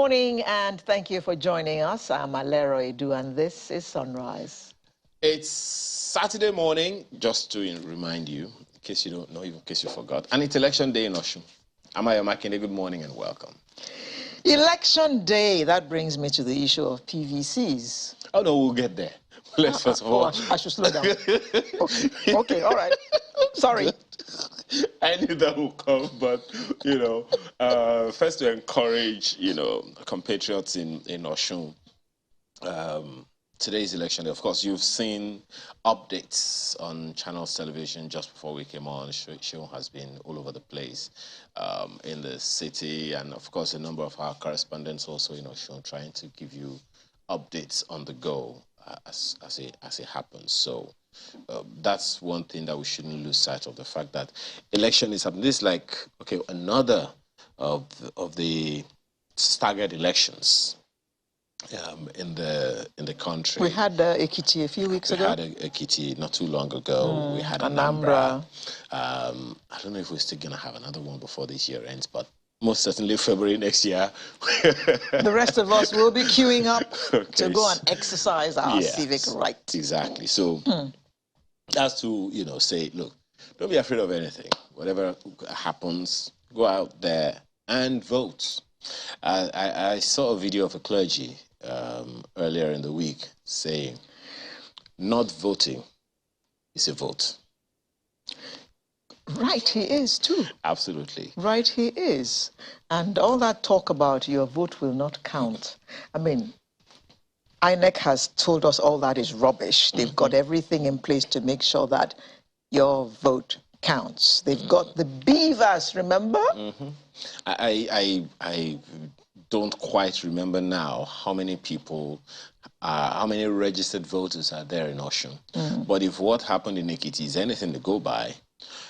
morning, and thank you for joining us. I'm Alero Edu, and this is Sunrise. It's Saturday morning, just to remind you, in case you don't know, in case you forgot, and it's election day in Osun. Amaya Makinde, good morning and welcome. Election day, that brings me to the issue of PVCs. Oh no, we'll get there. Let's first of all... I should slow down. Okay, all right. Sorry. I knew that would come, but, first to encourage, compatriots in Osun. Today's election day, of course, you've seen updates on Channels Television just before we came on. Show has been all over the place in the city, and of course, a number of our correspondents also in Osun trying to give you updates on the go as it happens. So that's one thing that we shouldn't lose sight of, the fact that election is happening. This is like, okay, another of the staggered elections in the country. We had Ekiti a few weeks ago. We had Ekiti not too long ago. We had Anambra. I don't know if we're still going to have another one before this year ends, but most certainly February next year. The rest of us will be queuing up to go and exercise our civic right. Exactly. So that's to, say, look, don't be afraid of anything. Whatever happens, go out there and vote. I saw a video of a clergy earlier in the week saying, not voting is a vote. Right, he is too. Absolutely. Right, he is. And all that talk about your vote will not count. I mean, INEC has told us all that is rubbish. They've got everything in place to make sure that your vote counts. They've got the beavers, remember? I don't quite remember now how many people, how many registered voters are there in Osun. But if what happened in Ekiti is anything to go by,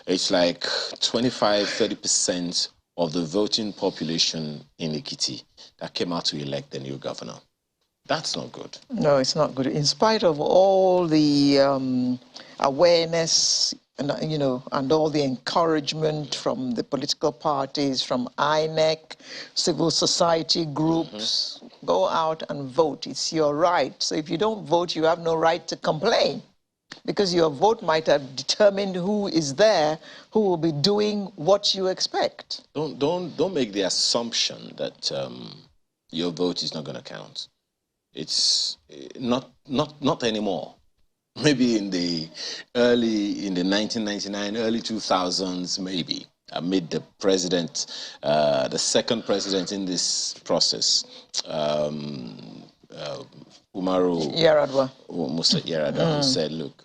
it's like 25–30% of the voting population in Ekiti that came out to elect the new governor. That's not good. No, it's not good. In spite of all the awareness, and all the encouragement from the political parties, from INEC, civil society groups, go out and vote. It's your right. So if you don't vote, you have no right to complain, because your vote might have determined who is there, who will be doing what you expect. Don't make the assumption that your vote is not going to count. It's not anymore. Maybe in the 1999, early 2000s, maybe, amid the president, the second president in this process, Umaru Yar'Adua. Musa Yar'Adua, who said, look,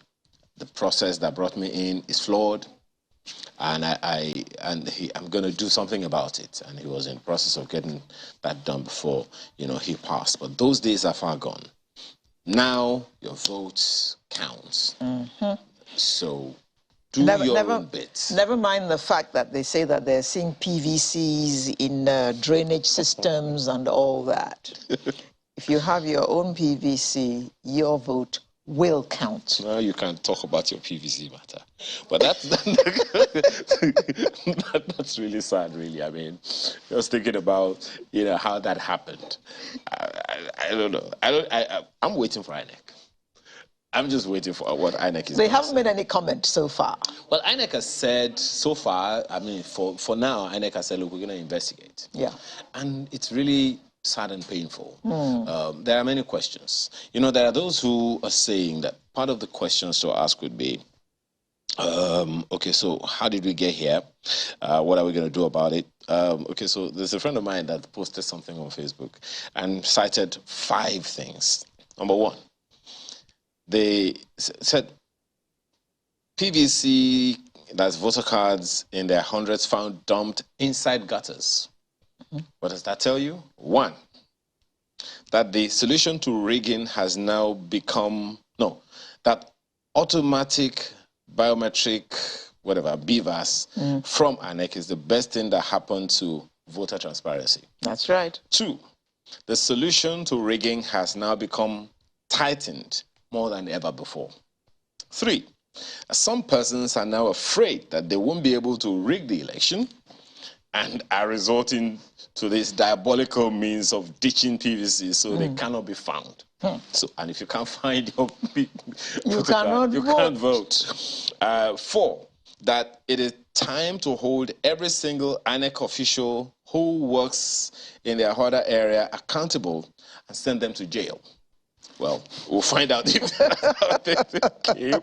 the process that brought me in is flawed, and I'm going to do something about it. And he was in the process of getting that done before, he passed. But those days are far gone. Now your votes count. So do your own bit. Never mind the fact that they say that they're seeing PVCs in drainage systems and all that. If you have your own PVC, your vote will count. Now you can talk about your PVC matter. But that's really sad, really. I mean, just thinking about, how that happened. I don't know. I'm waiting for INEC. I'm just waiting for what INEC is. They haven't made any comment so far. Well, INEC has said so far, I mean, for now, INEC has said, look, we're going to investigate. Yeah. And it's really sad and painful. There are many questions. There are those who are saying that part of the questions to ask would be, okay, so how did we get here? What are we going to do about it? Okay, so there's a friend of mine that posted something on Facebook and cited 5 things. Number 1, they said PVC, that's voter cards, in their hundreds found dumped inside gutters. What does that tell you? 1, that the solution to rigging has now become, that automatic biometric, BVAS from INEC is the best thing that happened to voter transparency. That's right. 2, the solution to rigging has now become tightened more than ever before. 3, some persons are now afraid that they won't be able to rig the election. and are resorting to this diabolical means of ditching PVC so they cannot be found. So, and if you can't find your you cannot you vote. can't vote. 4, that it is time to hold every single INEC official who works in their border area accountable and send them to jail. Well, we'll find out if that's okay.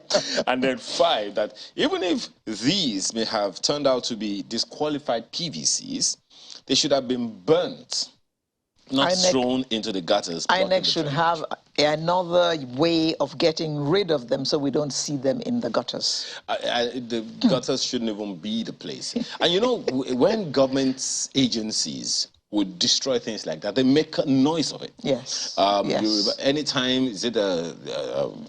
And then 5, that even if these may have turned out to be disqualified PVCs, they should have been burnt, not thrown into the gutters. INEC should have another way of getting rid of them so we don't see them in the gutters. The gutters shouldn't even be the place. And you know, when government agencies would destroy things like that, they make a noise of it. Yes. Yes. Anytime, is it a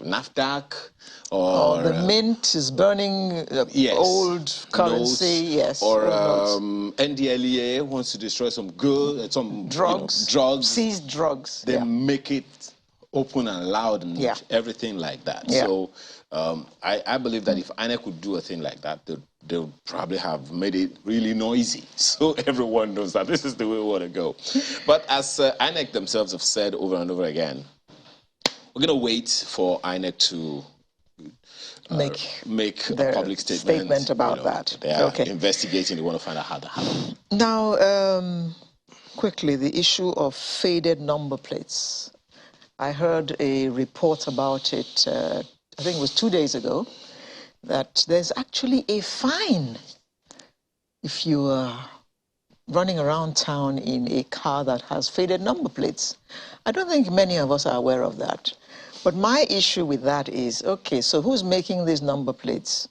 NAFDAC or the mint is burning yes, old currency, notes, yes. Or NDLEA wants to destroy some good, some drugs, drugs, seized drugs. They make it open and loud and everything like that. Yeah. So I believe that if INEC could do a thing like that, they would probably have made it really noisy, so everyone knows that this is the way we want to go. But as INEC themselves have said over and over again, we're going to wait for INEC to make a public statement about that. They are investigating. They want to find out how that happened. Now, quickly, the issue of faded number plates. I heard a report about it, I think it was 2 days ago, that there's actually a fine if you are running around town in a car that has faded number plates. I don't think many of us are aware of that. But my issue with that is, okay, so who's making these number plates?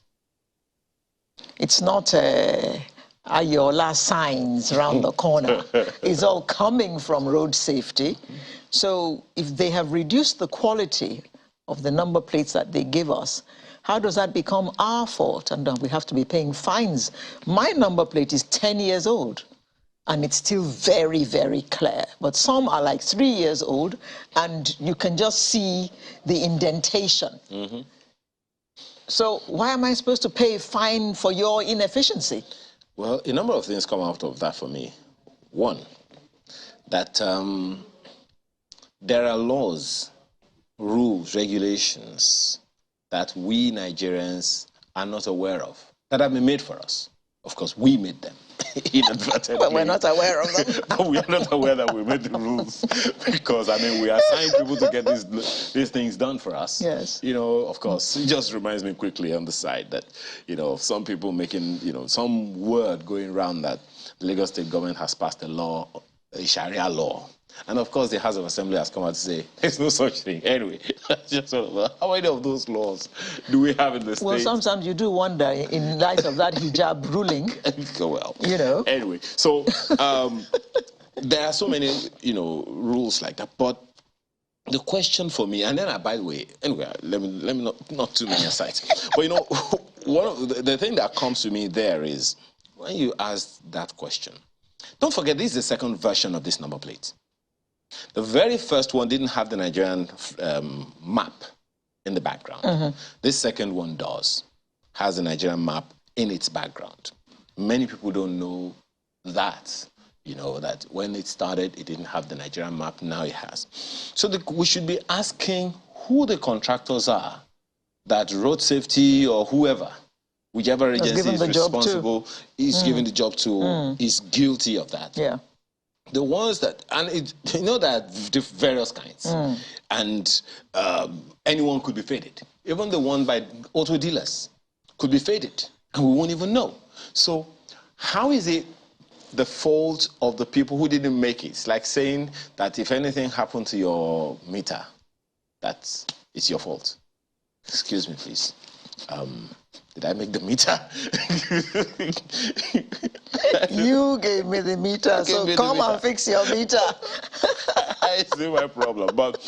It's not Ayola signs around the corner. It's all coming from road safety. So if they have reduced the quality of the number plates that they give us, how does that become our fault? And we have to be paying fines. My number plate is 10 years old, and it's still very, very clear. But some are like 3 years old, and you can just see the indentation. So why am I supposed to pay a fine for your inefficiency? Well, a number of things come out of that for me. One, that there are laws, rules, regulations that we Nigerians are not aware of, that have been made for us. Of course, we made them inadvertently. But we're not aware of them. But we are not aware that we made the rules because, I mean, we assign people to get these things done for us. Yes. You know, of course, it just reminds me quickly on the side that, you know, some people making, you know, some word going around that the Lagos State government has passed a law, a Sharia law. And of course, the House of Assembly has come out to say, there's no such thing. Anyway, just sort of, how many of those laws do we have in the state? Well, sometimes you do wonder, in light of that hijab ruling. Well, you know. Anyway, so there are so many, you know, rules like that. But the question for me, and then, by the way, anyway, let me not too many asides. But, you know, one of the thing that comes to me there is, when you ask that question, don't forget, this is the second version of this number plate. The very first one didn't have the Nigerian map in the background. This second one does, has the Nigerian map in its background. Many people don't know that, you know, that when it started, it didn't have the Nigerian map, now it has. So we should be asking who the contractors are that road safety or whoever, whichever agency is responsible, is given the job to, is guilty of that. Yeah. The ones that, and you know that various kinds, and anyone could be faded. Even the one by auto dealers could be faded, and we won't even know. So how is it the fault of the people who didn't make it? It's like saying that if anything happened to your meter, it's your fault. Excuse me, please. Did I make the meter? You gave me the meter, so come and fix your meter. I see my problem. But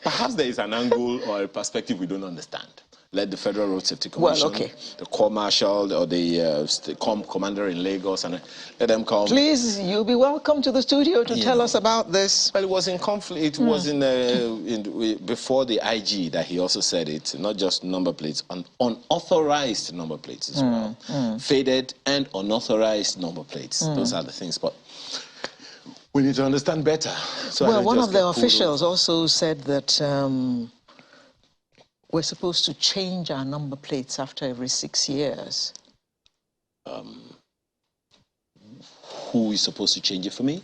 perhaps there is an angle or a perspective we don't understand. let the Federal Road Safety Well, Commission, okay. the Corps Marshal or the commander in Lagos, and let them come. Please, you'll be welcome to the studio to tell us about this. Well, it was in conflict. It was before the IG that he also said it, not just number plates, unauthorized number plates as well. Faded and unauthorized number plates. Those are the things. But we need to understand better. So well, one of the officials also said that we're supposed to change our number plates after every 6 years. Who is supposed to change it for me?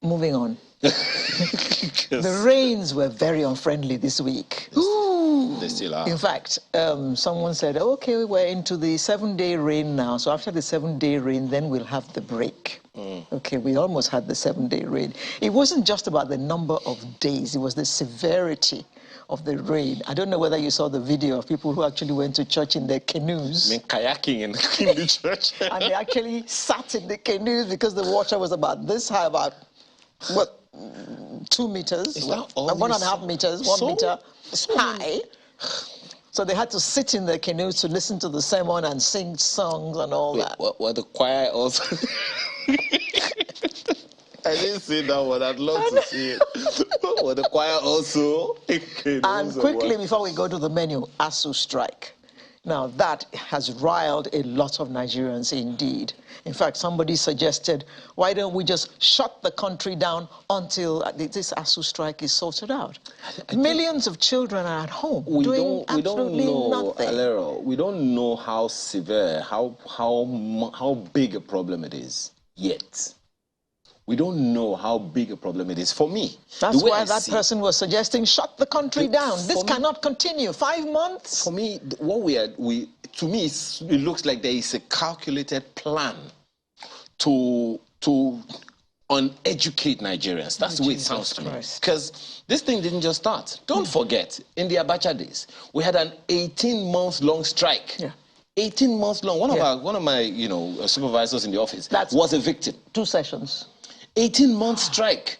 Moving on. The rains were very unfriendly this week. They still are. In fact, someone said, okay, we're into the 7-day rain now. So after the 7-day rain, then we'll have the break. Okay, we almost had the 7-day rain. It wasn't just about the number of days. It was the severity of the rain. I don't know whether you saw the video of people who actually went to church in their canoes. I mean, kayaking in the church. And they actually sat in the canoes because the water was about this high, about, what, 2 meters? Is that 1.5 meters, 1 meter high. So they had to sit in their canoes to listen to the sermon and sing songs and all that. What the choir also... I didn't see that one. I'd love to see it. Well, the choir also. And quickly, before we go to the menu, ASUU strike. Now, that has riled a lot of Nigerians indeed. In fact, somebody suggested, why don't we just shut the country down until this ASUU strike is sorted out? Millions of children are at home doing absolutely nothing. Alero, we don't know how severe, how big a problem it is yet. We don't know how big a problem it is for me. That's why that person was suggesting shut the country down. This cannot continue. 5 months? For me, to me, it looks like there is a calculated plan to uneducate Nigerians. That's the way it sounds to me. Because this thing didn't just start. Don't forget, in the Abacha days, we had an 18-month-long strike. Yeah. 18 months long. One of my supervisors in the office was a victim. 2 sessions. 18-month strike.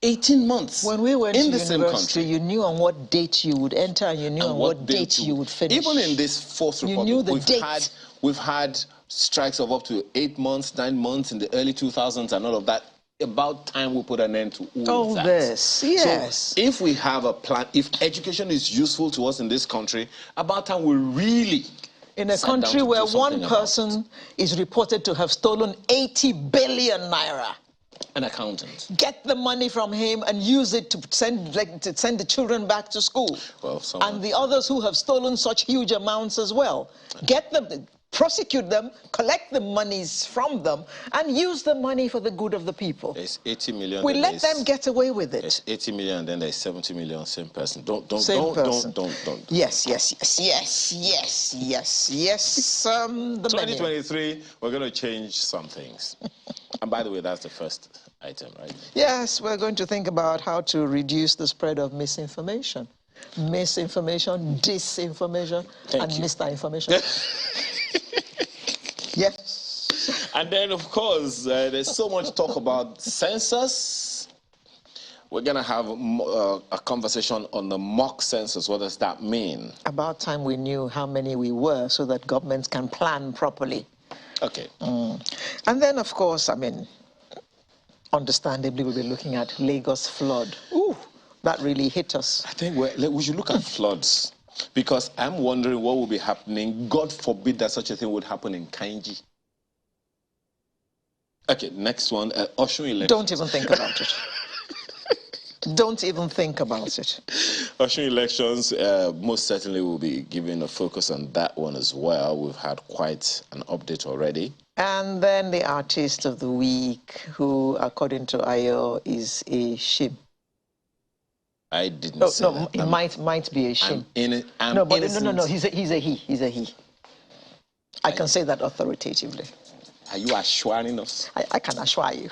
18 months. When we went in to the university, you knew on what date you would enter and you knew on what date you would finish. Even in this Fourth Republic, you knew the date. We've had strikes of up to 8 months, 9 months in the early 2000s and all of that. About time we put an end to all of that. This, yes. So if we have a plan, if education is useful to us in this country, about time we really... In a country where one person is reported to have stolen 80 billion naira. An accountant. Get the money from him and use it to send the children back to school. Well, and the others who have stolen such huge amounts as well. Get them, prosecute them, collect the monies from them, and use the money for the good of the people. There's 80 million. We let them get away with it. There's 80 million, and then there's 70 million, same person. Don't. Yes. The 2023, we're going to change some things. And by the way, that's the first item, right? Yes, we're going to think about how to reduce the spread of misinformation. Misinformation, disinformation, and misinformation. Yes. And then, of course, there's so much talk about census. We're going to have a conversation on the mock census. What does that mean? About time we knew how many we were so that governments can plan properly. Okay. And then, of course, I mean, understandably, we'll be looking at Lagos flood. Ooh, that really hit us. I think we should look at floods, because I'm wondering what will be happening. God forbid that such a thing would happen in Kainji. Okay, next one. Osun elections. Don't even think about it. Don't even think about it. Osun elections, most certainly will be giving a focus on that one as well. We've had quite an update already. And then the artist of the week, who, according to Ayo, is a shim. I didn't say that. It might be a shim. No, he's a he. I can say that authoritatively. Are you assuring us? I can assure you.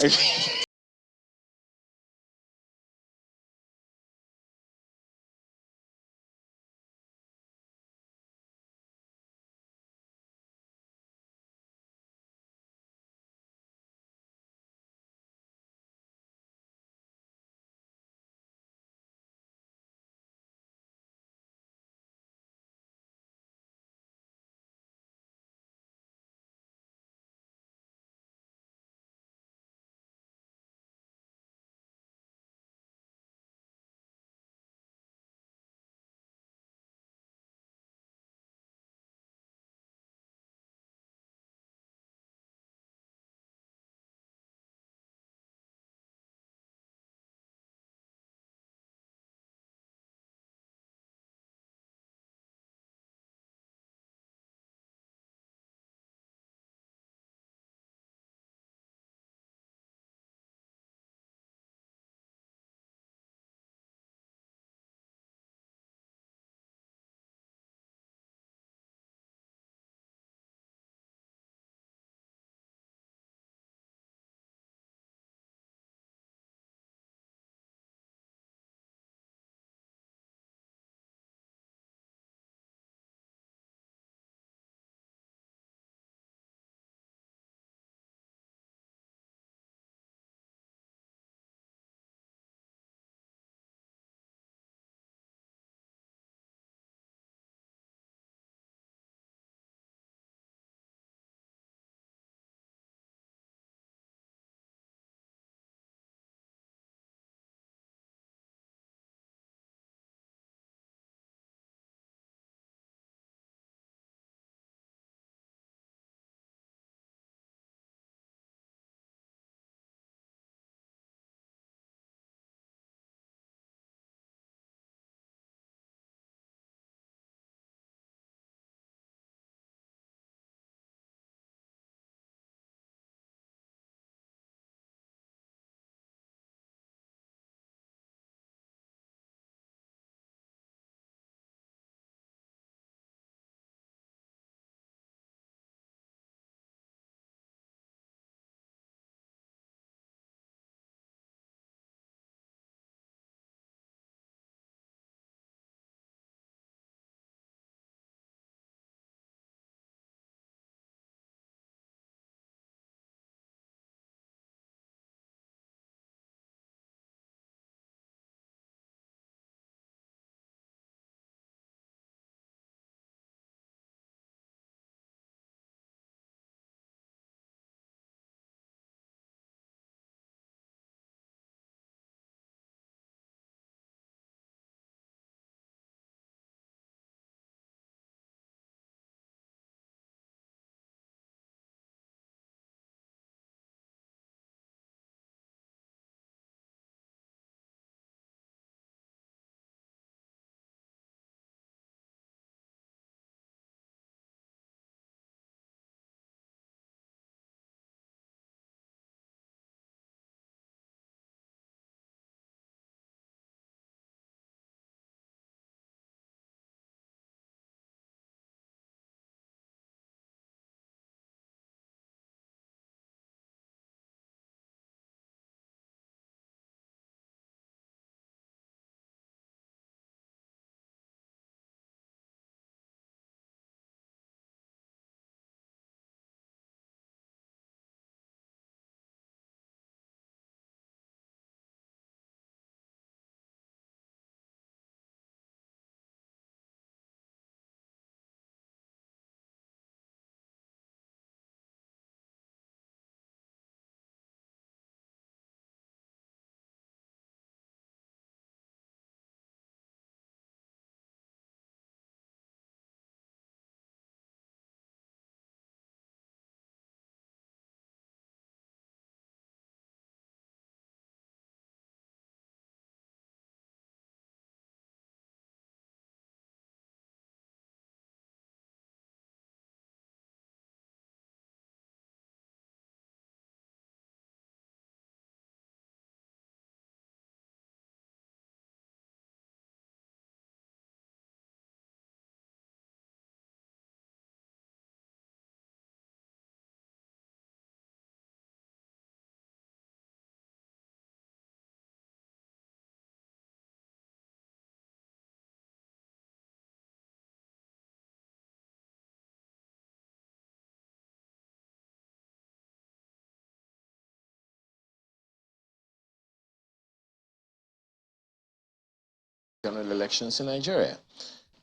general elections in Nigeria.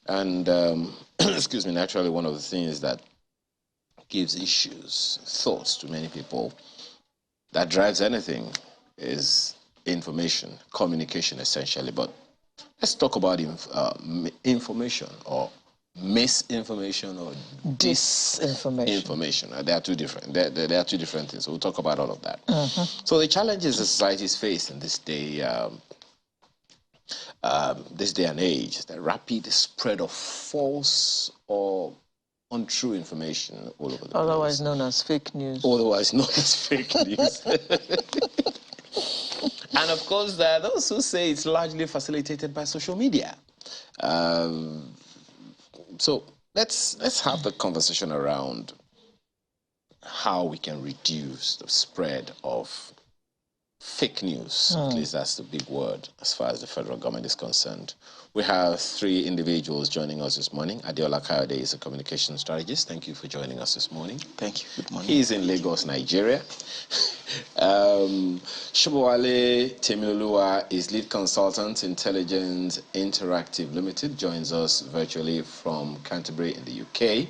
And, excuse me, naturally, one of the things that gives issues, thoughts to many people, that drives anything is information, communication, essentially. But let's talk about information or misinformation or disinformation. They are two different. They are two different things. So we'll talk about all of that. So the challenges the societies face in this day, and age, the rapid spread of false or untrue information all over the place. Otherwise known as fake news. Otherwise known as fake news. And of course, there are those who say it's largely facilitated by social media. So let's have the conversation around how we can reduce the spread of fake news. At least that's the big word as far as the federal government is concerned. We have three individuals joining us this morning. Adeola Kayode is a communication strategist. Thank you for joining us this morning. Thank you. Good morning. He's in Lagos, Nigeria. Shobowale Temiloluwa is lead consultant, Intelligence Interactive Limited, joins us virtually from Canterbury in the UK,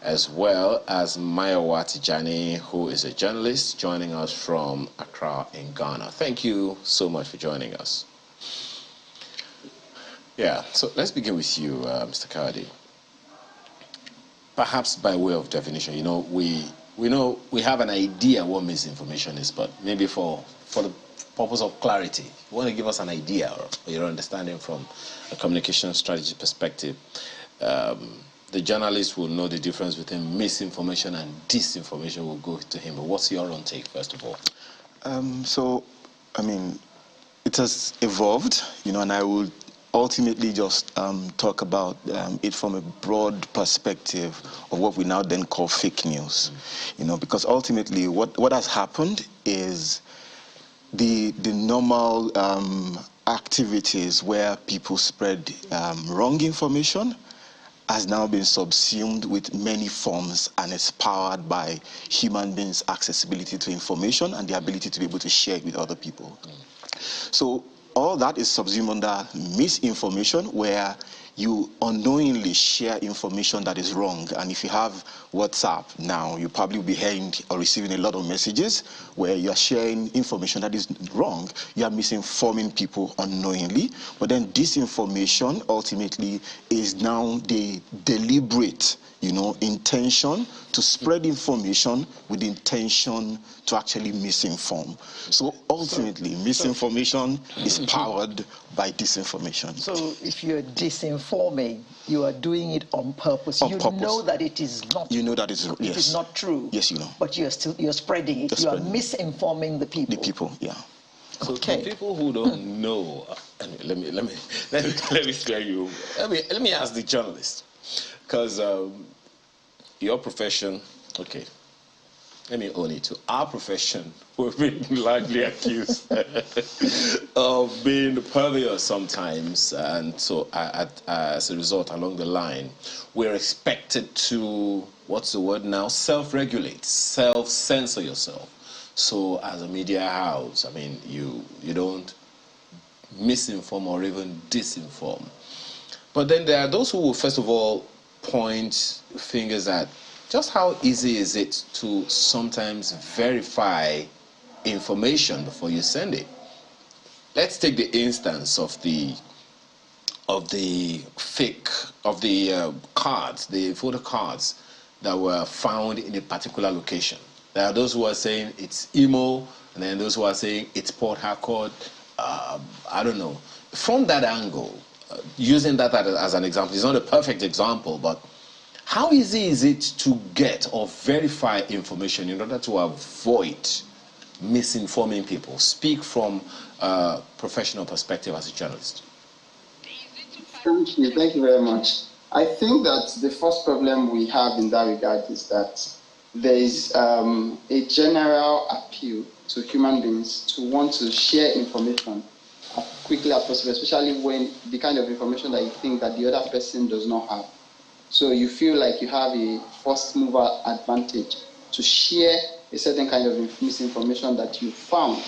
as well as Mayowa Tijani, who is a journalist, joining us from Accra in Ghana. Thank you so much for joining us. Yeah, so let's begin with you, Mr. Kayode. Perhaps by way of definition, we have an idea what misinformation is, but maybe for the purpose of clarity, you want to give us an idea or your understanding from a communication strategy perspective. The journalist will know the difference between misinformation and disinformation. We'll go to him. But what's your own take, first of all? It has evolved, and I will ultimately just talk about it from a broad perspective of what we now then call fake news. Because ultimately what has happened is the normal activities where people spread wrong information has now been subsumed with many forms and is powered by human beings' accessibility to information and the ability to be able to share it with other people. So all that is subsumed under misinformation, where you unknowingly share information that is wrong. And if you have WhatsApp now, you probably will be hearing or receiving a lot of messages where you are sharing information that is wrong. You are misinforming people unknowingly. But then disinformation ultimately is now the deliberate, intention to spread information with the intention to actually misinform. So ultimately, misinformation is powered by disinformation. So if you're disinforming, you are doing it on purpose. You know that it is not. You know that it is not true. Yes, you know. But you're spreading it. You are misinforming the people. The people, yeah. So okay. The people who don't know, let me spare you. Let me ask the journalist, because your profession, okay. Let me own it. To our profession, we've been largely accused of being perverse sometimes, and so as a result, along the line, we're expected to, what's the word now? Self-regulate, self-censor yourself. So, as a media house, you don't misinform or even disinform. But then there are those who will first of all point fingers at just how easy is it to sometimes verify information before you send it. Let's take the instance of the cards, the photo cards that were found in a particular location. There are those who are saying it's Imo, and then those who are saying it's Port Harcourt. I don't know. From that angle, using that as an example, it's not a perfect example, but how easy is it to get or verify information in order to avoid misinforming people? Speak from a professional perspective as a journalist. Thank you very much. I think that the first problem we have in that regard is that there is a general appeal to human beings to want to share information as quickly as possible, especially when the kind of information that you think that the other person does not have. So you feel like you have a first mover advantage to share a certain kind of misinformation that you found.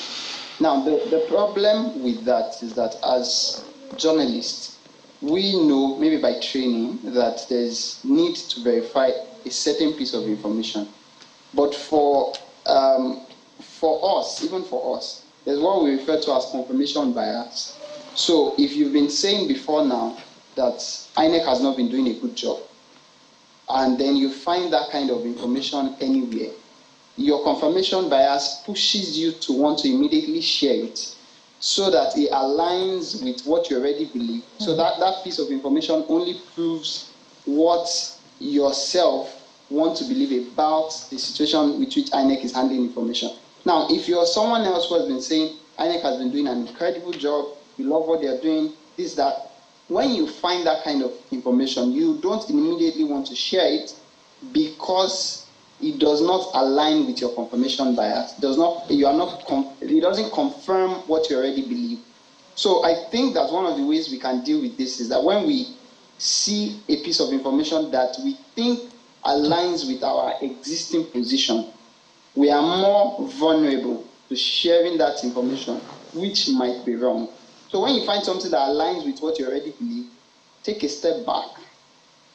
Now, the problem with that is that as journalists, we know, maybe by training, that there's need to verify a certain piece of information. But for us, even for us, there's what we refer to as confirmation bias. So if you've been saying before now that INEC has not been doing a good job, and then you find that kind of information anywhere, your confirmation bias pushes you to want to immediately share it so that it aligns with what you already believe. So that piece of information only proves what yourself want to believe about the situation with which INEC is handling information. Now, if you're someone else who has been saying INEC has been doing an incredible job, you love what they're doing, this, that, when you find that kind of information, you don't immediately want to share it because it does not align with your confirmation bias. It doesn't confirm what you already believe. So I think that one of the ways we can deal with this is that when we see a piece of information that we think aligns with our existing position, we are more vulnerable to sharing that information, which might be wrong. So when you find something that aligns with what you already believe, take a step back,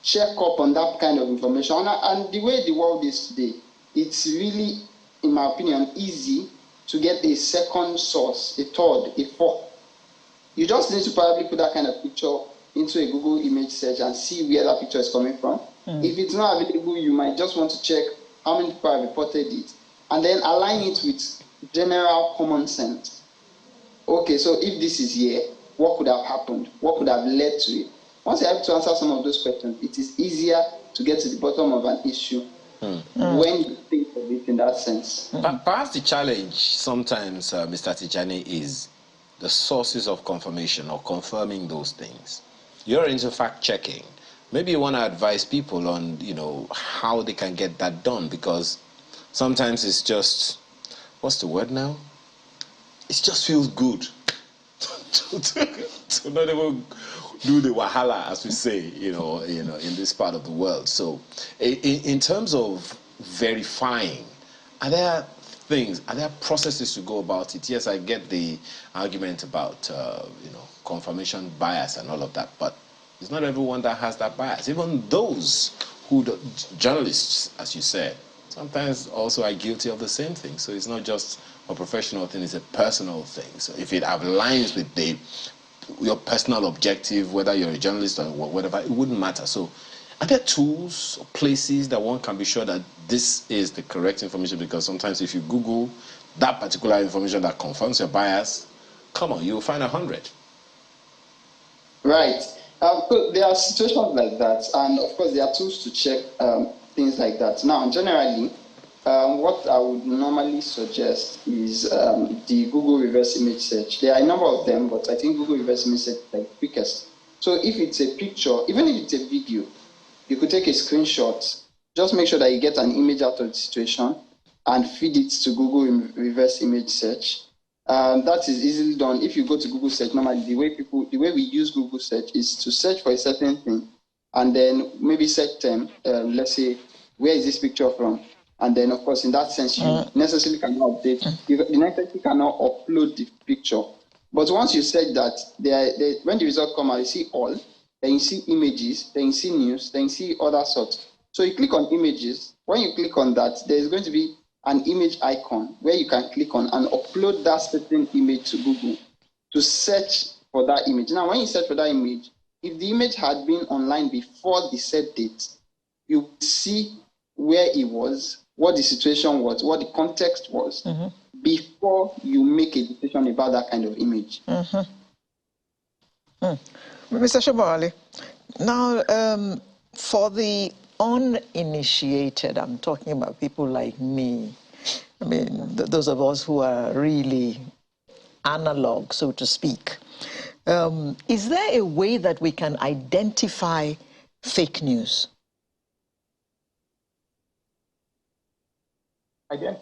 check up on that kind of information. And the way the world is today, it's really, in my opinion, easy to get a second source, a third, a fourth. You just need to probably put that kind of picture into a Google image search and see where that picture is coming from. If it's not available, you might just want to check how many people have reported it, and then align it with general common sense. Okay, so if this is here, what could have happened? What could have led to it? Once you're able to answer some of those questions, it is easier to get to the bottom of an issue when you think of it in that sense. Perhaps the challenge sometimes, Mr. Tijani, is the sources of confirmation or confirming those things. You're into fact-checking. Maybe you want to advise people on, how they can get that done, because sometimes it's just, what's the word now? It just feels good to not even do the wahala, as we say, in this part of the world. So, in terms of verifying, are there processes to go about it? Yes, I get the argument about, confirmation bias and all of that, but it's not everyone that has that bias. Even those journalists, as you said, sometimes also are guilty of the same thing. So it's not just a professional thing, it's a personal thing. So if it aligns with your personal objective, whether you're a journalist or whatever, it wouldn't matter. So are there tools or places that one can be sure that this is the correct information? Because sometimes if you Google that particular information that confirms your bias, come on, you'll find 100. Right. So there are situations like that, and of course there are tools to check things like that. Now, generally, what I would normally suggest is the Google reverse image search. There are a number of them, but I think Google reverse image search is the quickest. So if it's a picture, even if it's a video, you could take a screenshot. Just make sure that you get an image out of the situation and feed it to Google reverse image search. That is easily done. If you go to Google search, normally the way we use Google search is to search for a certain thing, and then maybe search term. Let's say, where is this picture from? And then, of course, in that sense, you necessarily cannot update. You necessarily cannot upload the picture. But once you said that, when the result comes out, you see all, then you see images, then you see news, then you see other sorts. So you click on images. When you click on that, there is going to be an image icon where you can click on and upload that certain image to Google to search for that image. Now, when you search for that image, if the image had been online before the set date, you see where it was, what the situation was, what the context was, before you make a decision about that kind of image. Mr. Shomali, now for the uninitiated, I'm talking about people like me, I mean, those of us who are really analog, so to speak, is there a way that we can identify fake news? Again?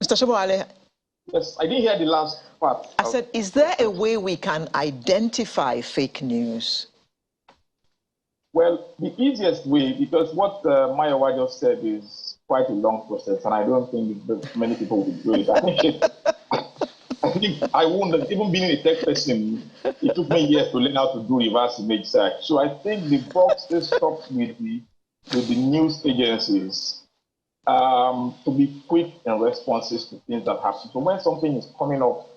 Mr. Shomali? Yes, I didn't hear the last part. I said, is there a way we can identify fake news? Well, the easiest way, because what Mayowa just said is quite a long process, and I don't think many people will do it. I don't think I wouldn't, even being a tech person, it took me years to learn how to do reverse image search. So I think the box still stops with the news agencies to be quick in responses to things that happen. So when something is coming up,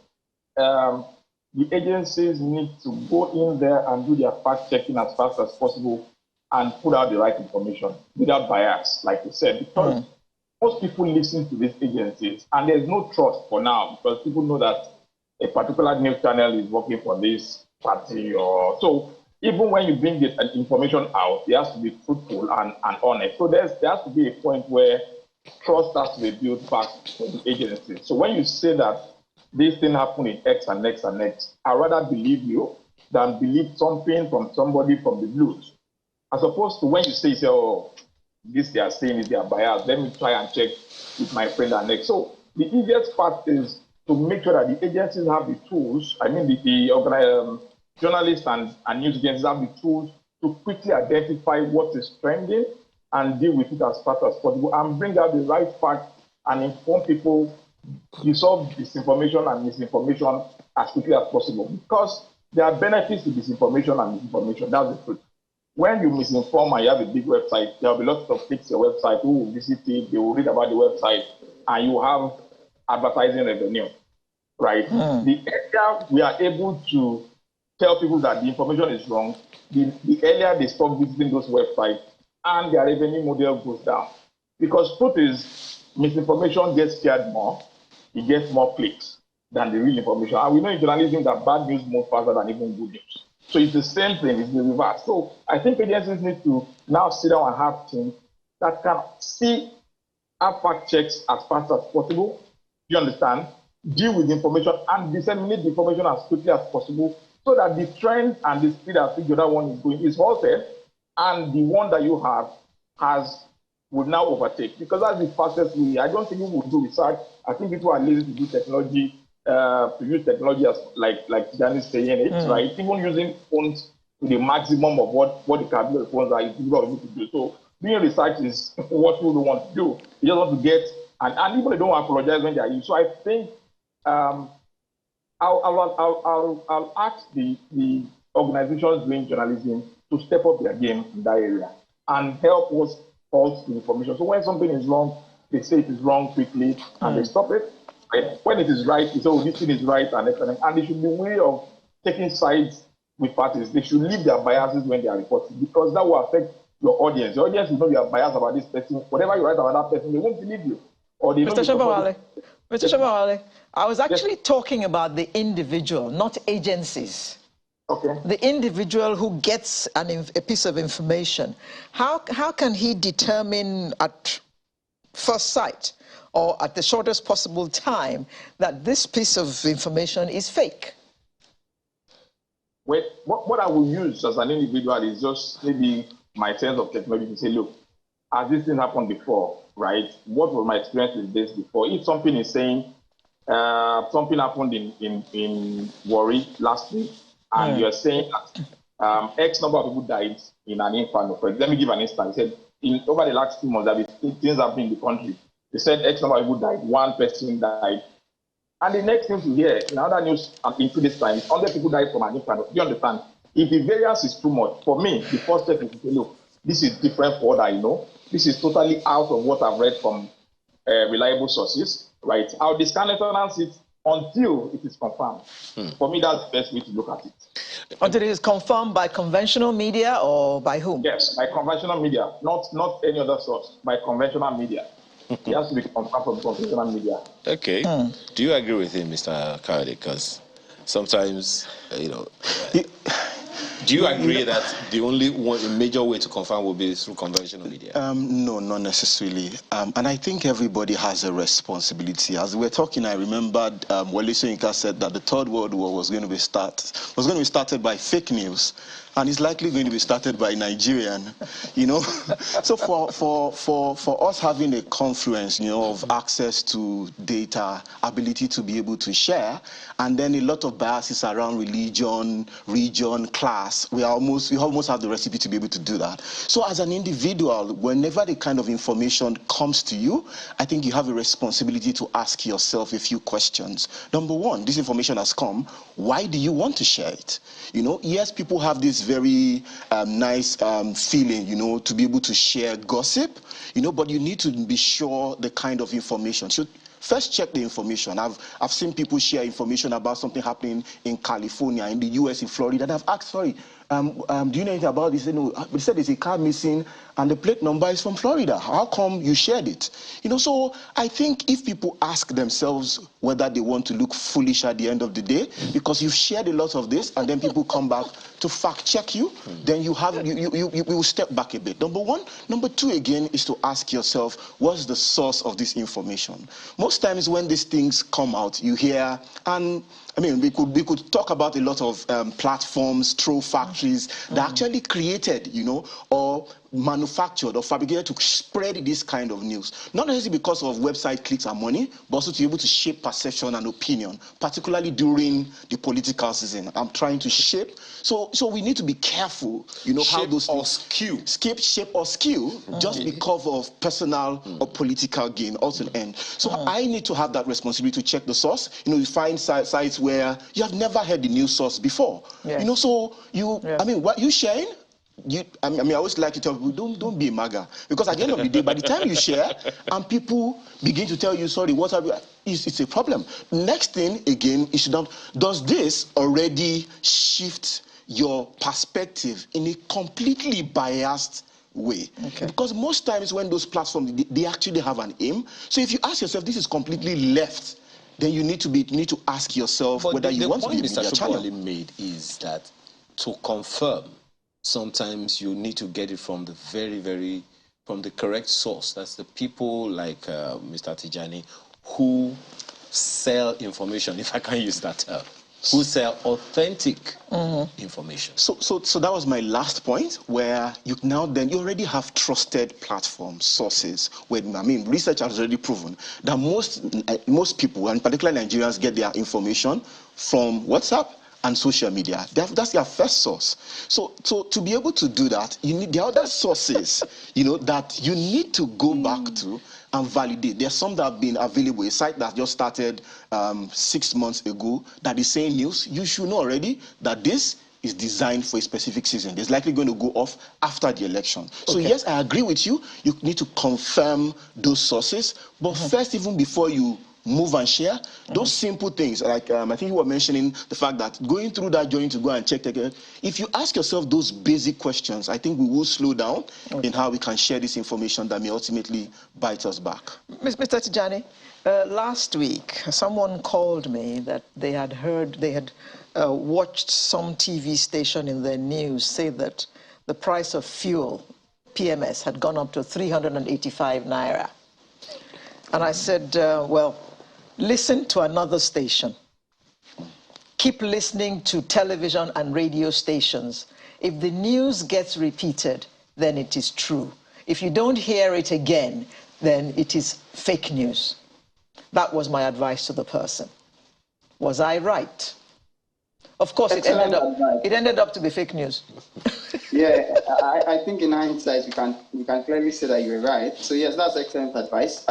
the agencies need to go in there and do their fact checking as fast as possible and put out the right information without bias, like you said, because most people listen to these agencies and there's no trust for now because people know that a particular news channel is working for this party or so. Even when you bring the information out, it has to be truthful and honest. So there has to be a point where trust has to be built back for the agency. So when you say that this thing happened in X and X and X, I'd rather believe you than believe something from somebody from the blues. As opposed to when you say, oh, this they are saying is they are biased, let me try and check with my friend and X. So the easiest part is to make sure that the agencies have the tools, I mean the journalists and news agencies have the tools to quickly identify what is trending and deal with it as fast as possible and bring out the right facts and inform people, dissolve disinformation and misinformation as quickly as possible because there are benefits to disinformation and misinformation. That's the truth. When you misinform and you have a big website, there will be lots of clicks to your website, who will visit it, they will read about the website, and you have advertising revenue, right? The earlier we are able to tell people that the information is wrong, the earlier they stop visiting those websites and their revenue model goes down. Because truth is, misinformation gets shared more, it gets more clicks than the real information. And we know in journalism that bad news moves faster than even good news. So it's the same thing, it's the reverse. So I think agencies need to now sit down and have teams that can have fact checks as fast as possible. You understand? Deal with the information and disseminate the information as quickly as possible so that the trend and the speed at which the other one is going is halted and the one that you have will now overtake. Because that's the fastest way. I don't think people will do research. I think people are lazy to do technology. To use technology as like Jan is saying it, right? Even using phones to the maximum of what the capability of phones are, people are able to do. So doing research is what people don't want to do. They just want to get, and people they don't apologize when they are used. So I think I'll ask the organizations doing journalism to step up their game in that area and help us halt the information. So when something is wrong, they say it is wrong quickly and they stop it. Right? When it is right, they say, oh, this thing is right, and they should be wary of taking sides with parties. They should leave their biases when they are reporting because that will affect your audience. Your audience will know you are biased about this person. Whatever you write about that person, they won't believe you. Or they Mr. Shabawale, I was actually talking about the individual, not agencies. Okay. The individual who gets a piece of information, how can he determine at first sight or at the shortest possible time that this piece of information is fake? Well, what I will use as an individual is just maybe my sense of technology to say, look, has this thing happened before, right? What was my experience with this before? If something is saying something happened in Warri last week, and you're saying that X number of people died in an inferno. Let me give an instance. He said, over the last 2 months, there have been things happening in the country. They said X number of people died, one person died. And the next thing to hear, in other news, in 2 days' time, 100 people died from an inferno. Do you understand? If the variance is too much, for me, the first step is to say, look, this is different from what I know. This is totally out of what I've read from reliable sources, right? I'll discountenance it until it is confirmed. For me, that's the best way to look at it. Until it is confirmed by conventional media or by whom? Yes, by conventional media, not any other source, by conventional media. It has to be confirmed from conventional media. Okay. Do you agree with him, Mr. Kayode? Because sometimes, do you agree that the only major way to confirm will be through conventional media? No, not necessarily. And I think everybody has a responsibility. As we were talking, I remembered Wole Soyinka said that the Third World War was going to be started by fake news. and it's likely going to be started by Nigerian, So for us having a confluence, of access to data, ability to be able to share, and then a lot of biases around religion, region, class, we almost have the recipe to be able to do that. So as an individual, whenever the kind of information comes to you, I think you have a responsibility to ask yourself a few questions. Number one, this information has come. Why do you want to share it? Yes, people have this very nice feeling, to be able to share gossip, but you need to be sure the kind of information. So first, check the information. I've seen people share information about something happening in California, in the US, in Florida, and I've asked, sorry, do you know anything about this? No, they said there's a car missing and the plate number is from Florida. How come you shared it? So I think if people ask themselves whether they want to look foolish at the end of the day, because you've shared a lot of this and then people come back to fact check you, then you will step back a bit. Number one. Number two, again, is to ask yourself, what's the source of this information? Most times when these things come out, you hear, and we could talk about a lot of platforms, troll factories that actually created, or manufactured or fabricated to spread this kind of news. Not necessarily because of website clicks and money, but also to be able to shape perception and opinion, particularly during the political season. I'm trying to shape. So we need to be careful, how those things shape or skew just because of personal or political gain also end. So I need to have that responsibility to check the source. You find sites where you have never heard the news source before. Yes. What you sharing? I always like to tell people, don't be a MAGA. Because at the end of the day, by the time you share, and people begin to tell you, sorry, what have you, it's a problem. Next thing, again, does this already shift your perspective in a completely biased way? Okay. Because most times when those platforms, they actually have an aim. So if you ask yourself, this is completely left, then you need to ask yourself whether you want to be a media channel. The point Mr. Shubali made is that to confirm, sometimes you need to get it from the from the correct source. That's the people like Mr. Tijani who sell information, if I can use that term, who sell authentic information. So that was my last point, where you already have trusted platforms, sources, where, research has already proven that most people, and particularly Nigerians, get their information from WhatsApp and social media. That's their first source. So to be able to do that, you need the other sources, that you need to go back to and validate. There's some that have been available. A site that just started 6 months ago that is saying news. You should know already that this is designed for a specific season. It's likely going to go off after the election. So yes, I agree with you. You need to confirm those sources. But first, even before you move and share, those simple things, like I think you were mentioning the fact that going through that journey to go and check again, if you ask yourself those basic questions, I think we will slow down in how we can share this information that may ultimately bite us back. Mr. Tijani, last week, someone called me that they had watched some TV station in their news say that the price of fuel, PMS, had gone up to 385 naira. And I said, well, listen to another station. Keep listening to television and radio stations. If the news gets repeated, then it is true. If you don't hear it again, then it is fake news. That was my advice to the person. Was I right? Of course, it ended up to be fake news. Yeah, I think in hindsight, you can clearly say that you're right. So yes, that's excellent advice.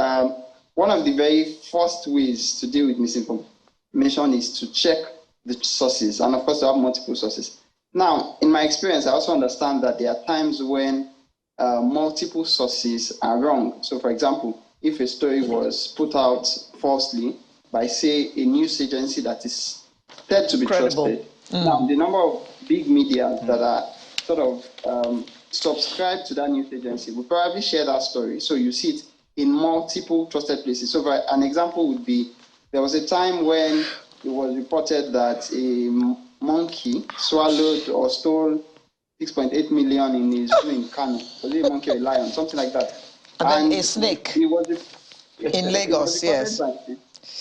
One of the very first ways to deal with misinformation is to check the sources, and of course to have multiple sources. Now, in my experience, I also understand that there are times when multiple sources are wrong. So for example, if a story was put out falsely by, say, a news agency that is said to be trusted, now the number of big media that are sort of subscribed to that news agency will probably share that story. So you see it in multiple trusted places. So for an example would be, there was a time when it was reported that a monkey swallowed or stole 6.8 million in his zoo in Kano. Was it a monkey or a lion? Something like that. And then a snake in Lagos, yes. It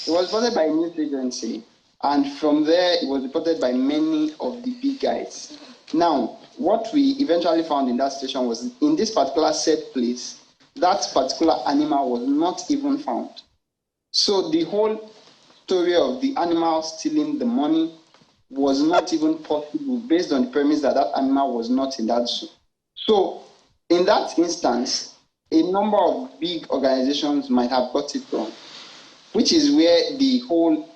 was reported by a news agency. And from there, it was reported by many of the big guys. Now, what we eventually found in that situation was in this particular set place, that particular animal was not even found. So the whole story of the animal stealing the money was not even possible based on the premise that that animal was not in that zoo. So in that instance, a number of big organizations might have got it wrong, which is where the whole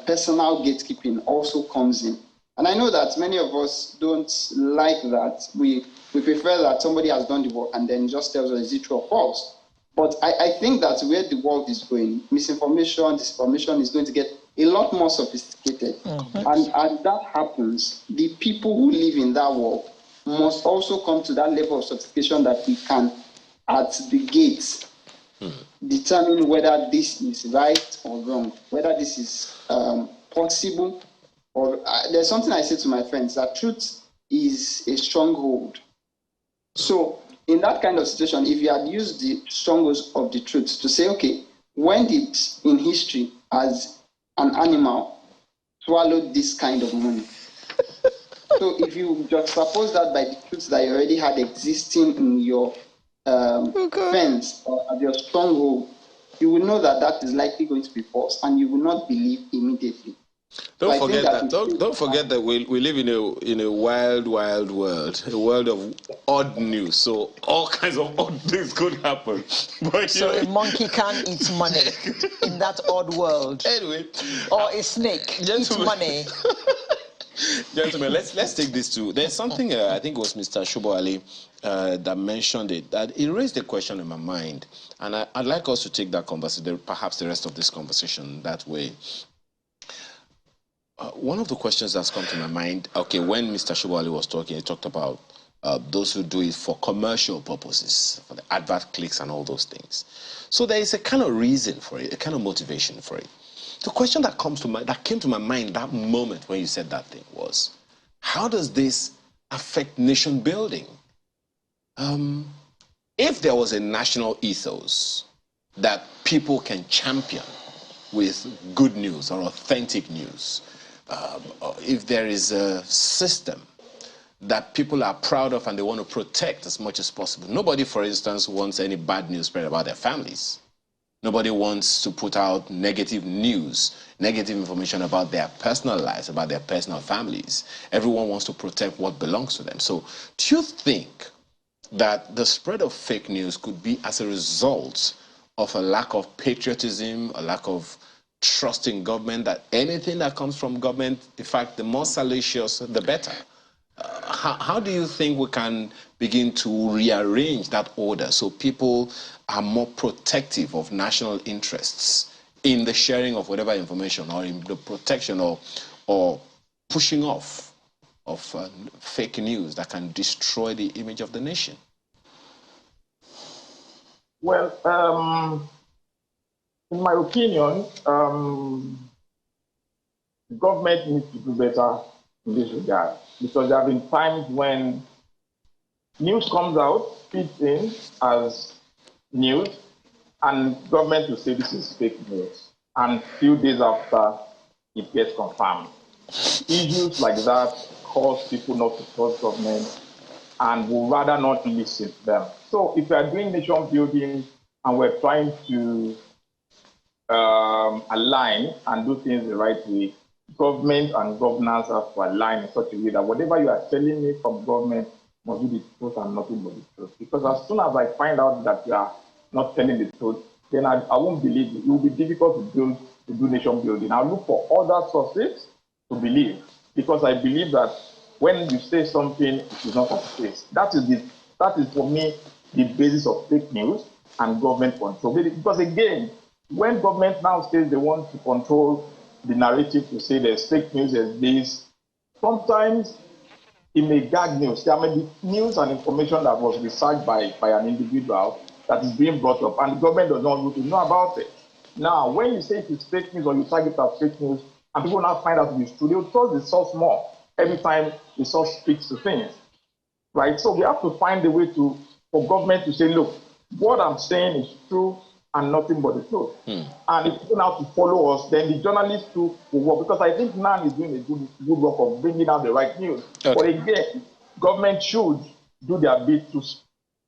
personal gatekeeping also comes in. And I know that many of us don't like that. We prefer that somebody has done the work and then just tells us is it true or false. But I think that where the world is going, misinformation, disinformation is going to get a lot more sophisticated. And as that happens, the people who live in that world must also come to that level of sophistication that we can, at the gates, determine whether this is right or wrong, whether this is possible. Or there's something I say to my friends, that truth is a stronghold. So in that kind of situation, if you had used the strongholds of the truth to say, okay, when did in history as an animal swallow this kind of money? So if you just suppose that by the truth that you already had existing in your fence or at your stronghold, you will know that that is likely going to be false, and you will not believe immediately. Don't forget that. Don't forget that we live in a wild world, a world of odd news. So all kinds of odd things could happen. But so a monkey can't eat money in that odd world. Anyway, or a snake eats money. Gentlemen, let's take this to. There's something I think it was Mr. Shubali that mentioned it. That it raised a question in my mind, and I'd like us to take that conversation, perhaps the rest of this conversation that way. One of the questions that's come to my mind, okay, when Mr. Shubali was talking, he talked about those who do it for commercial purposes, for the advert clicks and all those things. So there is a kind of reason for it, a kind of motivation for it. The question that came to my mind that moment when you said that thing was, how does this affect nation building? If there was a national ethos that people can champion with good news or authentic news, or if there is a system that people are proud of and they want to protect as much as possible. Nobody, for instance, wants any bad news spread about their families. Nobody wants to put out negative news, negative information about their personal lives, about their personal families. Everyone wants to protect what belongs to them. So do you think that the spread of fake news could be as a result of a lack of patriotism, a lack of trust in government, that anything that comes from government, in fact, the more salacious, the better? How do you think we can begin to rearrange that order so people are more protective of national interests in the sharing of whatever information, or in the protection or pushing off of fake news that can destroy the image of the nation? Well, in my opinion, the government needs to do better in this regard, because there have been times when news comes out, feeds in as news, and government will say this is fake news, and a few days after it gets confirmed. Issues like that cause people not to trust government and will rather not listen to them. So if we are doing nation building and we're trying to align and do things the right way, government and governance have to align in such a way that whatever you are telling me from government must be the truth and nothing but the truth. Because as soon as I find out that you are not telling the truth, then I won't believe you. It will be difficult to do nation building. I'll look for other sources to believe, because I believe that when you say something, it is not the case. That is for me the basis of fake news and government control. Because again, when government now says they want to control the narrative to say there's fake news, there's this, sometimes it may gag news. There may be news and information that was researched by an individual that is being brought up, and the government does not want to know about it. Now, when you say it is fake news or you tag it as fake news, and people now find out it is true, they'll trust the source more every time the source speaks to things, right? So we have to find a way for government to say, look, what I'm saying is true and nothing but the truth. And if people have to follow us, then the journalists too will work, because I think NAN is doing a good work of bringing out the right news. Okay. But again, government should do their bit to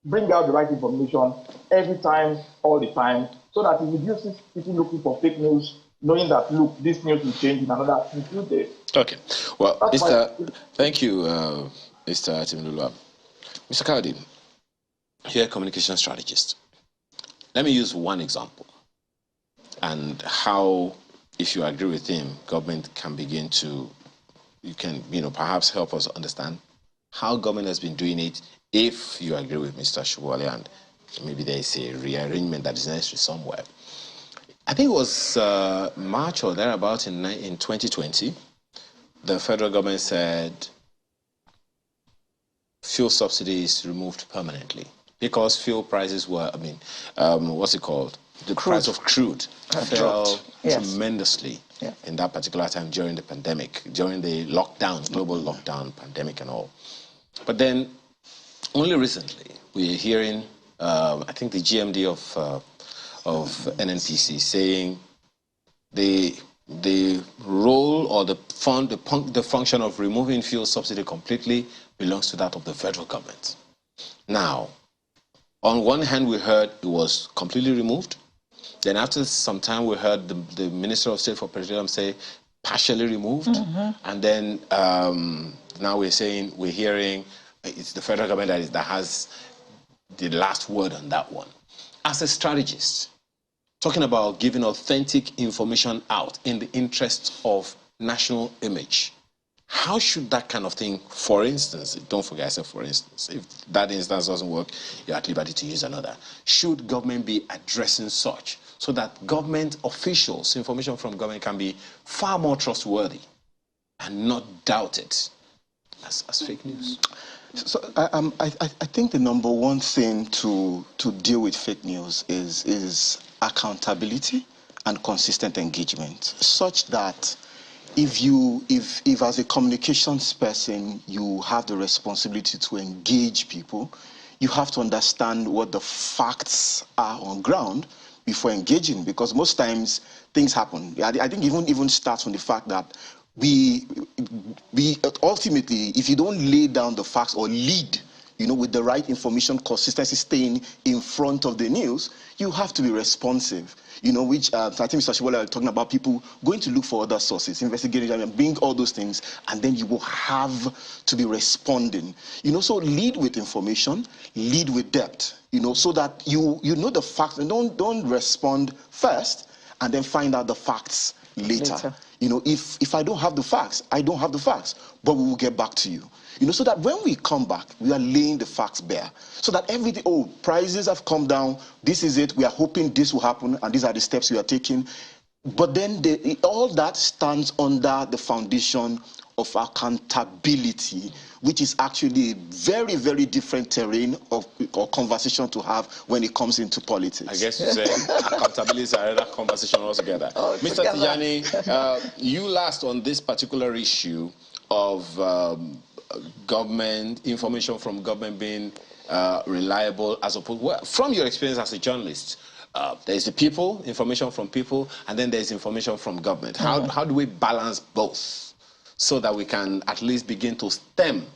bring out the right information every time, all the time, so that it reduces people looking for fake news, knowing that, look, this news will change in another few days. Okay. Well, thank you, Mr. Timlulua. Mr. Kaudi, you're a communication strategist. Let me use one example and how, if you agree with him, government can begin to, perhaps help us understand how government has been doing it, if you agree with Mr. Shubwale, and maybe there is a rearrangement that is necessary somewhere. I think it was March or thereabout in 2020, the federal government said fuel subsidies removed permanently because fuel prices were, what's it called? The price of crude fell tremendously in that particular time during the pandemic, during the lockdown, global lockdown, pandemic and all. But then, only recently, we're hearing, I think the GMD of NNPC saying the role or the function of removing fuel subsidy completely belongs to that of the federal government. Now, on one hand, we heard it was completely removed. Then after some time, we heard the Minister of State for Petroleum say partially removed. And then now we're hearing it's the federal government that has the last word on that one. As a strategist, talking about giving authentic information out in the interest of national image, how should that kind of thing, for instance, don't forget I said for instance, if that instance doesn't work, you're at liberty to use another. Should government be addressing such so that government officials, information from government can be far more trustworthy and not doubted as fake news? So I think the number one thing to deal with fake news is accountability and consistent engagement, such that if as a communications person you have the responsibility to engage people, you have to understand what the facts are on ground before engaging, because most times things happen. I think even starts from the fact that we ultimately, if you don't lay down the facts or lead, with the right information, consistency, staying in front of the news, you have to be responsive. Which I think Mr. Shubwale was talking about, people going to look for other sources, investigating and bring all those things, and then you will have to be responding. So lead with information, lead with depth. So that you know the facts, and don't respond first and then find out the facts later. If I don't have the facts, I don't have the facts, but we will get back to you. So that when we come back, we are laying the facts bare. So that everything, prices have come down, this is it, we are hoping this will happen, and these are the steps we are taking. But then all that stands under the foundation of accountability, which is actually a very, very different terrain or conversation to have when it comes into politics. I guess you say accountability is another conversation altogether. Mr. Tijani, you last on this particular issue of government, information from government being reliable as opposed, from your experience as a journalist, there's the people, information from people, and then there's information from government. How do we balance both so that we can at least begin to stem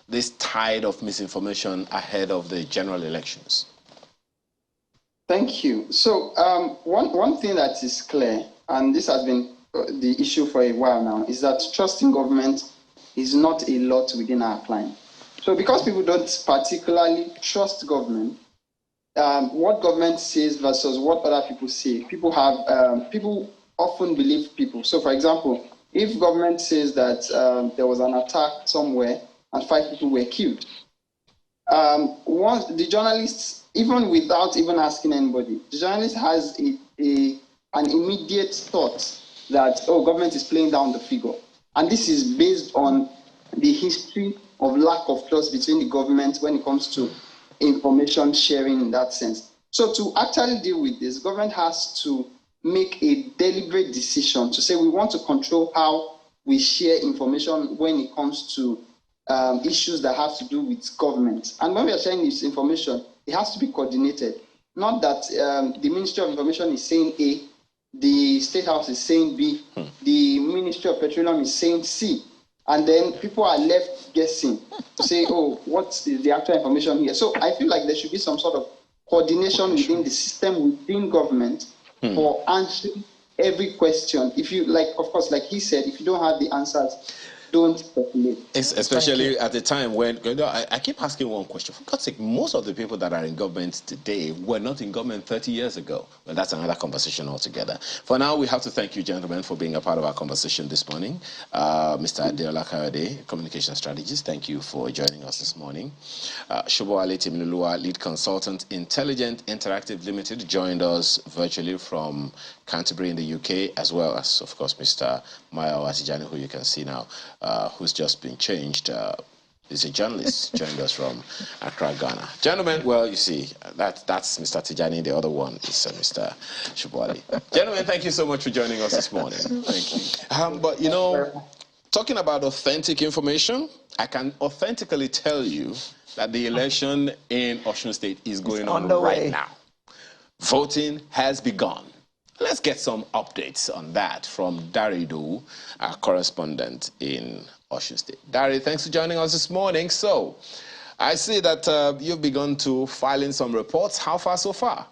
this tide of misinformation ahead of the general elections? Thank you. So one thing that is clear, and this has been the issue for a while now, is that trusting government is not a lot within our climate. So because people don't particularly trust government, what government says versus what other people say, people often believe people. So for example, if government says that there was an attack somewhere and 5 people were killed, once the journalists, even without even asking anybody, the journalist has an immediate thought that, government is playing down the figure. And this is based on the history of lack of trust between the government when it comes to information sharing in that sense. So to actually deal with this, government has to make a deliberate decision to say we want to control how we share information when it comes to issues that have to do with government. And when we are sharing this information, it has to be coordinated. Not that the Ministry of Information is saying A, the State House is saying B, the Ministry of Petroleum is saying C. and then people are left guessing to say, oh, what is the actual information here? So I feel like there should be some sort of coordination within the system, within government, for answering every question. If you, like, of course, like he said, if you don't have the answers, don't speculate. Especially at the time when, you know, I keep asking one question. For God's sake, most of the people that are in government today were not in government 30 years ago. Well, that's another conversation altogether. For now, we have to thank you, gentlemen, for being a part of our conversation this morning. Mr. Adeola Kayode, communication strategist, thank you for joining us this morning. Shobowale Timiluluwa, lead consultant, Intelligent Interactive Limited, joined us virtually from Canterbury in the UK, as well as, of course, Mr. Maya Watijani, who you can see now, who's just been changed. Is a journalist, joined us from Accra, Ghana. Gentlemen, well, you see, that's Mr. Tijani. The other one is Mr. Shubwali. Gentlemen, thank you so much for joining us this morning. Thank you. But, you know, talking about authentic information, I can authentically tell you that the election in Osun State is going on right now. Voting has begun. Let's get some updates on that from Darido, our correspondent in Osun State. Dari, thanks for joining us this morning. So, I see that you've begun to file in some reports. How far so far?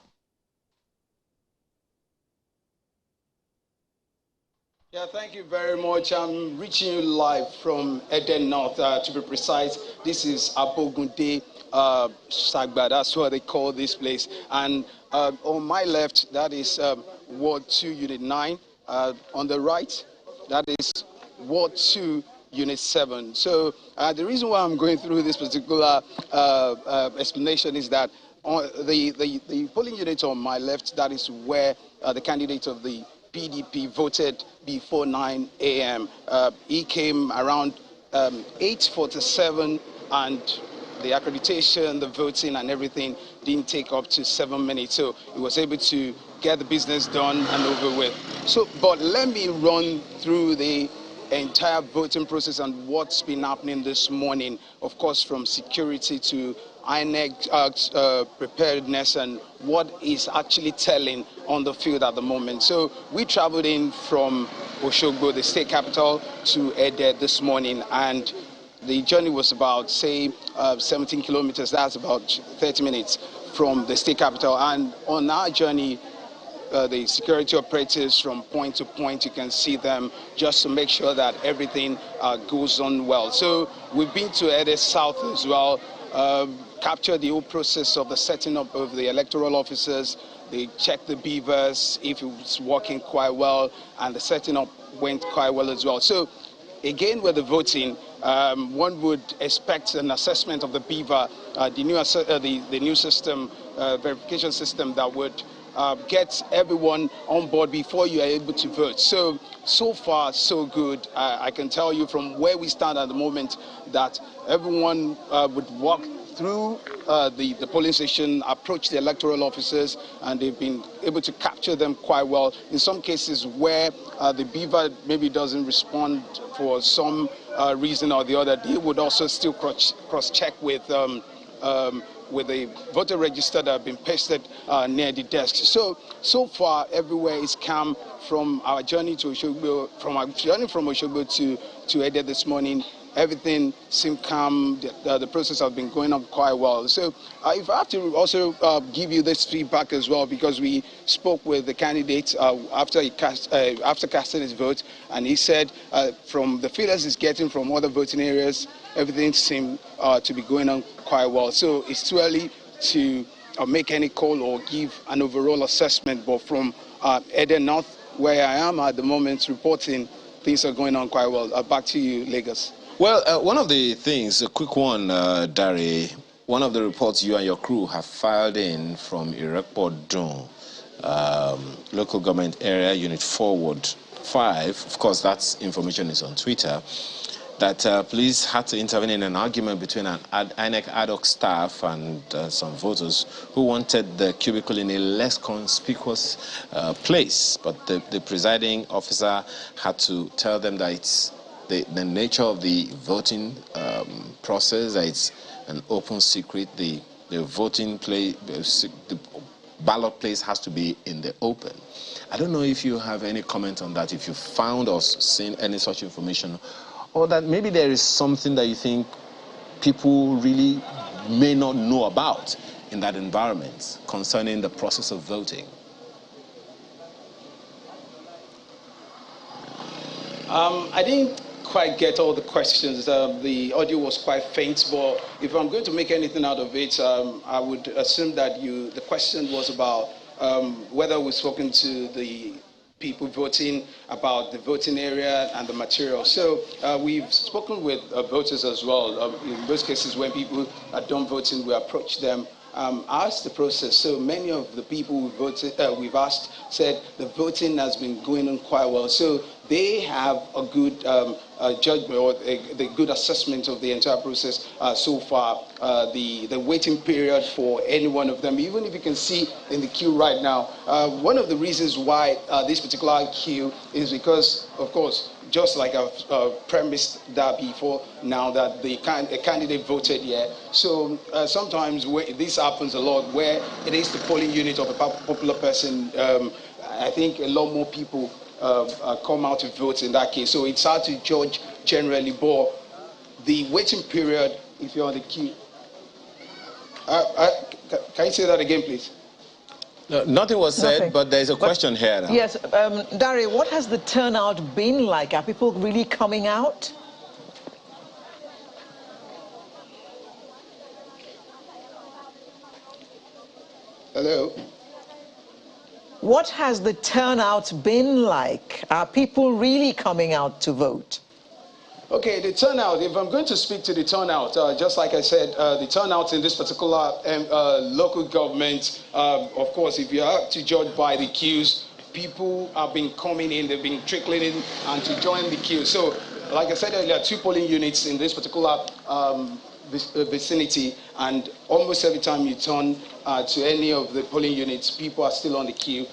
Yeah, thank you very much. I'm reaching you live from Eden North, to be precise. This is Abogunde Sagba, that's what they call this place. And on my left, that is Ward 2, Unit 9. On the right, that is Ward 2, Unit 7. So the reason why I'm going through this particular explanation is that on the polling unit on my left, that is where the candidate of the PDP voted before 9 a.m. He came around 8:47, and the accreditation, the voting and everything didn't take up to 7 minutes. So he was able to get the business done and over with. So, but let me run through the entire voting process and what's been happening this morning, of course, from security to INEC preparedness and what is actually telling on the field at the moment. So we traveled in from Oshogbo, the state capital, to Ede this morning, and the journey was about, say, 17 kilometers. That's about 30 minutes from the state capital. And on our journey, the security operatives from point to point, you can see them just to make sure that everything goes on well. So we've been to Ede South as well, captured the whole process of the setting up of the electoral officers. They checked the beavers, if it was working quite well, and the setting up went quite well as well. So again, with the voting, one would expect an assessment of the beaver, the new system, verification system that would get everyone on board before you are able to vote. So far, so good. I can tell you from where we stand at the moment that everyone would walk through the polling station, approach the electoral officers, and they've been able to capture them quite well. In some cases where the beaver maybe doesn't respond for some reason or the other, they would also still cross-check with the voter register that have been pasted near the desk. So far, everywhere is calm. From our journey to Oshogbo, from Oshogbo to Ede this morning, everything seemed calm. The process has been going on quite well. So if I have to also give you this feedback as well, because we spoke with the candidate after casting his vote, and he said from the feelers he's getting from other voting areas, everything seemed to be going on quite well. So it's too early to make any call or give an overall assessment, but from Ede North, where I am at the moment reporting, things are going on quite well. Back to you, Lagos. Well, one of the things, a quick one, Dari, one of the reports you and your crew have filed in from Irekpodun, local government area, Unit 4, Ward 5, of course, that information is on Twitter, that police had to intervene in an argument between an INEC ad hoc staff and some voters who wanted the cubicle in a less conspicuous place. But the presiding officer had to tell them that it's the nature of the voting process, that it's an open secret. The voting place, the ballot place has to be in the open. I don't know if you have any comment on that, if you found or seen any such information or that maybe there is something that you think people really may not know about in that environment concerning the process of voting? I didn't quite get all the questions. The audio was quite faint, but if I'm going to make anything out of it, I would assume that the question was about whether we've spoken to the people voting about the voting area and the material. So we've spoken with voters as well. In most cases, when people are done voting, we approach them, ask the process. So many of the people we've asked said the voting has been going on quite well. So they have a good judgment or the good assessment of the entire process so far. The waiting period for any one of them, even if you can see in the queue right now, one of the reasons why this particular queue is because, of course, just like I've premised that before now, that a candidate voted here. So sometimes this happens a lot where it is the polling unit of a popular person. I think a lot more people come out to vote in that case. So it's hard to judge generally, but the waiting period, if you're on the queue. Can you say that again, please? No, nothing was said, Nothing. but there's a question here now. Yes, Dari, what has the turnout been like? Are people really coming out? Hello? What has the turnout been like? Are people really coming out to vote? Okay, the turnout, if I'm going to speak to the turnout, just like I said, the turnout in this particular local government, of course, if you have to judge by the queues, people have been coming in, they've been trickling in and to join the queue. So, like I said earlier, 2 polling units in this particular vicinity, and almost every time you turn to any of the polling units, people are still on the queue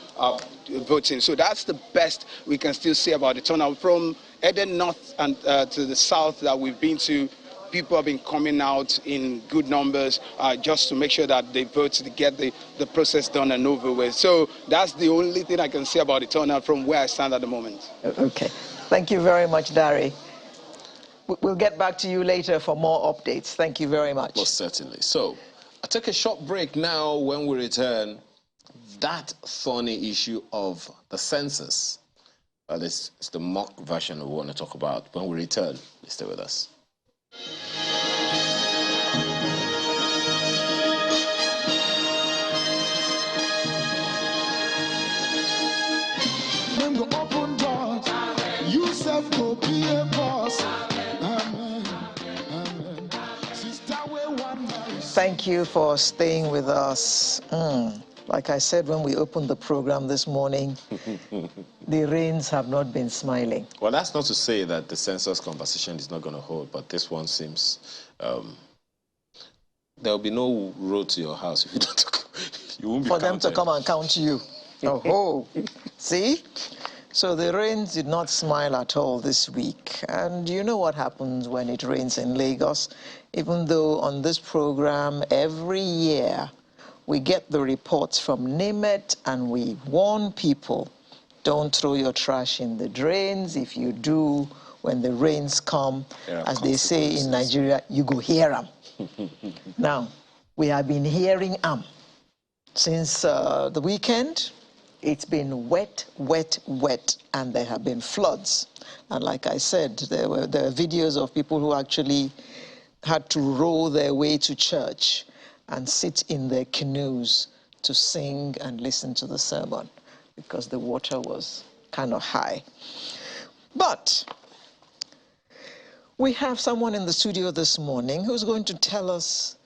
voting. So that's the best we can still say about the turnout. From Eden North and to the south that we've been to, people have been coming out in good numbers just to make sure that they vote to get the process done and over with. So that's the only thing I can say about the turnout from where I stand at the moment. Okay. Thank you very much, Dari. We'll get back to you later for more updates. Thank you very much. Most certainly. So, I'll take a short break now. When we return, that thorny issue of the census. Well, it's the mock version we want to talk about. When we return, stay with us. Open doors, you self go be a boss. Amen. Amen. Sister, Thank you for staying with us. Like I said when we opened the program this morning, the rains have not been smiling. Well, that's not to say that the census conversation is not going to hold, but this one seems there'll be no road to your house if you don't. You won't be for counted. them to come and count you. Oh, see? So the rains did not smile at all this week. And you know what happens when it rains in Lagos? Even though on this program, every year, we get the reports from NIMET and we warn people, don't throw your trash in the drains. If you do, when the rains come, as they say in Nigeria, you go hear them. Now, we have been hearing since the weekend. It's been wet, wet, wet, and there have been floods. And like I said, there are videos of people who actually had to row their way to church and sit in their canoes to sing and listen to the sermon because the water was kind of high. But we have someone in the studio this morning who's going to tell us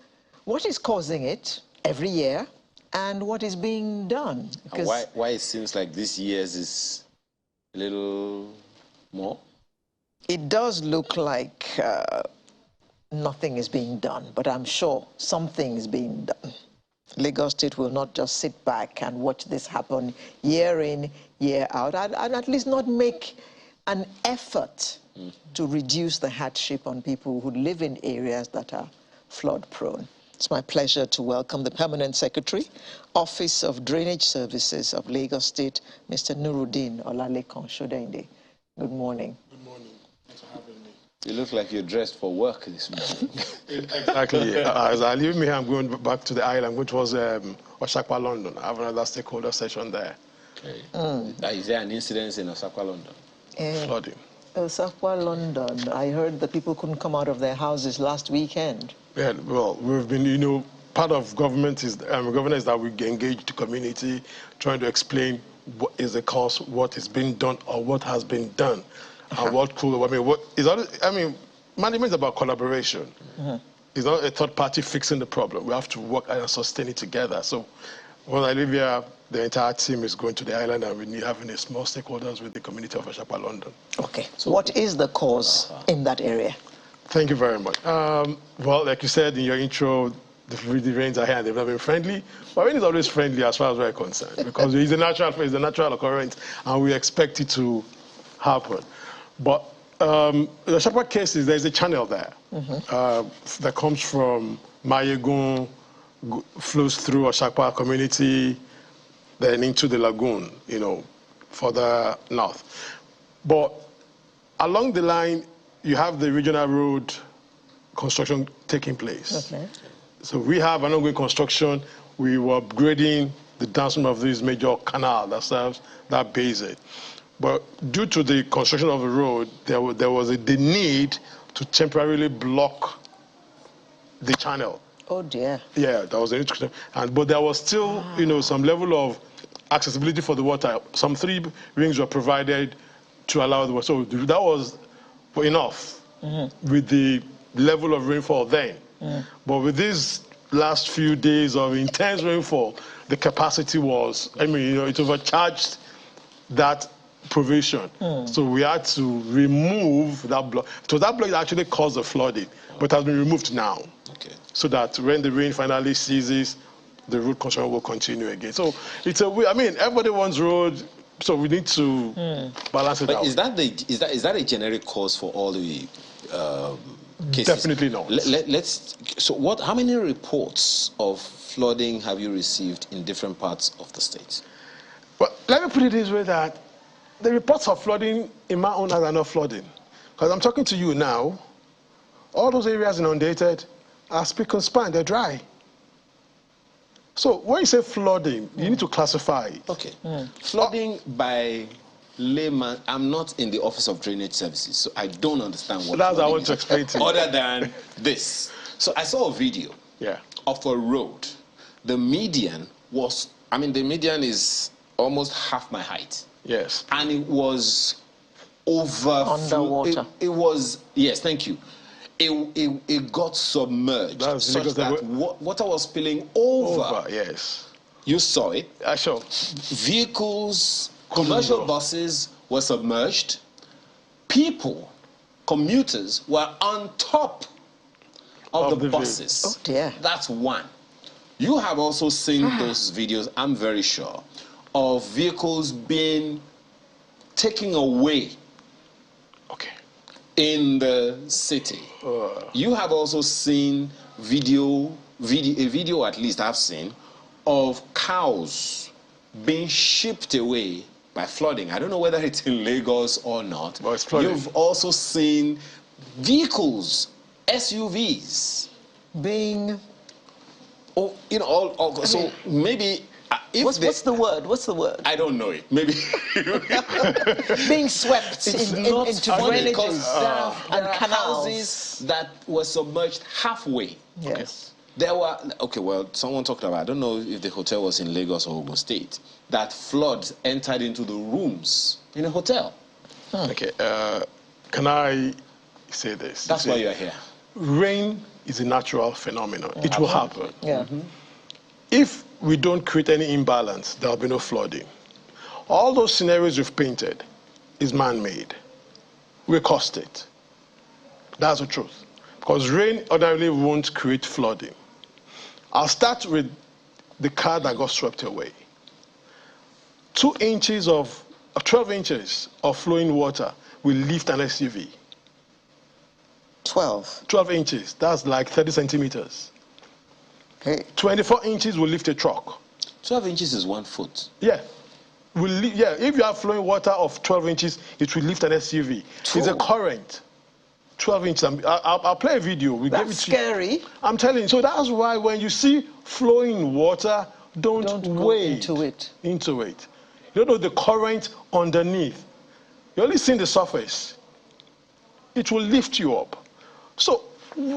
what is causing it every year and what is being done. And why it seems like this year's is a little more? It does look like nothing is being done, but I'm sure something is being done. Lagos State will not just sit back and watch this happen year in, year out, and at least not make an effort to reduce the hardship on people who live in areas that are flood-prone. It's my pleasure to welcome the Permanent Secretary, Office of Drainage Services of Lagos State, Mr. Nuruddin Olalekan Shodende. Good morning. Good morning. Thanks for having me. You look like you're dressed for work this morning. Exactly. As I leave me here, I'm going back to the island, which was Oshakpa, London. I have another stakeholder session there. Okay. Is there an incident in Osakwa, London? Flooding. Osakwa, London. I heard that people couldn't come out of their houses last weekend. Yeah, well, we've been, part of government is that we engage the community, trying to explain what is the cause, what is being done, or what has been done, and what could. Management is about collaboration. It's not a third party fixing the problem. We have to work and sustain it together. So when I live here, the entire team is going to the island, and we're having a small stakeholders with the community of Oshakpa, London. Okay. So what is the cause in that area? Thank you very much. Well, like you said in your intro, the rains are here and they've not been friendly. But rain is always friendly as far as we're concerned because it's a natural occurrence and we expect it to happen. But the Oshakpa case is there's a channel there that comes from Mayegun, flows through Oshakpa community, then into the lagoon, further north. But along the line, you have the regional road construction taking place. Okay. So we have an ongoing construction. We were upgrading the downstream of this major canal that serves that basin. But due to the construction of the road, there was the need to temporarily block the channel. Oh dear. Yeah, that was an interesting. But there was still, some level of accessibility for the water. Some 3 rings were provided to allow the water. So that was enough with the level of rainfall then. But with these last few days of intense rainfall, the capacity was, it overcharged that provision. So we had to remove that block. So that block actually caused the flooding, but has been removed now. Okay. So that when the rain finally ceases, the road construction will continue again. So it's everybody wants road, so we need to balance it out. Is that a generic cause for all the cases? Definitely not. How many reports of flooding have you received in different parts of the state? Well, let me put it this way, that the reports of flooding in my own are not flooding. Because I'm talking to you now, all those areas inundated are spick and span, they're dry. So when you say flooding, you need to classify it. Okay. Flooding by layman, I'm not in the Office of Drainage Services, so I don't understand what that's what I want to explain to you. Other than this. So I saw a video of a road. The median was, the median is almost half my height. Yes. And it was underwater. It was, yes, thank you. It got submerged such that water was spilling over. Yes. You saw it. I saw. Vehicles, commercial buses were submerged. People, commuters, were on top of the buses. Oh dear. That's one. You have also seen those videos, I'm very sure, of vehicles being taken away in the city. You have also seen a video at least I've seen, of cows being shipped away by flooding. I don't know whether it's in Lagos or not. But it's flooding. You've also seen vehicles, SUVs, being... so maybe... What's the word? What's the word? I don't know it. Maybe being swept into drainages and houses that were submerged halfway. Yes. There were someone talked about, I don't know if the hotel was in Lagos or Ogun State, that floods entered into the rooms in a hotel. Okay, can I say this? That's why you're here. Rain is a natural phenomenon. It will happen. Yeah. If we don't create any imbalance, there will be no flooding. All those scenarios you've painted is man-made. We caused it. That's the truth. Because rain ordinarily won't create flooding. I'll start with the car that got swept away. 12 inches of flowing water will lift an SUV. 12 inches. That's like 30 centimeters. Okay. 24 inches will lift a truck. 12 inches is 1 foot. Yeah. If you have flowing water of 12 inches, it will lift an SUV. True. It's a current. 12 inches. I'll play a video. That's scary. I'm telling you. So that's why when you see flowing water, don't wade into it. You don't know the current underneath. You're only seeing the surface. It will lift you up. So,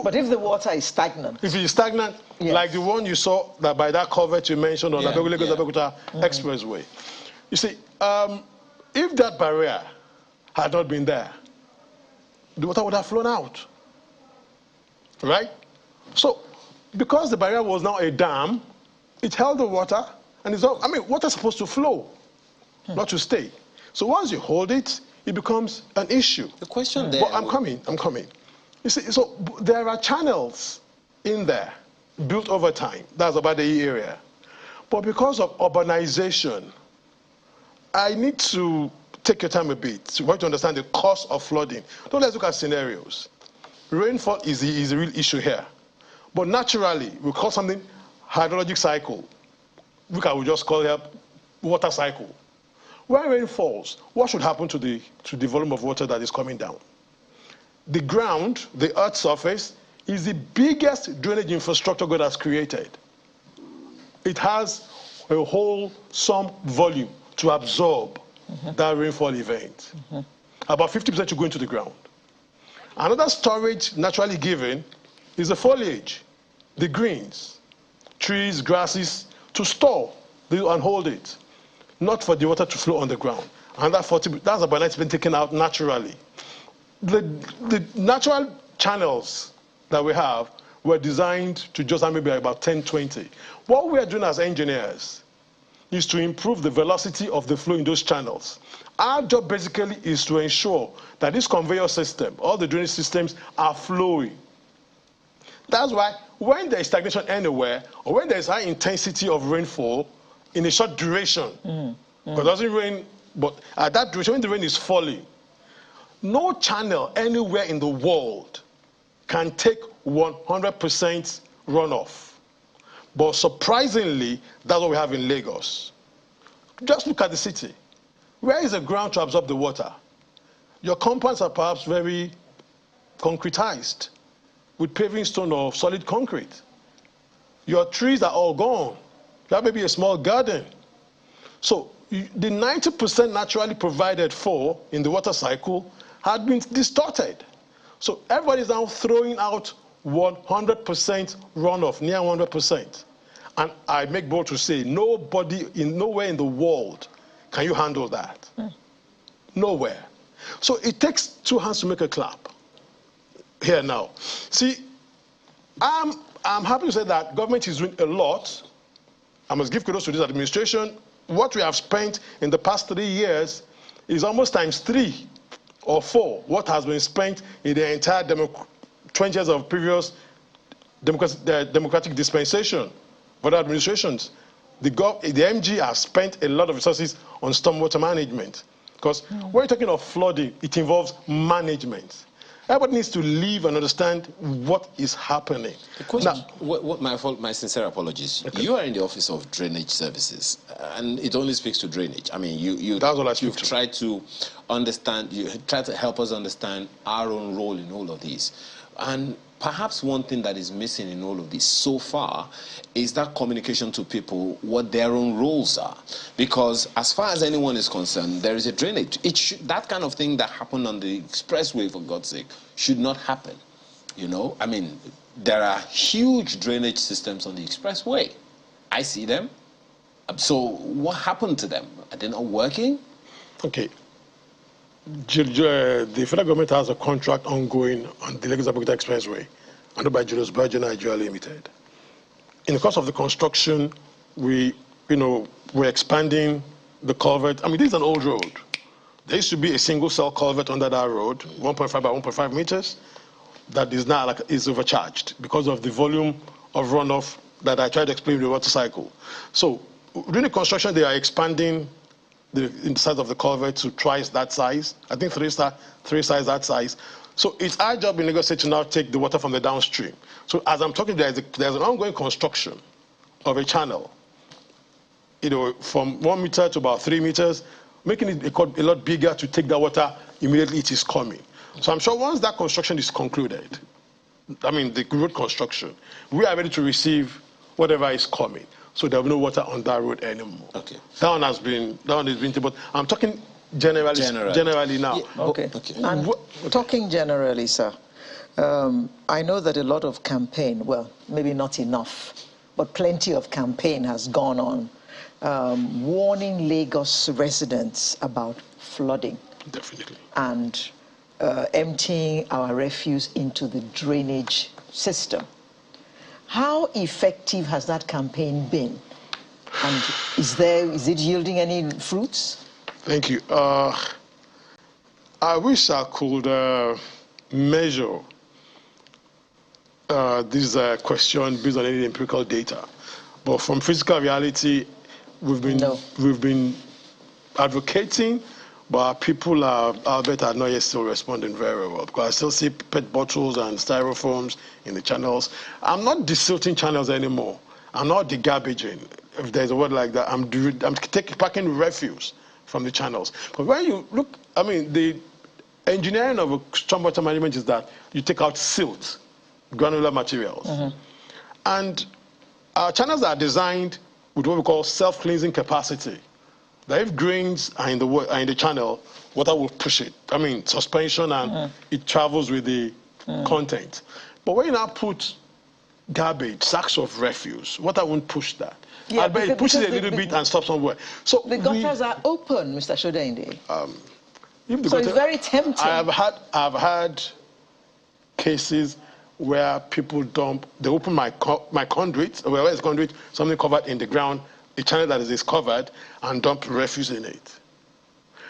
but if the water is stagnant. If it is stagnant, yes. Like the one you saw that by that culvert you mentioned on the Lagos-Abeokuta Expressway. You see, if that barrier had not been there, the water would have flown out, right? So, because the barrier was now a dam, it held the water, and it's all, I mean, water's supposed to flow, not to stay. So once you hold it, it becomes an issue. The question there... But I'm coming. You see, so there are channels in there built over time. That's about the area. But because of urbanization, I need to take your time a bit to understand the cause of flooding. Don't let's look at scenarios. Rainfall is the real issue here. But naturally, we call something hydrologic cycle. We can just call it water cycle. When rain falls, what should happen to the volume of water that is coming down? The ground, the earth's surface, is the biggest drainage infrastructure God has created. It has a whole some volume to absorb that rainfall event. About 50% to go into the ground. Another storage naturally given is the foliage, the greens, trees, grasses, to store and hold it, not for the water to flow on the ground. And that's about 90% taken out naturally. The natural channels that we have were designed to just have maybe about 10, 20. What we are doing as engineers is to improve the velocity of the flow in those channels. Our job basically is to ensure that this conveyor system, all the drainage systems are flowing. That's why when there is stagnation anywhere, or when there is high intensity of rainfall in a short duration, because it doesn't rain, but at that duration, when the rain is falling, no channel anywhere in the world can take 100% runoff. But surprisingly, that's what we have in Lagos. Just look at the city. Where is the ground to absorb the water? Your compounds are perhaps very concretized with paving stone or solid concrete. Your trees are all gone. You have maybe a small garden. So the 90% naturally provided for in the water cycle had been distorted. So everybody's now throwing out 100% runoff, near 100%. And I make bold to say, nowhere in the world can you handle that. Nowhere. So it takes two hands to make a clap. Here now. See, I'm happy to say that government is doing a lot. I must give kudos to this administration. What we have spent in the past 3 years is almost times 3 or 4 what has been spent in the entire 20 years of previous democratic dispensation. For the administrations, the MG has spent a lot of resources on stormwater management. Because when you're talking of flooding, it involves management. Everybody needs to live and understand what is happening. The question, my sincere apologies. Okay. You are in the Office of Drainage Services, and it only speaks to drainage. I mean, you've tried to understand, you try to help us understand our own role in all of these. And perhaps one thing that is missing in all of this so far is that communication to people, what their own roles are. Because as far as anyone is concerned, there is a drainage. That kind of thing that happened on the expressway, for God's sake, should not happen. You know, I mean, there are huge drainage systems on the expressway. I see them. So what happened to them? Are they not working? Okay. The federal government has a contract ongoing on the Lagos-Abeokuta Expressway under by Julius Berger Nigeria Limited. In the course of the construction, we're expanding the culvert. I mean, this is an old road. There used to be a single cell culvert under that road, 1.5 by 1.5 meters, that is now is overcharged because of the volume of runoff that I tried to explain in the water cycle. So during the construction, they are expanding the size of the culvert to twice that size. I think three size that size. So it's our job in Lagos State to now take the water from the downstream. So as I'm talking, there's an ongoing construction of a channel, from 1 meter to about 3 meters, making it a lot bigger to take that water immediately it is coming. So I'm sure once that construction is concluded, I mean the road construction, we are ready to receive whatever is coming. So there'll be no water on that road anymore. Okay. That one has been, but I'm talking generally now. Yeah, okay. And talking generally, sir, I know that a lot of campaign, well, maybe not enough, but plenty of campaign has gone on, warning Lagos residents about flooding. Definitely. And emptying our refuse into the drainage system. How effective has that campaign been? And is it yielding any fruits? Thank you. I wish I could measure this question based on any empirical data, but from physical reality, we've been advocating, but people are not yet still responding very well, because I still see PET bottles and styrofoams in the channels. I'm not desilting channels anymore. I'm not degarbaging, if there's a word like that. I'm packing refuse from the channels. But when you look, I mean, the engineering of a stormwater management is that you take out silt, granular materials. And our channels are designed with what we call self-cleansing capacity. That if grains are in the channel, water will push it. I mean, suspension, and it travels with the content. But when you now put garbage, sacks of refuse, water won't push that. Yeah, I bet it pushes a little bit and stops somewhere. So the gutters are open, Mr. Shodainde. So it's very tempting. I've had cases where people they open my conduit, where it's conduit, something covered in the ground, a channel that is covered, and dump refuse in it.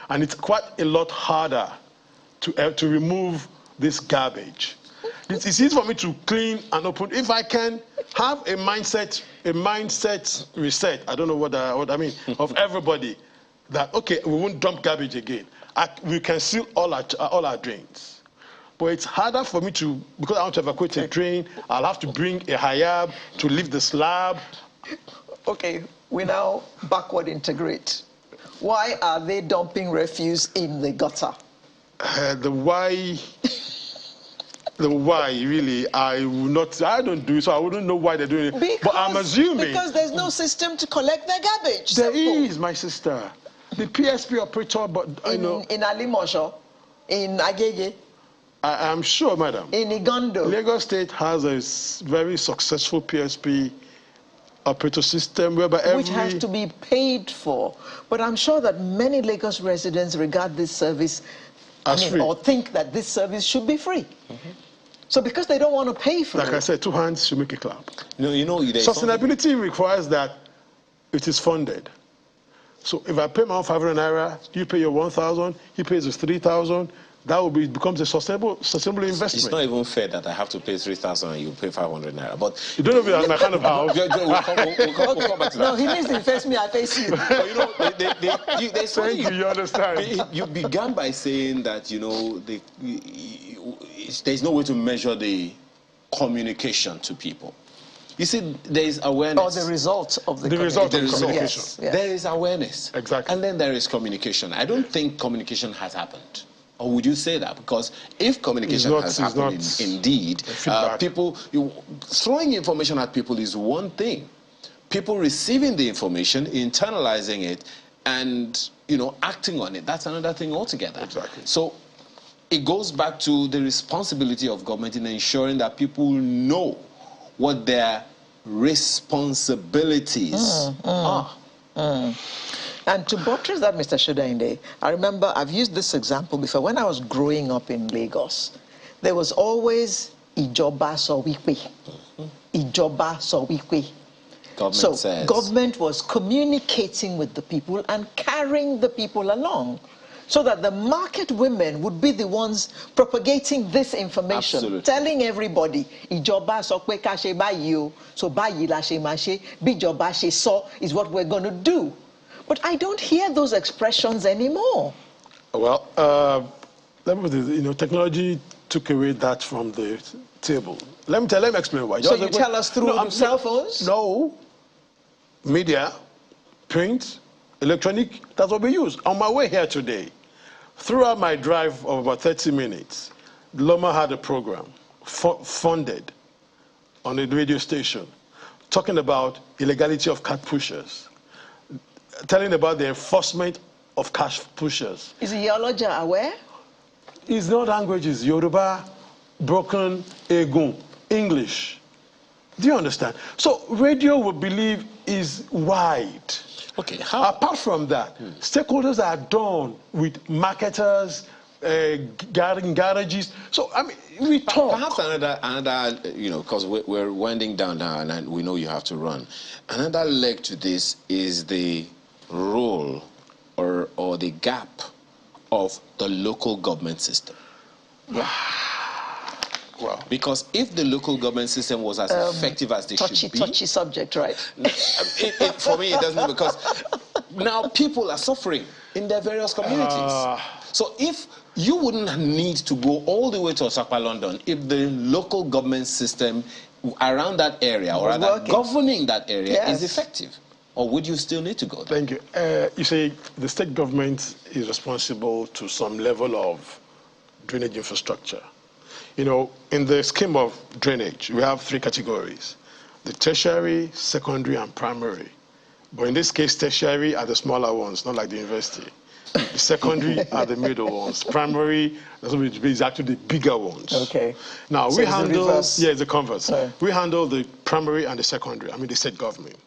And it's quite a lot harder to remove this garbage. It's easy for me to clean and open. If I can have a mindset reset, I don't know what I mean, of everybody, that, okay, we won't dump garbage again. We can seal all our drains. But it's harder for me to, because I want to evacuate a drain, I'll have to bring a hayab to lift the slab. Okay, we now backward integrate. Why are they dumping refuse in the gutter? The why, really, I don't do it, so I wouldn't know why they're doing it. But I'm assuming. Because there's no system to collect their garbage. There is, my sister. The PSP operator, but I know. In Alimosho, in Agege. I'm sure, madam. In Igondo. Lagos State has a very successful PSP operator system whereby which has to be paid for. But I'm sure that many Lagos residents regard this service as free, or think that this service should be free. So because they don't want to pay for it. Like I said, two hands should make a clap. No, you know, sustainability requires that it is funded. So if I pay my own 500 naira, you pay your 1,000, he pays his 3,000. That becomes a sustainable investment. It's not even fair that I have to pay 3,000 and you pay 500 naira. But you don't know if that's my kind of house. We'll come back to that. No, he means to face me, I face you. But you know, thank you. You understand? You began by saying that there's no way to measure the communication to people. You see, there is awareness. Or the result of the communication. Yes. There is awareness. Exactly. And then there is communication. I don't think communication has happened. Or would you say that? Because if communication has happened indeed, people, throwing information at people is one thing. People receiving the information, internalizing it, and acting on it, that's another thing altogether. Exactly. So it goes back to the responsibility of government in ensuring that people know what their responsibilities are. And to buttress that, Mr. Shodainde, I remember I've used this example before. When I was growing up in Lagos, there was always Ijoba Sowikwe. Ijoba Sowikwe. So government was communicating with the people and carrying the people along, so that the market women would be the ones propagating this information. Absolutely. Telling everybody, Ijoba Sokwe Kashe Bayi, so Bayi la she mashe, Bijoba she so is what we're going to do. But I don't hear those expressions anymore. Well, technology took away that from the table. Let me explain why. So you tell us through cell phones? No. Media, print, electronic, that's what we use. On my way here today, Throughout my drive of about 30 minutes, Loma had a program funded on a radio station talking about illegality of cat pushers, telling about the enforcement of cat pushers. Is Iyaloja aware? It's not languages, Yoruba, broken, Egun, English. Do you understand? So radio, we believe, is wide. Okay. Apart from that, stakeholders are done with marketers, garages. So, I mean, we talk. Perhaps another, because we're winding down now and we know you have to run. Another leg to this is the role or the gap of the local government system. Wow. Because if the local government system was as effective as they should be... Touchy subject, right? For me, it doesn't, because now people are suffering in their various communities. So if you wouldn't need to go all the way to Osakpa, London, if the local government system around that area, or rather governing that area, is effective, or would you still need to go there? Thank you. You say the state government is responsible to some level of drainage infrastructure. You know, in the scheme of drainage, we have three categories: the tertiary, secondary, and primary. But in this case, tertiary are the smaller ones, not like the university. The secondary are the middle ones. Primary is actually the bigger ones. Okay. Now, So we it's handle, the reverse. it's the converse. We handle the primary and the secondary, the state government.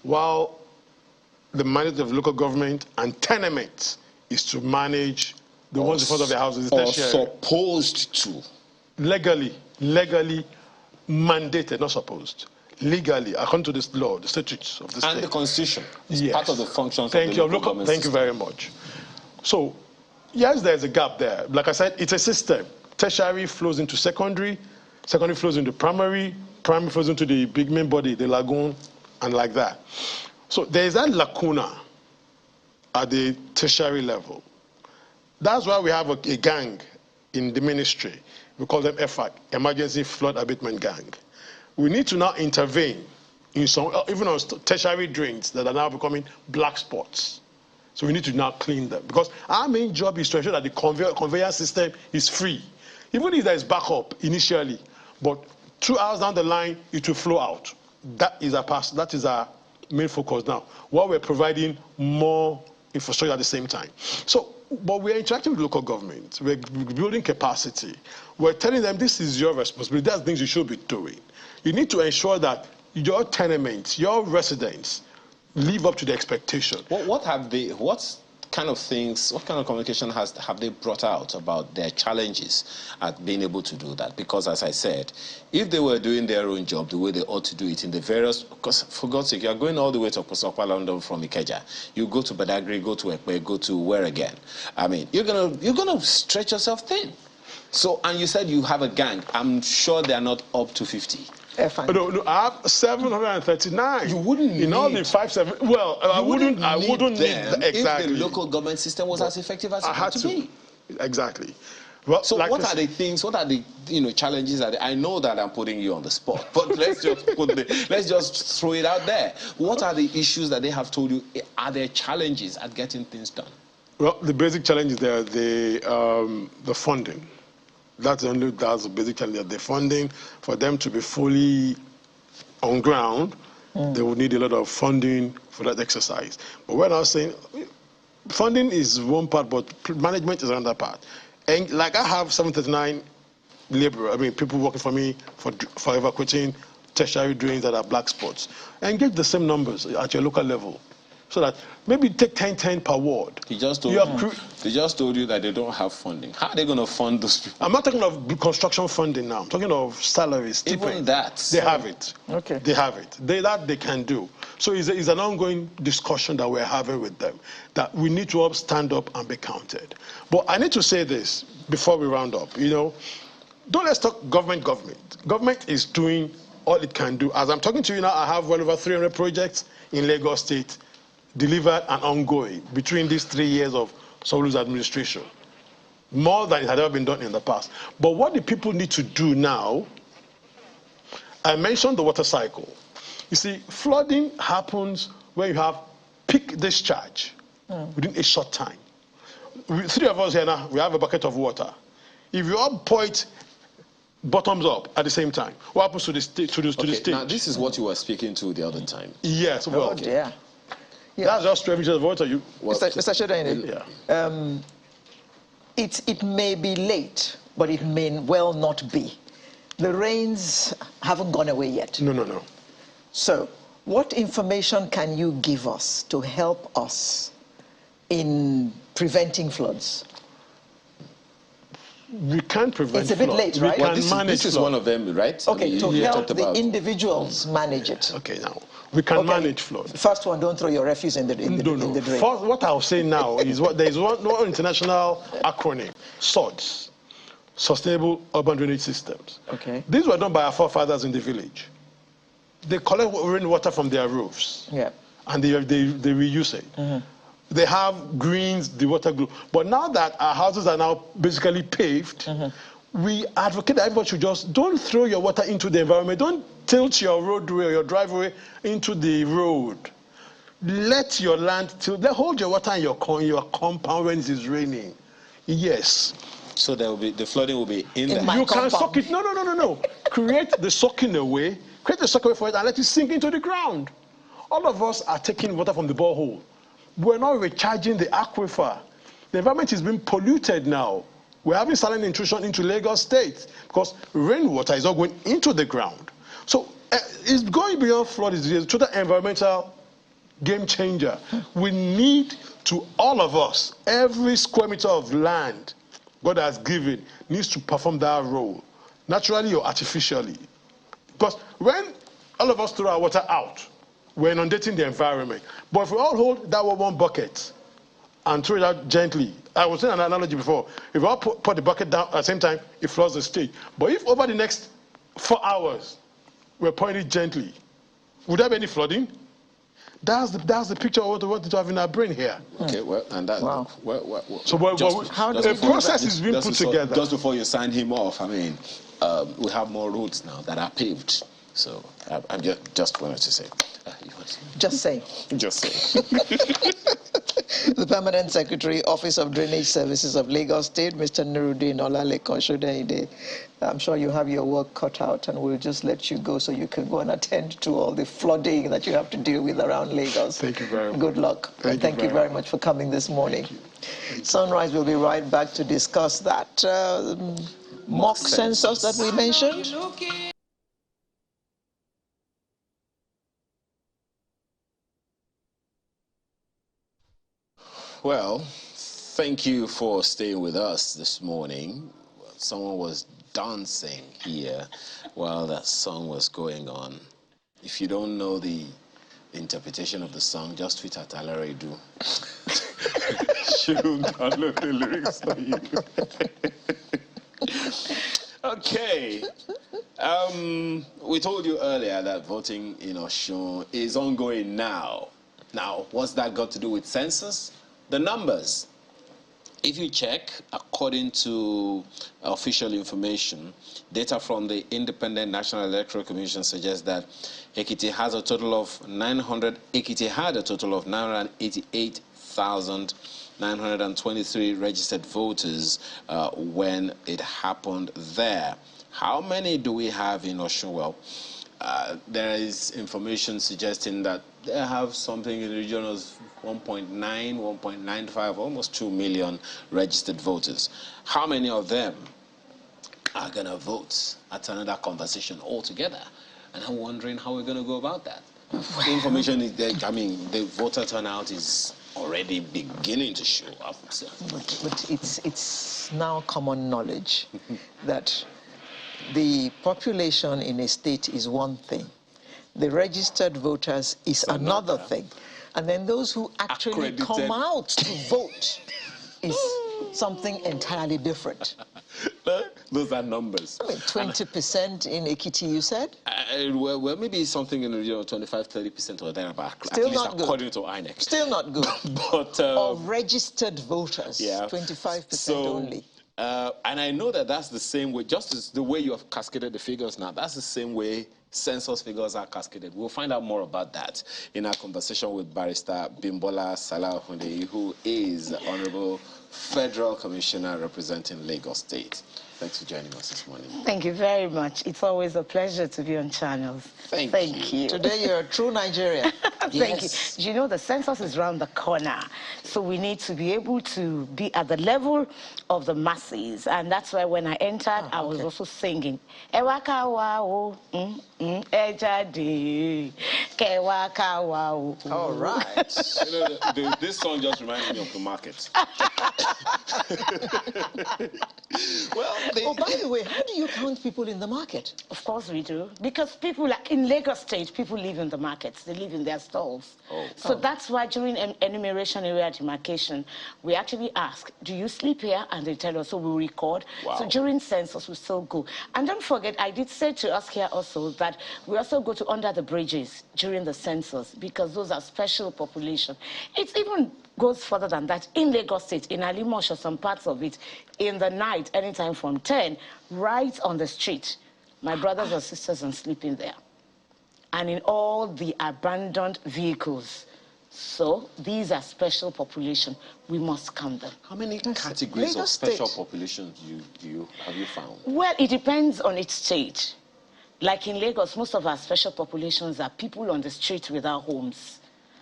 While the mandate of local government and tenements is to manage the ones in front of the houses, the tertiary. Or supposed to. Legally mandated, not supposed. Legally, according to this law, the statutes of the state. And the constitution is yes. part of the functions of the local government Thank you very much. So, yes, there's a gap there. Like I said, it's a system. Tertiary flows into secondary, secondary flows into primary, primary flows into the big main body, the lagoon, and like that. So there is that lacuna at the tertiary level. That's why we have a gang in the ministry. We call them EFAC, Emergency Flood Abatement Gang. We need to now intervene in some, even on tertiary drains that are now becoming black spots. So we need to now clean them, because our main job is to ensure that the conveyor system is free. Even if there is backup initially, but 2 hours down the line, it will flow out. That is our main focus now, while we're providing more infrastructure at the same time. So, but we're interacting with local government. We're building capacity. We're telling them this is your responsibility. That's things you should be doing. You need to ensure that your tenements, your residents, live up to the expectation. What kind of communication have they brought out about their challenges at being able to do that? Because, as I said, if they were doing their own job the way they ought to do it in the various, because for God's sake, you're going all the way to Osakpa, London from Ikeja. You go to Badagry, go to Ekpe, go to where again? I mean, you're gonna stretch yourself thin. So, and you said you have a gang. I'm sure they are not up to 50. No, I have 739. You wouldn't need... In all the 5-7... Well, I wouldn't need them exactly. If the local government system was as effective as it had to be. Exactly. Well, so like what are the things, what are the challenges? I know that I'm putting you on the spot, but let's just throw it out there. What are the issues that they have told you? Are there challenges at getting things done? Well, the basic challenge is the funding. That's the basic challenge. The funding, for them to be fully on ground, they will need a lot of funding for that exercise. But we're not saying funding is one part, but management is another part. And like I have 739 people working for me for evacuating tertiary drains that are black spots. Engage the same numbers at your local level, so that maybe take 10 per ward. They just told you that they don't have funding. How are they going to fund those people? I'm not talking of construction funding now. I'm talking of salaries. Even that. They have it. Okay. They have it. That they can do. So it's an ongoing discussion that we're having with them, that we need to stand up and be counted. But I need to say this before we round up. Let's talk government. Government is doing all it can do. As I'm talking to you now, I have well over 300 projects in Lagos State delivered and ongoing between these 3 years of Solu's administration. More than it had ever been done in the past. But what the people need to do now, I mentioned the water cycle. You see, flooding happens when you have peak discharge within a short time. three of us here now, we have a bucket of water. If you all pour it bottoms up at the same time, what happens to the stage? To the stage? Now, this is what you were speaking to the other time. Yes, well, Oh, dear. Yeah. that's just 12 inches of water. Mr. Shodaine, it may be late, but it may well not be. The rains haven't gone away yet. No. So, what information can you give us to help us in preventing floods? We can't prevent It's a bit flood. late, right? We Well, can manage this is flood. one of them, right? Okay, to You help talked the about individuals manage it. Okay, now, we can manage flood. First one, don't throw your refuse in the drain. First, what I'll say now is there is one international acronym, SUDS, Sustainable Urban Drainage Systems. Okay. These were done by our forefathers in the village. They collect rainwater from their roofs. Yeah. And they reuse it. They have greens, the water glue. But now that our houses are now basically paved, we advocate that everybody should just don't throw your water into the environment. Don't tilt your roadway or your driveway into the road. Let your land hold your water in your compound when it is raining. Yes. So the flooding will be in the You can soak it. No. Create the soaking away. Create the soaking away for it and let it sink into the ground. All of us are taking water from the borehole. We're not recharging the aquifer. The environment is being polluted now. We're having silent intrusion into Lagos State because rainwater is all going into the ground. So it's going beyond flood. It's a total environmental game changer. We need to, all of us, every square meter of land God has given needs to perform that role, naturally or artificially. Because when all of us throw our water out, we're inundating the environment. But if we all hold that one bucket and throw it out gently, I was saying an analogy before, if we all put the bucket down at the same time, it floods the stage. But if over the next 4 hours, we're pouring it gently, would there be any flooding? That's the picture of what we want to have in our brain here. Okay, well, and that. Wow. So the process is being put together. Just before you signed him off, I mean, we have more roads now that are paved. So I just wanted to say. Just say. Just say. The Permanent Secretary, Office of Drainage Services of Lagos State, Mr. Nuruddin Olalekon Shodaide. I'm sure you have your work cut out, and we'll just let you go so you can go and attend to all the flooding that you have to deal with around Lagos. Thank you very much. Good luck. Thank you very much for coming this morning. Sunrise will be right back to discuss that mock census that we mentioned. Well, thank you for staying with us this morning. Someone was dancing here while that song was going on. If you don't know the interpretation of the song, just tweet at Alaredu. She'll download the lyrics for you. Okay. We told you earlier that voting in Osun is ongoing now. Now, what's that got to do with census? The numbers. If you check, according to official information, data from the Independent National Electoral Commission suggests that Ekiti had a total of 988,923 registered voters when it happened there. How many do we have in Osun? Well, there is information suggesting that they have something in the region of 1.9, 1.95, almost 2 million registered voters. How many of them are going to vote? That's another conversation altogether. And I'm wondering how we're going to go about that. The information is there. I mean, the voter turnout is already beginning to show up. So. But it's now common knowledge that the population in a state is one thing. The registered voters is another thing. And then those who actually come out to vote is something entirely different. Those are numbers. I mean, 20% in Ekiti, you said? Well, maybe something in the region of 25–30% or thereabout. Still at least not good. According to INEC. Still not good. But of registered voters, yeah. 25% only. And I know that that's the same way, just as the way you have cascaded the figures now, that's the same way census figures are cascaded. We'll find out more about that in our conversation with Barrister Bimbola Salahundi, who is Honorable Federal Commissioner representing Lagos State. Thanks for joining us this morning. Thank you very much. It's always a pleasure to be on Channels. Thank you. Today you're a true Nigerian. Thank Yes. you. You know, the census is around the corner. So we need to be able to be at the level of the masses. And that's why when I entered, I was also singing. Ewaka wao, ejade, kewaka wao. All right. You know, this song just reminds me of the market. Well, by the way, how do you count people in the market? Of course we do. Because people, like in Lagos State, people live in the markets. They live in their stalls. So that's why during enumeration area demarcation, we actually ask, do you sleep here? And they tell us, so we record. Wow. So during census, we still go. And don't forget, I did say to us here also that we also go to under the bridges during the census because those are special population. It even goes further than that. In Lagos State, in Alimosh or some parts of it, in the night, anytime from 10, right on the street, my brothers or sisters are sleeping there. And in all the abandoned vehicles. So these are special population. We must count them. How many categories of special populations have you found? Well, it depends on its state. Like in Lagos, most of our special populations are people on the street without homes.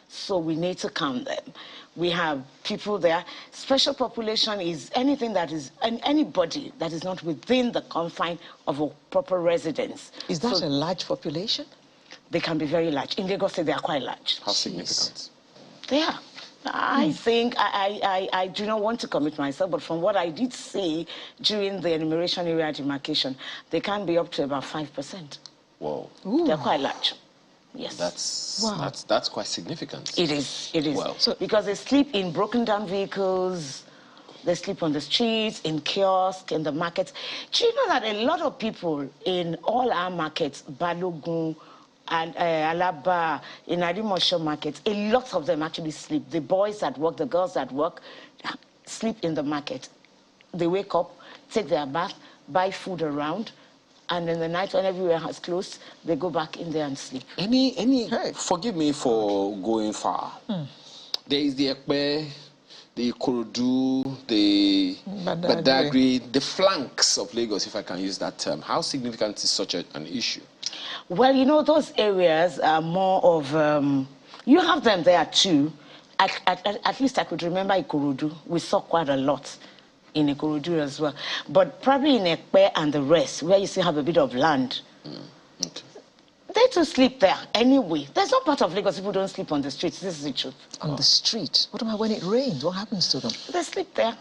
So we need to count them. We have people there. Special population is anything that is, anybody that is not within the confine of a proper residence. Is that a large population? They can be very large. In Lagos, they are quite large. How significant? They are. I think, I do not want to commit myself, but from what I did see during the enumeration area demarcation, they can be up to about 5%. Whoa. They're quite large. Yes. That's quite significant. It is. It is. Well, because they sleep in broken down vehicles, they sleep on the streets, in kiosks, in the markets. Do you know that a lot of people in all our markets, Balogun and Alaba, in Arimosho markets, a lot of them actually sleep. The boys at work, the girls at work, sleep in the market. They wake up, take their bath, buy food around, and in the night when everywhere has closed, they go back in there and sleep. Forgive me for going far. There is the Ekpe, the Ikorodu, the Badagry, the flanks of Lagos, if I can use that term. How significant is such an issue? Well, you know, those areas are more of, you have them there too. At least I could remember Ikorodu. We saw quite a lot in Ikorodu as well. But probably in Ekpe and the rest, where you still have a bit of land, they too sleep there anyway. There's no part of Lagos people don't sleep on the streets. This is the truth. On the street? What about when it rains? What happens to them? They sleep there.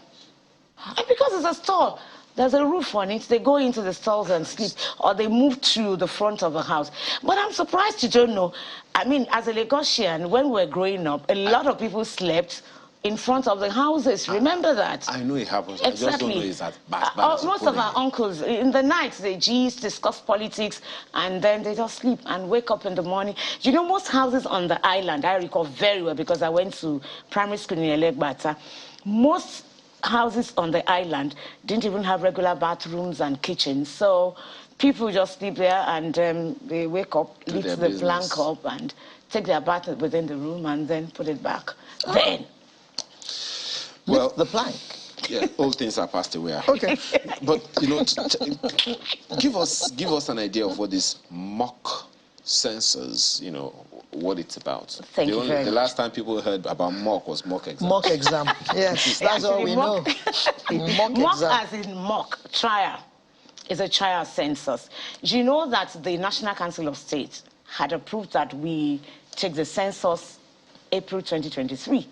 And because it's a store, there's a roof on it. They go into the stalls and sleep, or they move to the front of the house. But I'm surprised you don't know. I mean, as a Lagosian, when we were growing up, a lot of people slept in front of the houses. Remember that? I know it happens. Exactly. I just don't know it's as bad as most of our uncles, in the night, they gist, discuss politics, and then they just sleep and wake up in the morning. You know, most houses on the island, I recall very well because I went to primary school in Elegbata, most houses on the island didn't even have regular bathrooms and kitchens. So people just sleep there and they wake up, lift the plank up and take their bath within the room and then put it back. Then. Well, the plank. Yeah, all things are passed away. Okay. But, you know, give us an idea of what this mock census, you know, what it's about. Thank you very much. The last time people heard about mock was mock exam. Mock exam. Yes, that's all we know. Mock as in mock, trial, is a trial census. Do you know that the National Council of State had approved that we take the census April 2023?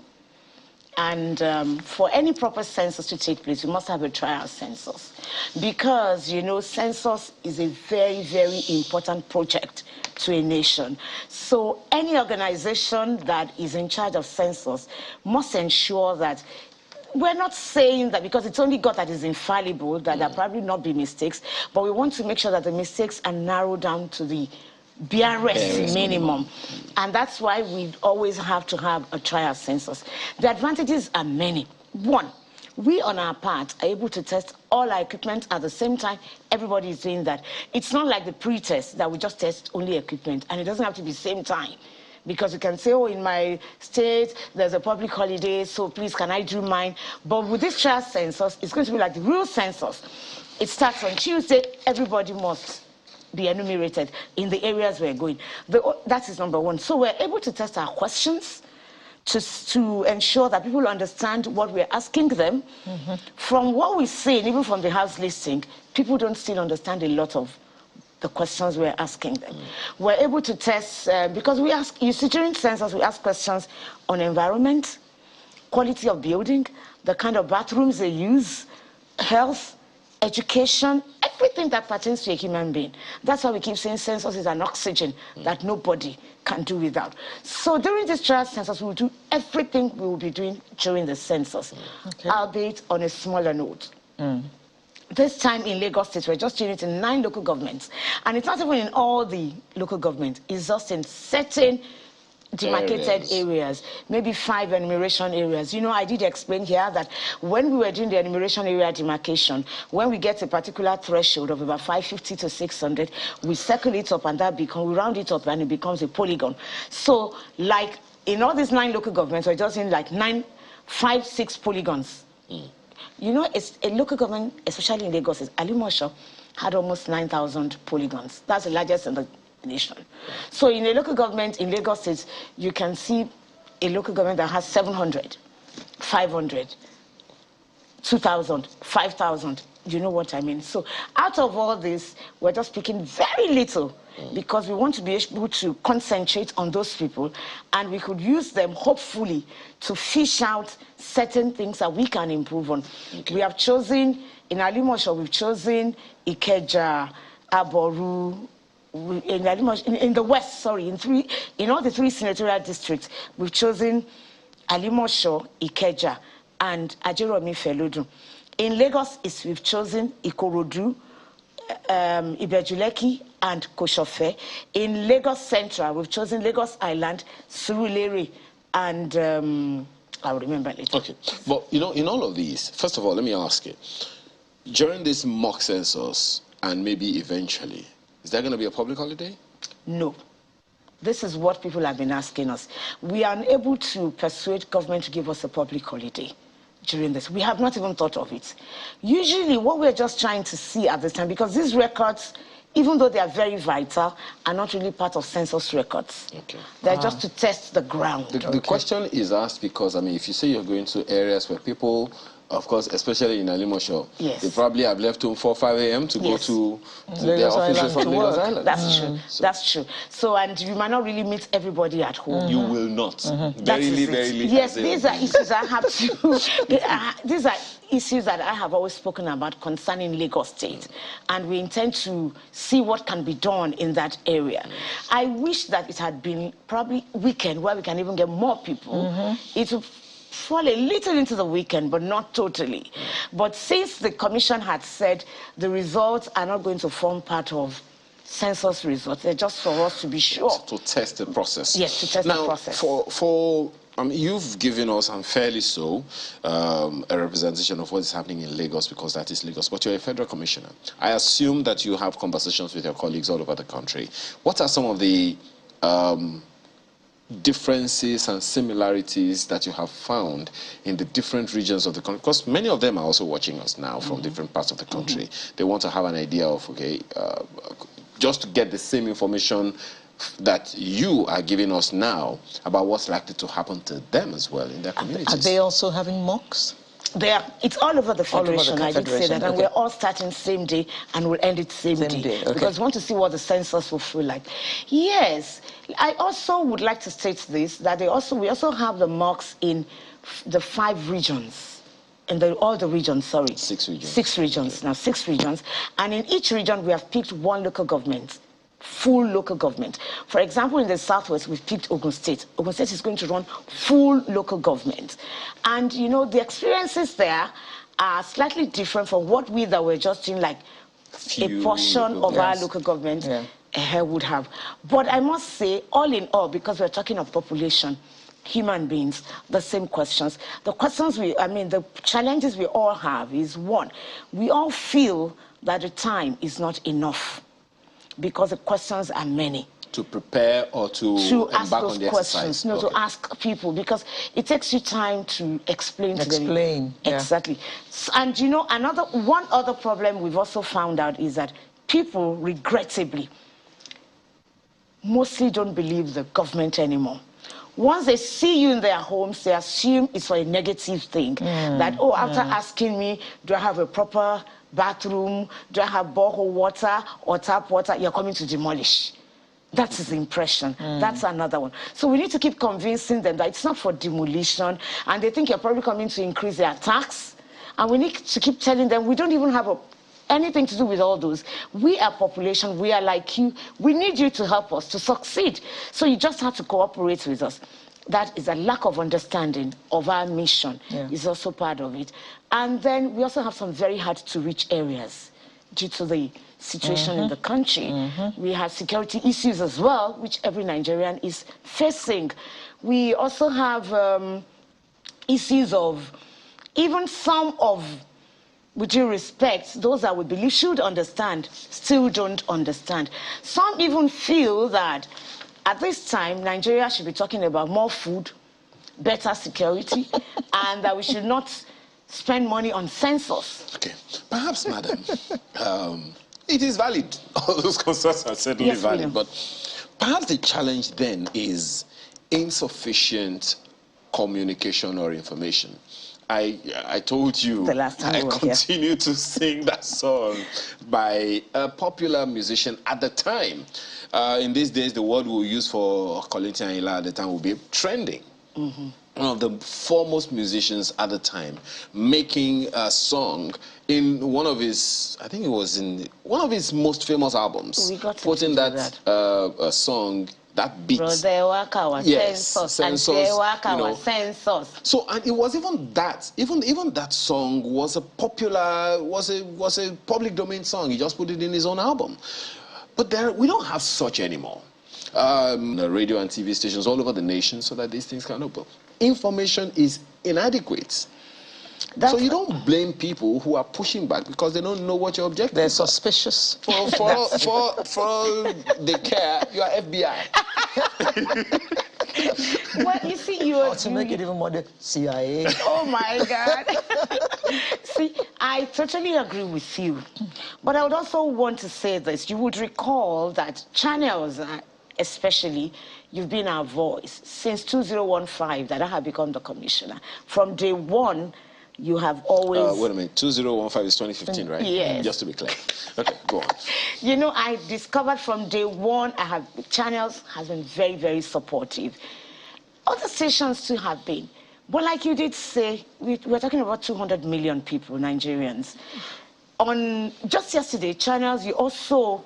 And for any proper census to take place, we must have a trial census. Because, you know, census is a very, very important project to a nation. So any organization that is in charge of census must ensure that we're not saying that because it's only God that is infallible, that there probably not be mistakes, but we want to make sure that the mistakes are narrowed down to the barest minimum. And that's why we always have to have a trial census. The advantages are many. One, we on our part are able to test all our equipment at the same time. Everybody is doing that. It's not like the pre-test that we just test only equipment, and it doesn't have to be same time. because you can say, oh, in my state, there's a public holiday, so please, can I do mine? But with this trial census, it's going to be like the real census. It starts on Tuesday, everybody must be enumerated in the areas we're going. That is number one. So we're able to test our questions to ensure that people understand what we're asking them. From what we've seen, even from the house listing, people don't still understand a lot of the questions we're asking them. We're able to test, because we ask, you see, during census, we ask questions on environment, quality of building, the kind of bathrooms they use, health, education, everything that pertains to a human being. That's why we keep saying census is an oxygen that nobody can do without. So during this trial census, we will do everything we will be doing during the census, albeit on a smaller note. This time in Lagos State, we're just doing it in 9 local governments. And it's not even in all the local governments. It's just in certain demarcated areas, maybe 5 enumeration areas. You know, I did explain here that when we were doing the enumeration area demarcation, when we get a particular threshold of about 550 to 600, we circle it up and we round it up and it becomes a polygon. So, like in all these 9 local governments, we're just in like 5, 6 polygons. You know, it's a local government, especially in Lagos, Alimosho had almost 9,000 polygons. That's the largest in the nation. So in a local government in Lagos State, you can see a local government that has 700, 500, 2,000, 5,000. You know what I mean? So out of all this, we're just picking very little because we want to be able to concentrate on those people, and we could use them, hopefully, to fish out certain things that we can improve on. We have chosen, in Alimosho, we've chosen Ikeja, Aboru, in the west, sorry, in all the 3 senatorial districts, we've chosen Alimosho, Ikeja, and Ajeromi Felodu. In Lagos, we've chosen Ikorodu, Ibejuleki, and Koshofe. In Lagos Central, we've chosen Lagos Island, Surulere, and I'll remember later. Okay, but you know, in all of these, first of all, let me ask you, during this mock census, and maybe eventually, is there going to be a public holiday? No. This is what people have been asking us. We are unable to persuade government to give us a public holiday during this. We have not even thought of it. Usually, what we're just trying to see at this time, because these records, even though they are very vital, are not really part of census records. They're just to test the ground. The question is asked because, I mean, if you say you're going to areas where people, of course, especially in Alimosho, they probably have left home 4 or 5 a.m. to go to their offices from Lagos Island. That's true. That's true. So, and you might not really meet everybody at home. You will not. Very little. Yes, these are issues I have to. These are issues that I have always spoken about concerning Lagos State, and we intend to see what can be done in that area. I wish that it had been probably weekend where we can even get more people. It will fall a little into the weekend, but not totally. But since the commission had said the results are not going to form part of census results, they're just for us to be sure. To test the process. Yes, to test the process. You've given us, unfairly so, a representation of what is happening in Lagos, because that is Lagos, but you're a federal commissioner. I assume that you have conversations with your colleagues all over the country. What are some of the differences and similarities that you have found in the different regions of the country? Because many of them are also watching us now from different parts of the country. They want to have an idea of, just to get the same information that you are giving us now about what's likely to happen to them as well in their communities. Are they also having mocks? It's all over the federation, I did say that, and we're all starting same day and we'll end it same day. Because we want to see what the census will feel like. Yes, I also would like to state this, that we also have the mocks in the 5 regions, in all the regions, sorry. 6 regions. 6 regions, now 6 regions, and in each region we have picked 1 local government. Full local government. For example, in the Southwest, we've picked Ogun State. Ogun State is going to run full local government. And, you know, the experiences there are slightly different from what we that were just in, like, a portion of our local government would have. But I must say, all in all, because we're talking of population, human beings, the same questions. The questions the challenges we all have is, one, we all feel that the time is not enough, because the questions are many. to prepare or to ask embark those on the questions, exercise? no, Okay. to ask people, because it takes you time to explain to them. Yeah. Exactly. And you know, one other problem we've also found out is that people, regrettably, mostly don't believe the government anymore. Once they see you in their homes, they assume it's for a negative thing. That, oh, after asking me, do I have a proper bathroom? Do I have borehole water or tap water? You're coming to demolish. That's his impression. That's another one. So we need to keep convincing them that it's not for demolition, and they think you're probably coming to increase their tax. And we need to keep telling them we don't even have anything to do with all those. We are population, we are like you. We need you to help us to succeed. So you just have to cooperate with us. That is a lack of understanding of our mission is also part of it. And then we also have some very hard to reach areas due to the situation in the country. We have security issues as well, which every Nigerian is facing. We also have issues of even some of, with due respect, those that we believe should understand still don't understand. Some even feel that at this time, Nigeria should be talking about more food, better security, and that we should not spend money on census. Okay. Perhaps, madam, it is valid. All those concerns are certainly valid. But perhaps the challenge then is insufficient communication or information. I told you the last time I continue to sing that song by a popular musician at the time. In these days, the word we'll use for Kollington Ayinla at the time will be trending. One of the foremost musicians at the time, making a song in one of his, I think it was in one of his most famous albums, putting that song, that beat. Yes, census, you know. So, and it was even that song was a popular, was a public domain song. He just put it in his own album. But we don't have such anymore. The radio and TV stations all over the nation, so that these things can open. Information is inadequate. So you don't blame people who are pushing back because they don't know what your objective is. They're suspicious. For they care, you are FBI. Well, you see, you're to make it even more, the CIA. Oh my God. See, I totally agree with you. But I would also want to say this. You would recall that channels, especially, you've been our voice since 2015 that I have become the commissioner. From day one, you have always... wait a minute, 2015 is 2015, right? Yes. Just to be clear. Okay, go on. You know, I discovered from day one, channels has been very, very supportive. Other stations too have been. But like you did say, we're talking about 200 million people, Nigerians. Just yesterday, channels, you also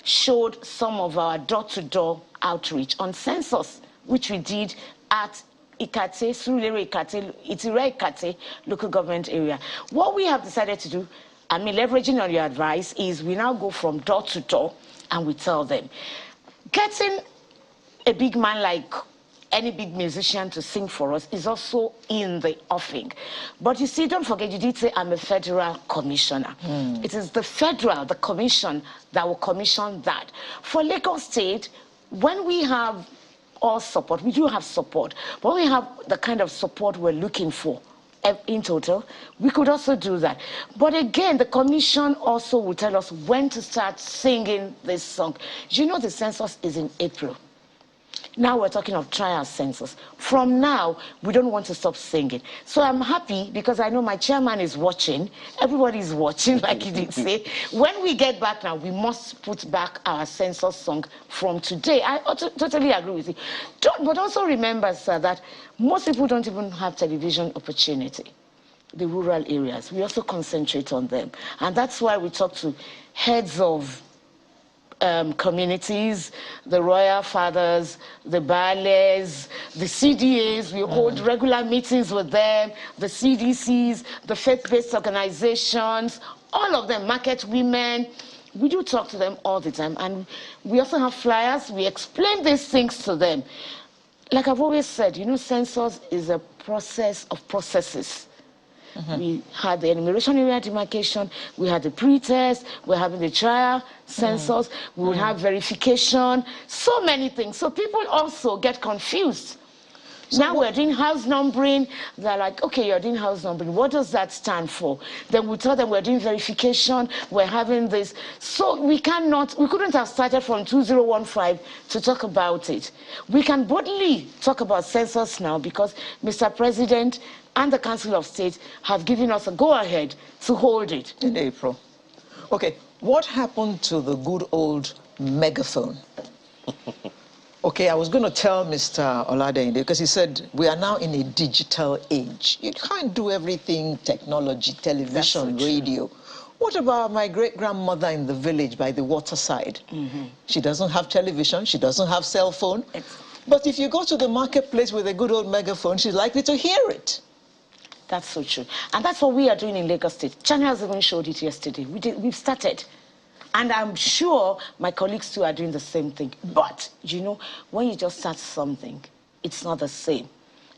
showed some of our door-to-door outreach on census, which we did at Ikate, Surulere Ikate, Itire Ikate local government area. What we have decided to do, I mean, leveraging on your advice, is we now go from door to door and we tell them. Getting a big man like any big musician to sing for us is also in the offing. But you see, don't forget, you did say I'm a federal commissioner. It is the federal, the commission, that will commission that. For Lagos State, when we have all support, we do have support, but we have the kind of support we're looking for in total, we could also do that. But again, the commission also will tell us when to start singing this song. You know, the census is in April. Now we're talking of trial census. From now, we don't want to stop singing. So I'm happy because I know my chairman is watching. Everybody's watching, like you did say. When we get back now, we must put back our census song from today. I totally agree with you. But also remember, sir, that most people don't even have television opportunity. The rural areas, we also concentrate on them. And that's why we talk to heads of communities, the royal fathers, the baales, the CDAs. We hold regular meetings with them, the CDCs, the faith-based organizations, all of them, market women. We do talk to them all the time. And we also have flyers. We explain these things to them. Like I've always said, you know, census is a process of processes. We had the enumeration area demarcation, we had the pre-test, we're having the trial census, we would have verification, so many things. So people also get confused. So now we're doing house numbering. They're like, okay, you're doing house numbering. What does that stand for? Then we tell them we're doing verification. We're having this. So we couldn't have started from 2015 to talk about it. We can boldly talk about census now because Mr. President and the Council of State have given us a go-ahead to hold it. In April. Okay, what happened to the good old megaphone? Okay, I was going to tell Mr. Oladeyinde because he said we are now in a digital age. You can't do everything technology, television, radio. What about my great-grandmother in the village by the waterside? She doesn't have television, she doesn't have cell phone. But if you go to the marketplace with a good old megaphone, she's likely to hear it. That's so true. And that's what we are doing in Lagos State. Channels even showed it yesterday. We've started. And I'm sure my colleagues too are doing the same thing. But, you know, when you just start something, it's not the same.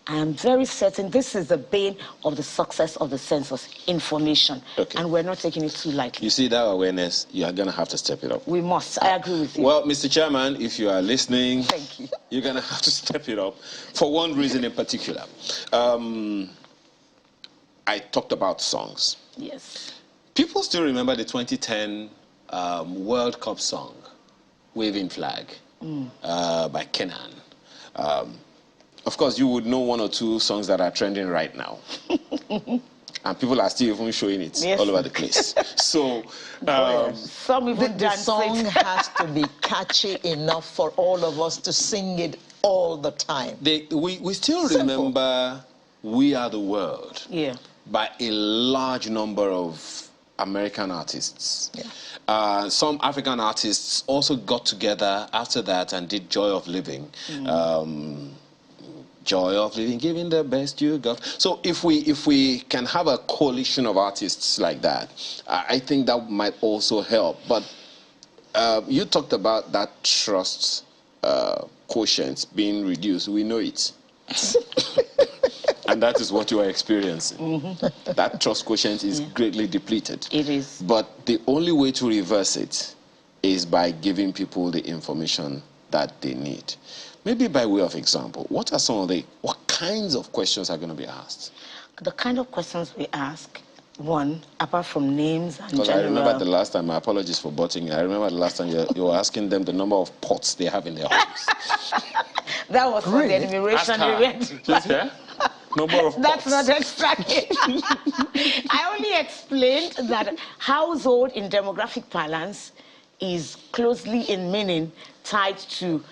I am very certain this is the bane of the success of the census, information. Okay. And we're not taking it too lightly. You see that awareness, you are going to have to step it up. We must. I agree with you. Well, Mr. Chairman, if you are listening, thank you. You're going to have to step it up for one reason in particular. I talked about songs. Yes. People still remember the 2010 World Cup song, Waving Flag, by Kenan. Of course, you would know one or two songs that are trending right now. And people are still even showing it all over the place. So, some even the song has to be catchy enough for all of us to sing it all the time. We still remember We Are the World by a large number of American artists. Some African artists also got together after that and did Joy of Living. Joy of Living, giving the best you got. So if we can have a coalition of artists like that, I think that might also help. But you talked about that trust quotient being reduced. We know it. And that is what you are experiencing. That trust quotient is greatly depleted. It is. But the only way to reverse it is by giving people the information that they need. Maybe by way of example, what kinds of questions are going to be asked? The kind of questions we ask, one, apart from names and Because I remember the last time, my apologies for butting you, I remember the last time you were asking them the number of pots they have in their homes. That was for the enumeration area. Number of That's not extracted. I only explained that household in demographic balance is closely in meaning tied to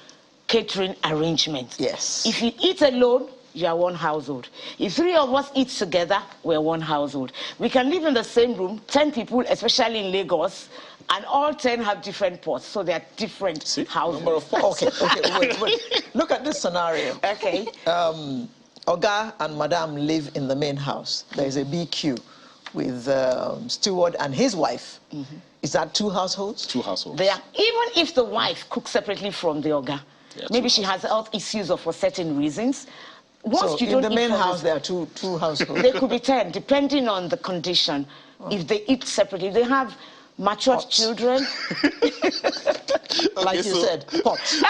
catering arrangements. Yes. If you eat alone, you are one household. If 3 of us eat together, we're one household. We can live in the same room, 10 people, especially in Lagos, and all 10 have different pots, so they're different households. Number of pots. Okay, wait. Look at this scenario. Okay. Oga and Madam live in the main house. There's a BQ with Steward and his wife. Is that 2 households? 2 households. They are, even if the wife cooks separately from the Oga, maybe she has health issues or for certain reasons. Once you don't in the main house, there are two households. There could be 10, depending on the condition. If they eat separately, they have matured children. Like you said, pots.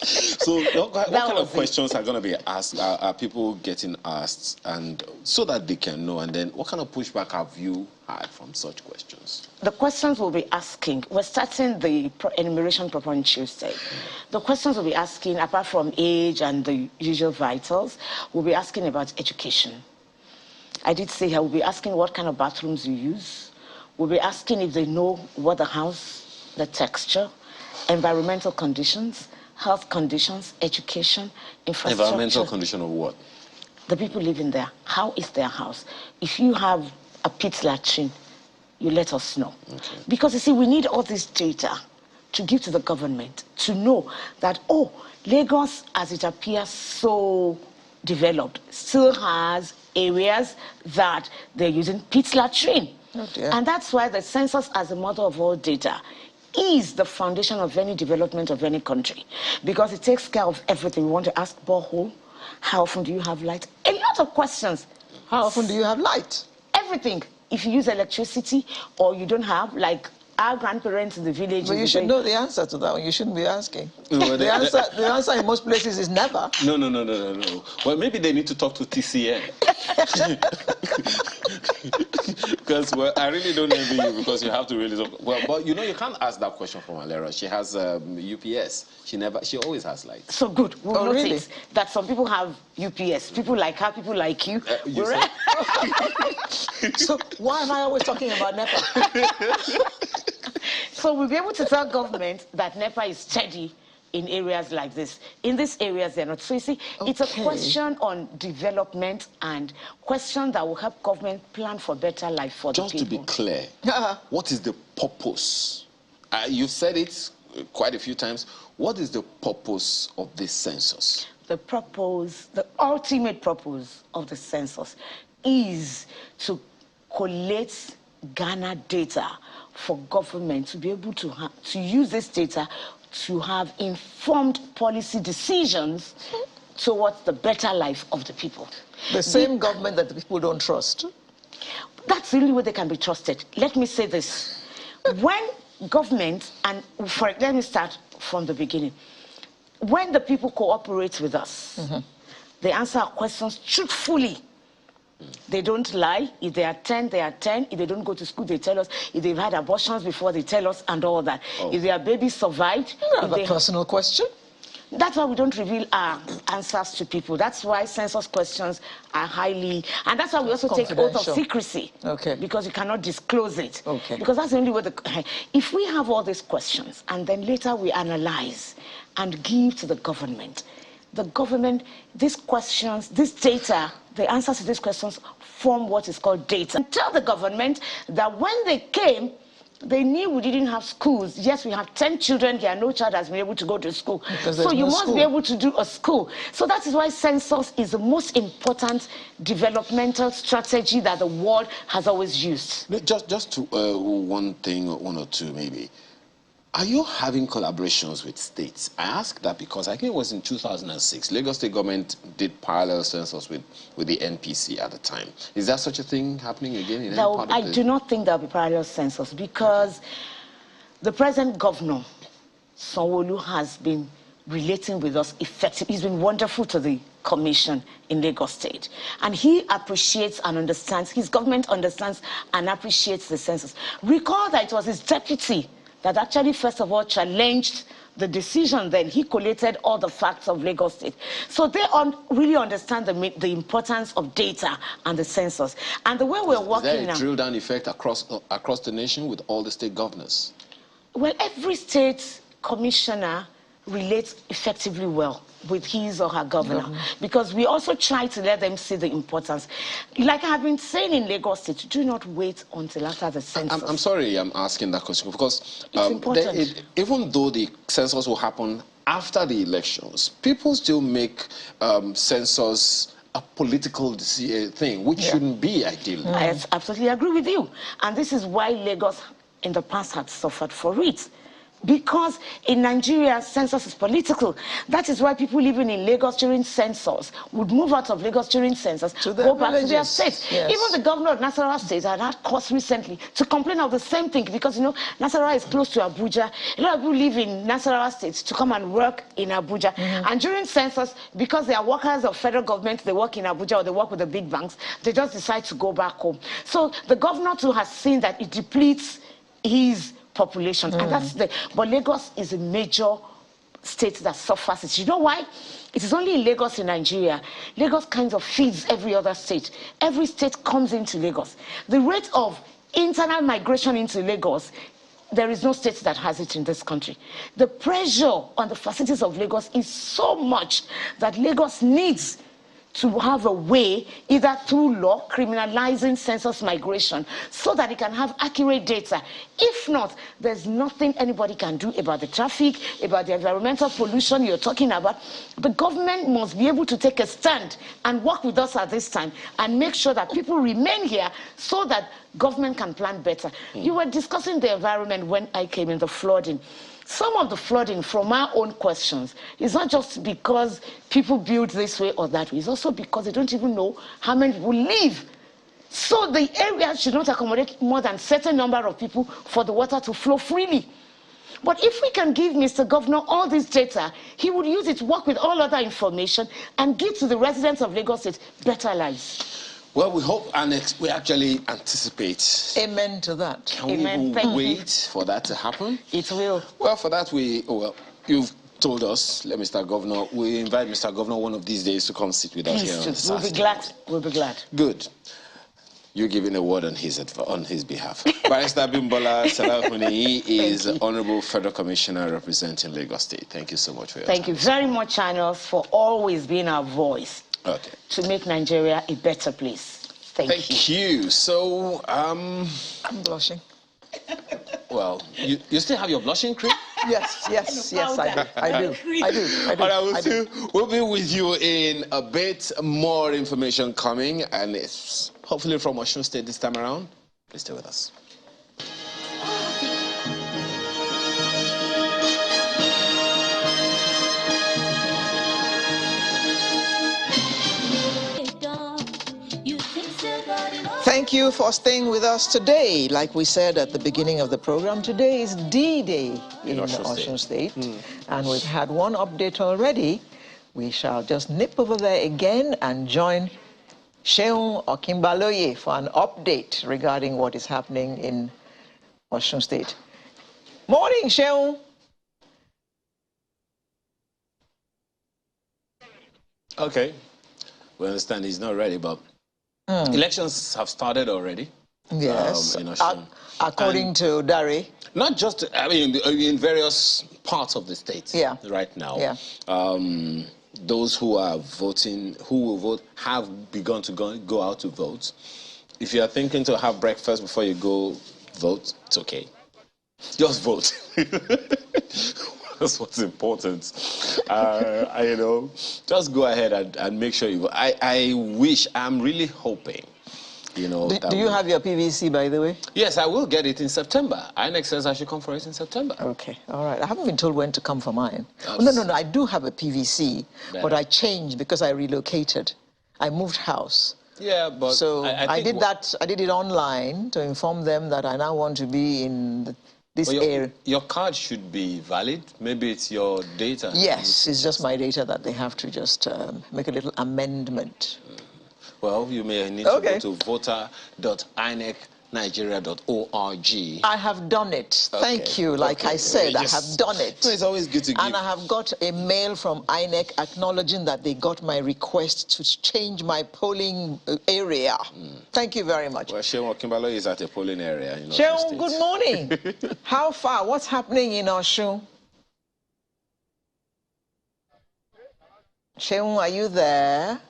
So what kind of questions are going to be asked? Are people getting asked, and so that they can know? And then what kind of pushback have you had from such questions? The questions we'll be asking, we're starting the enumeration proper on Tuesday. The questions we'll be asking, apart from age and the usual vitals, we'll be asking about education. I did say here, we'll be asking what kind of bathrooms you use. We'll be asking if they know what the house, the texture, environmental conditions, health conditions, education, infrastructure. Environmental condition of what? The people living there. How is their house? If you have a pit latrine, you let us know. Okay. Because you see, we need all this data to give to the government to know that, oh, Lagos, as it appears so developed, still has areas that they're using pit latrine. Oh dear. And that's why the census, as the mother of all data, is the foundation of any development of any country, because it takes care of everything. We want to ask borehole, how often do you have light? A lot of questions. How often do you have light? Everything. If you use electricity or you don't have, like our grandparents in the village. But you should know the answer to that one. You shouldn't be asking. The answer in most places is never. No. Well, maybe they need to talk to TCN. Because, well, I really don't envy you because you have to really talk. Well, but you know, you can't ask that question from Alera. She has UPS. She always has light. So good. We'll notice really? that some people have UPS. People like her, people like you. So why am I always talking about NEPA? So we'll be able to tell government that NEPA is steady in areas like this. In these areas, they're not. So you see, it's a question on development and question that will help government plan for better life for the people. Just to be clear, what is the purpose? You've said it quite a few times. What is the purpose of this census? The ultimate purpose of the census is to collate Ghana data for government to be able to use this data to have informed policy decisions towards the better life of the people. The same government that the people don't trust. That's the only way they can be trusted. Let me say this. When government, and let me start from the beginning. When the people cooperate with us, they answer our questions truthfully. They don't lie. If they are 10, they are 10. If they don't go to school, they tell us. If they've had abortions before, they tell us and all that. If their babies survived. You have a personal question? That's why we don't reveal our answers to people. That's why census questions are highly... And that's why we also take oath of secrecy. Okay. Because you cannot disclose it. Okay. Because that's the only way... If we have all these questions and then later we analyze and give to the government, these questions, this data, the answers to these questions form what is called data. And tell the government that when they came, they knew we didn't have schools. Yes, we have 10 children here. No child has been able to go to school. So you must be able to do a school. So that is why census is the most important developmental strategy that the world has always used. Just to one thing, one or two maybe. Are you having collaborations with states? I ask that because I think it was in 2006. Lagos State government did parallel census with the NPC at the time. Is that such a thing happening again in any part of the... I do not think there will be parallel census because the present governor, Sanwo-Olu, has been relating with us effectively. He's been wonderful to the commission in Lagos State. And he appreciates and understands, his government understands and appreciates the census. Recall that it was his deputy that actually, first of all, challenged the decision. Then he collated all the facts of Lagos State. So they really understand the importance of data and the census. And the way we're working now... Is there a drill-down effect across the nation with all the state governors? Well, every state commissioner relates effectively well with his or her governor, because we also try to let them see the importance. Like I've been saying in Lagos State, do not wait until after the census. I'm sorry I'm asking that question because it's important. Even though the census will happen after the elections, people still make census a political thing, which shouldn't be ideal. I absolutely agree with you. And this is why Lagos in the past had suffered for it. Because in Nigeria, census is political. That is why people living in Lagos during census would move out of Lagos during census, go back to their state. Yes. Even the governor of Nasarawa State had cause recently to complain of the same thing because, you know, Nasarawa is close to Abuja. A lot of people live in Nasarawa State to come and work in Abuja. And during census, because they are workers of federal government, they work in Abuja or they work with the big banks, they just decide to go back home. So the governor too has seen that it depletes his population, and that's but Lagos is a major state that suffers it. You know why? It is only in Lagos in Nigeria. Lagos kind of feeds every other state. Every state comes into Lagos. The rate of internal migration into Lagos, there is no state that has it in this country. The pressure on the facilities of Lagos is so much that Lagos needs to have a way, either through law, criminalizing census migration, so that it can have accurate data. If not, there's nothing anybody can do about the traffic, about the environmental pollution you're talking about. The government must be able to take a stand and work with us at this time and make sure that people remain here so that government can plan better. You were discussing the environment when I came in, the flooding. some of the flooding from our own questions is not just because people build this way or that way. It's also because they don't even know how many people live. So the area should not accommodate more than a certain number of people for the water to flow freely. But if we can give Mr. Governor all this data, he would use it to work with all other information and give to the residents of Lagos State better lives. Well, we hope and we actually anticipate. Amen to that. Can Amen. we wait for that to happen? It will. Well, for that, you've told us, let Mr. Governor, we invite Mr. Governor one of these days to come sit with us here on Please, we'll be glad. We'll be glad. Good. You're giving a word on his behalf. Barrister Bimbola Salahuni is Honorable Federal Commissioner representing Lagos State. Thank you so much for your time. Thank you very much, Channels, for always being our voice to make Nigeria a better place. Thank you. So, I'm blushing. Well, you still have your blushing cream? Yes, I do. We'll be with you in a bit. More information coming, and it's hopefully from Osun State this time around. Please stay with us. Thank you for staying with us today. Like we said at the beginning of the program, today is D-Day in Osun State. And we've had one update already. We shall just nip over there again and join Seun Okinbaloye for an update regarding what is happening in Osun State. Morning, Seun. Okay. We understand he's not ready, but elections have started already. Yes, in Osun. According to Dari. Not just, I mean, in various parts of the state right now. Yeah. Those who are voting, who will vote, have begun to go out to vote. If you are thinking to have breakfast before you go vote, it's okay. Just vote. That's what's important. You know, just go ahead and make sure you vote. I'm really hoping, you know. Do you have your PVC, by the way? Yes, I will get it in September. INEC says I should come for it in September. Okay, all right. I haven't been told when to come for mine. No, I do have a PVC, but I changed because I relocated. I moved house. Yeah, but so I did that. I did it online to inform them that I now want to be in this area. Your card should be valid. Maybe it's your data. Yes, it's just my data that they have to just make a little amendment. Well, you may need to go to voter.inecnigeria.org. I have done it. Thank you. Like I said, I have done it. So it's always good to give. And I have got a mail from INEC acknowledging that they got my request to change my polling area. Thank you very much. Well, Seun Okinbaloye is at a polling area. Seun, good morning. How far? What's happening in Osun? Seun, are you there?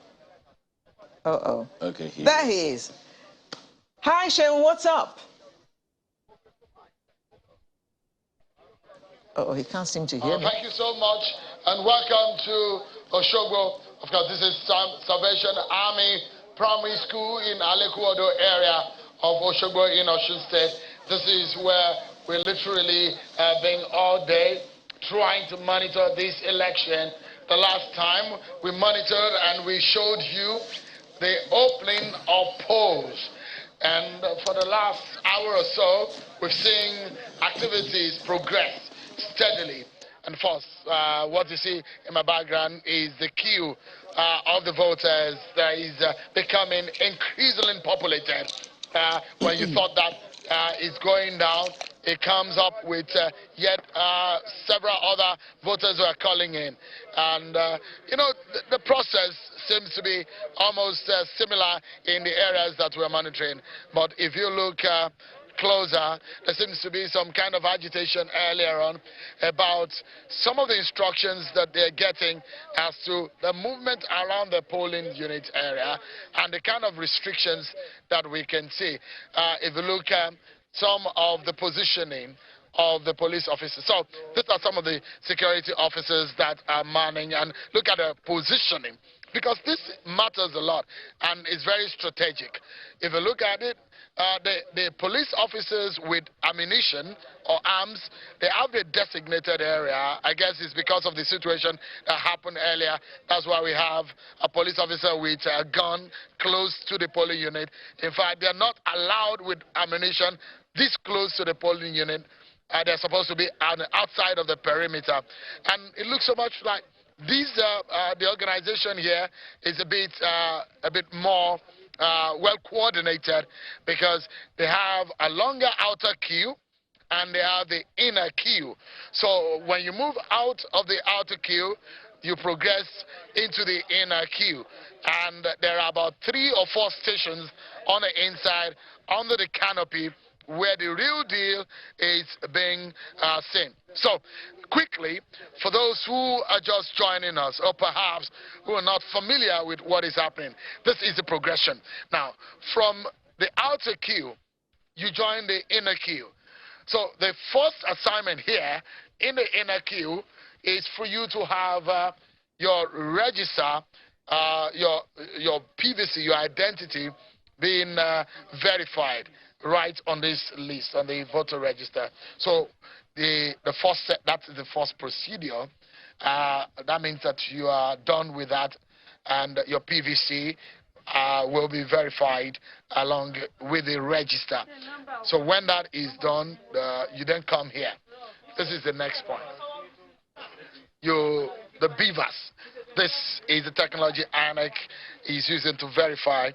Okay. There he is. Hi, Seun, what's up? He can't seem to hear me. Thank you so much, and welcome to Oshogbo. Of course, this is Salvation Army Primary School in Alekuodo area of Oshogbo in Osun State. This is where we're literally been all day trying to monitor this election. The last time we monitored and we showed you the opening of polls. And for the last hour or so, we've seen activities progress steadily. And first, what you see in my background is the queue of the voters that is becoming increasingly populated. When you thought that is going down, it comes up with yet several other voters who are calling in. And, you know, the process seems to be almost similar in the areas that we're monitoring. But if you look closer, there seems to be some kind of agitation earlier on about some of the instructions that they're getting as to the movement around the polling unit area and the kind of restrictions that we can see. If you look at some of the positioning of the police officers. So these are some of the security officers that are manning, and look at the positioning, because this matters a lot and is very strategic. If you look at it, the police officers with ammunition or arms, they have a designated area. I guess it's because of the situation that happened earlier. That's why we have a police officer with a gun close to the polling unit. In fact, they're not allowed with ammunition this close to the polling unit. They're supposed to be outside of the perimeter. And it looks so much like the organization here is a bit more well coordinated, because they have a longer outer queue and they have the inner queue. So when you move out of the outer queue, you progress into the inner queue. And there are about 3 or 4 stations on the inside under the canopy where the real deal is being seen. So, quickly, for those who are just joining us, or perhaps who are not familiar with what is happening, this is the progression. Now, from the outer queue, you join the inner queue. So, the first assignment here in the inner queue is for you to have your register, your PVC, your identity, being verified right on this list, on the voter register. So the first set, that's the first procedure. That means that you are done with that, and your PVC will be verified along with the register. So when that is done, you then come here. This is the next point. The beavers. This is the technology INEC is using to verify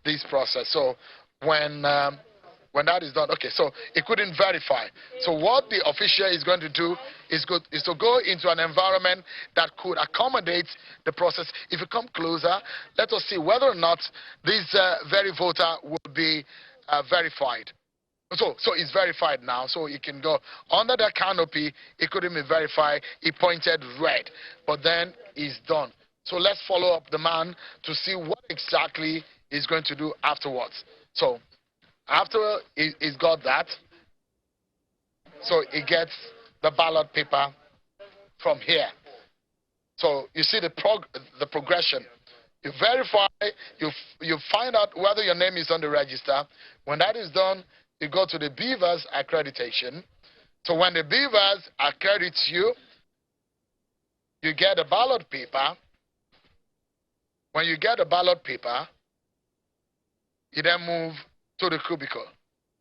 this process. So when that is done, okay, so it couldn't verify. So what the official is going to do is to go into an environment that could accommodate the process. If you come closer, let us see whether or not this very voter will be verified. So it's verified now, so it can go under the canopy. It couldn't be verified. It pointed red, but then it's done. So let's follow up the man to see what exactly he's going to do afterwards. So after he's got that, so he gets the ballot paper from here. So you see the progression. You verify, you find out whether your name is on the register. When that is done, you go to the Beavers accreditation. So when the Beavers accredit you, you get a ballot paper. When you get a ballot paper, you then move to the cubicle.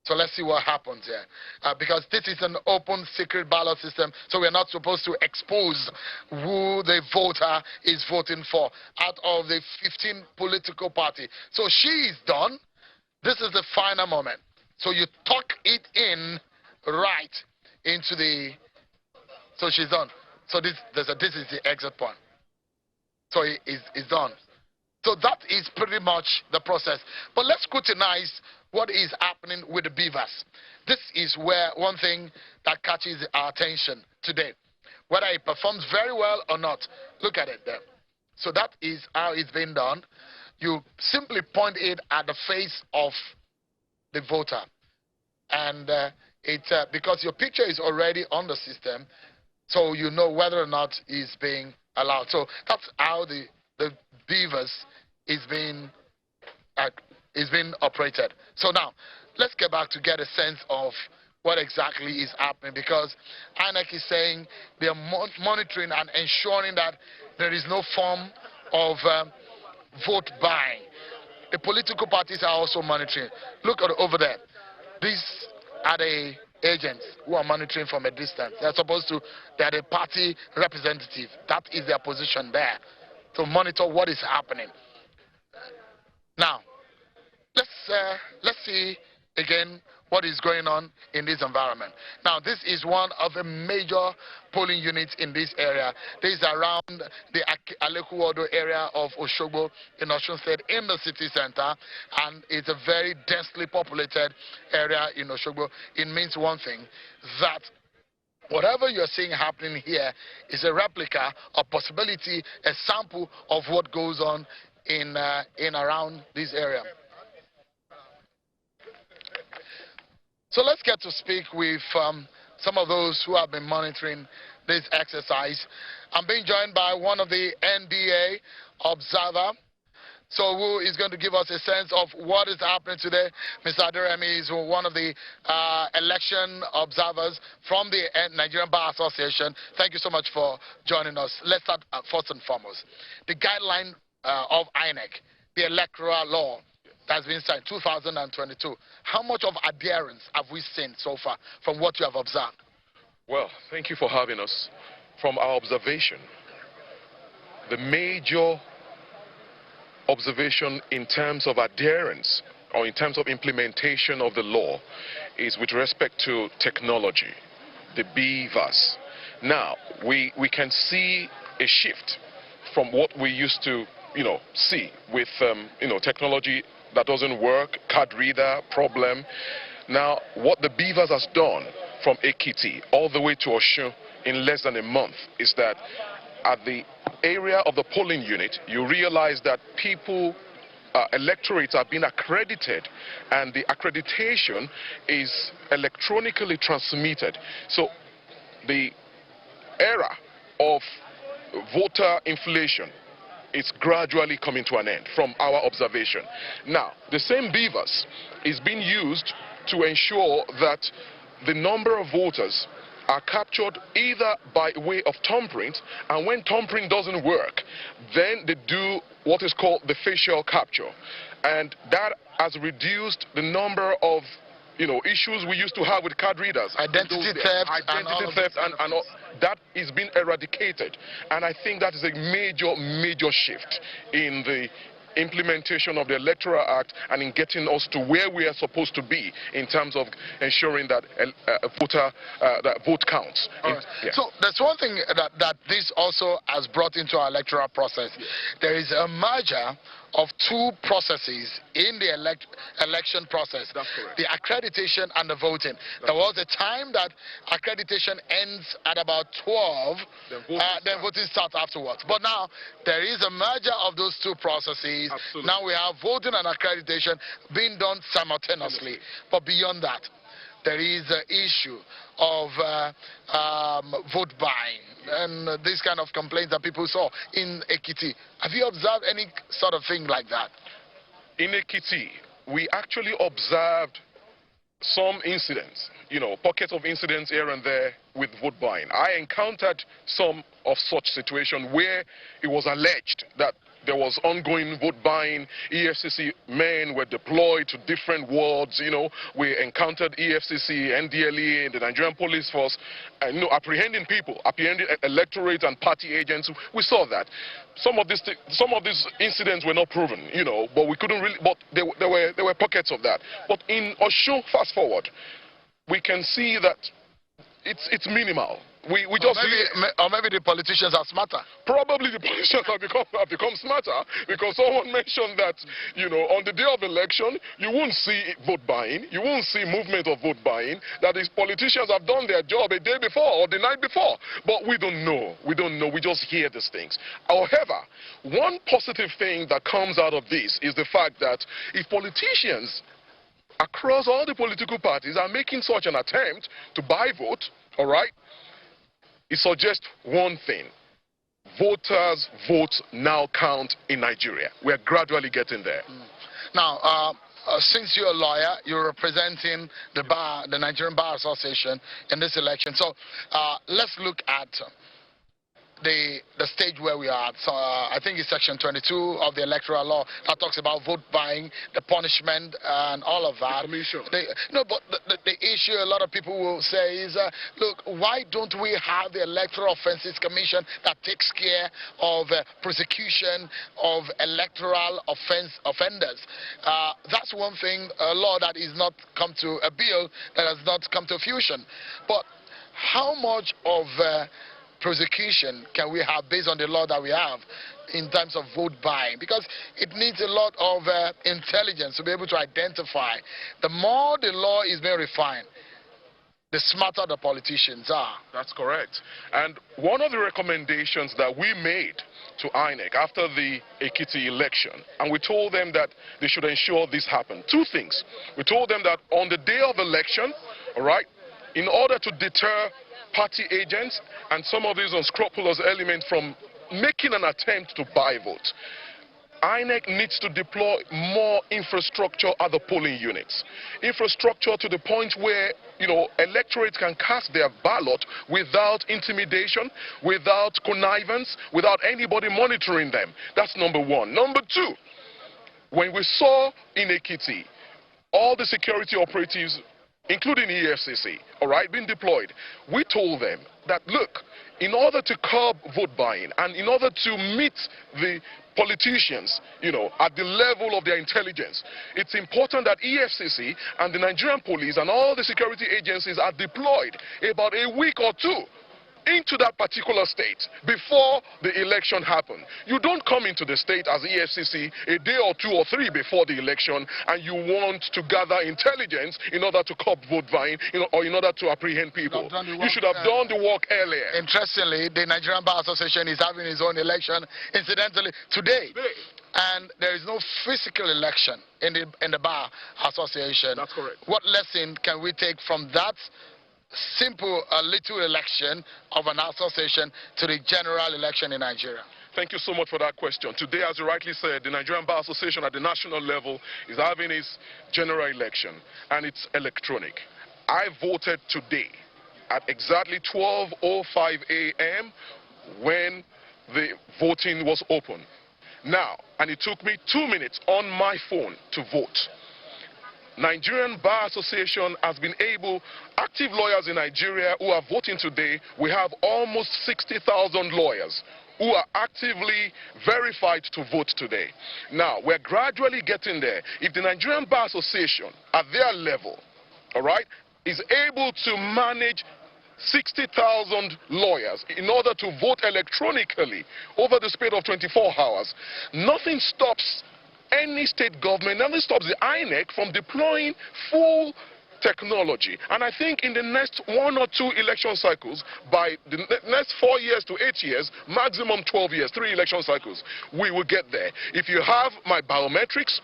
So let's see what happens here. Because this is an open secret ballot system, so we're not supposed to expose who the voter is voting for out of the 15 political parties. So she is done. This is the final moment. So you tuck it in right into the, so she's done. So this is the exit point. So it's done. So that is pretty much the process. But let's scrutinize what is happening with the beavers. This is where one thing that catches our attention today. Whether it performs very well or not, look at it there. So that is how it's been done. You simply point it at the face of the voter. And because your picture is already on the system, so you know whether or not it's being allowed. So that's how the beavers is being operated. So now, let's get back to get a sense of what exactly is happening, because INEC is saying they are monitoring and ensuring that there is no form of vote buying. The political parties are also monitoring. Look at over there. These are the agents who are monitoring from a distance. They're the party representative. That is their position there, to monitor what is happening. Now, let's see again what is going on in this environment. Now, this is one of the major polling units in this area. This is around the Electoral area of Oshogbo in Osun State, in the city center, and it's a very densely populated area in Oshogbo. It means one thing, that whatever you're seeing happening here is a replica, a possibility, a sample of what goes on in around this area. So let's get to speak with some of those who have been monitoring this exercise. I'm being joined by one of the NDA observer. So who is going to give us a sense of what is happening today? Mr. Aderemi is one of the election observers from the Nigerian Bar Association. Thank you so much for joining us. Let's start first and foremost. The guideline of INEC, the electoral law that's been signed, 2022. How much of adherence have we seen so far from what you have observed? Well, thank you for having us. From our observation, the major observation in terms of adherence or in terms of implementation of the law is with respect to technology, the BVAS. Now, we can see a shift from what we used to, see with, technology that doesn't work, card reader problem. Now, what the BVAS has done from Ekiti all the way to Osun in less than a month is that at the area of the polling unit, you realize that people, electorates are being accredited, and the accreditation is electronically transmitted. So the era of voter inflation is gradually coming to an end from our observation. Now, the same BVAS is being used to ensure that the number of voters are captured either by way of thumbprint, and when thumbprint doesn't work, then they do what is called the facial capture. And that has reduced the number of issues we used to have with card readers. Identity theft and all, that is being eradicated. And I think that is a major shift in the implementation of the Electoral Act and in getting us to where we are supposed to be in terms of ensuring that that vote counts. Right. Yeah. So there's one thing that this also has brought into our electoral process. There is a merger of two processes in the election process. That's correct. The accreditation and the voting. There was a time that accreditation ends at about 12, then voting starts afterwards. But now there is a merger of those two processes. Absolutely. Now we have voting and accreditation being done simultaneously. But beyond that, there is an issue of vote buying and this kind of complaints that people saw in Ekiti. Have you observed any sort of thing like that? In Ekiti, we actually observed some incidents, pockets of incidents here and there with vote buying. I encountered some of such situation where it was alleged that there was ongoing vote buying. EFCC men were deployed to different wards. We encountered EFCC, NDLE, the Nigerian police force, apprehending people, apprehending electorate and party agents. We saw that. Some of these incidents were not proven, but we couldn't really. But there were pockets of that. But in Osun, fast forward, we can see that it's minimal. We just or maybe the politicians are smarter. Probably the politicians have become smarter, because someone mentioned that on the day of election you won't see vote buying, you won't see movement of vote buying. That these politicians have done their job a day before or the night before, but we don't know. We just hear these things. However, one positive thing that comes out of this is the fact that if politicians across all the political parties are making such an attempt to buy vote, all right, it suggests one thing: voters' votes now count in Nigeria. We are gradually getting there. Now, since you're a lawyer, you're representing the Nigerian Bar Association in this election. So let's look at the stage where we are at. So I think it's section 22 of the electoral law that talks about vote buying, the punishment, and all of that. But the issue a lot of people will say is, look, why don't we have the Electoral Offences Commission that takes care of prosecution of electoral offenders? That's one thing, a law that is not come to a bill, that has not come to fusion. But how much of prosecution can we have based on the law that we have in terms of vote buying? Because it needs a lot of intelligence to be able to identify. The more the law is being refined, the smarter the politicians are. That's correct. And one of the recommendations that we made to INEC after the Ekiti election, and we told them that they should ensure this happened. Two things. We told them that on the day of election, all right, in order to deter party agents and some of these unscrupulous elements from making an attempt to buy votes, INEC needs to deploy more infrastructure at the polling units. Infrastructure to the point where, electorates can cast their ballot without intimidation, without connivance, without anybody monitoring them. That's number one. Number two, when we saw in Ekiti, all the security operatives, including EFCC, being deployed, we told them that, look, in order to curb vote buying and in order to meet the politicians, at the level of their intelligence, it's important that EFCC and the Nigerian police and all the security agencies are deployed about a week or two into that particular state before the election happens. You don't come into the state as EFCC a day or two or three before the election and you want to gather intelligence in order to curb vote buying, or in order to apprehend people. You should have done the work earlier. Interestingly, the Nigerian Bar Association is having its own election, incidentally, today. And there is no physical election in the Bar Association. That's correct. What lesson can we take from that simple little election of an association to the general election in Nigeria? Thank you so much for that question. Today, as you rightly said, the Nigerian Bar Association at the national level is having its general election, and it's electronic. I voted today at exactly 12:05 a.m. when the voting was open. Now, and it took me 2 minutes on my phone to vote. Nigerian Bar Association has been able, active lawyers in Nigeria who are voting today, we have almost 60,000 lawyers who are actively verified to vote today. Now, we're gradually getting there. If the Nigerian Bar Association at their level, is able to manage 60,000 lawyers in order to vote electronically over the span of 24 hours, nothing stops any state government, nothing stops the INEC from deploying full technology. And I think in the next 1 or 2 election cycles, by the next 4 years to 8 years, maximum 12 years, 3 election cycles, we will get there. If you have my biometrics,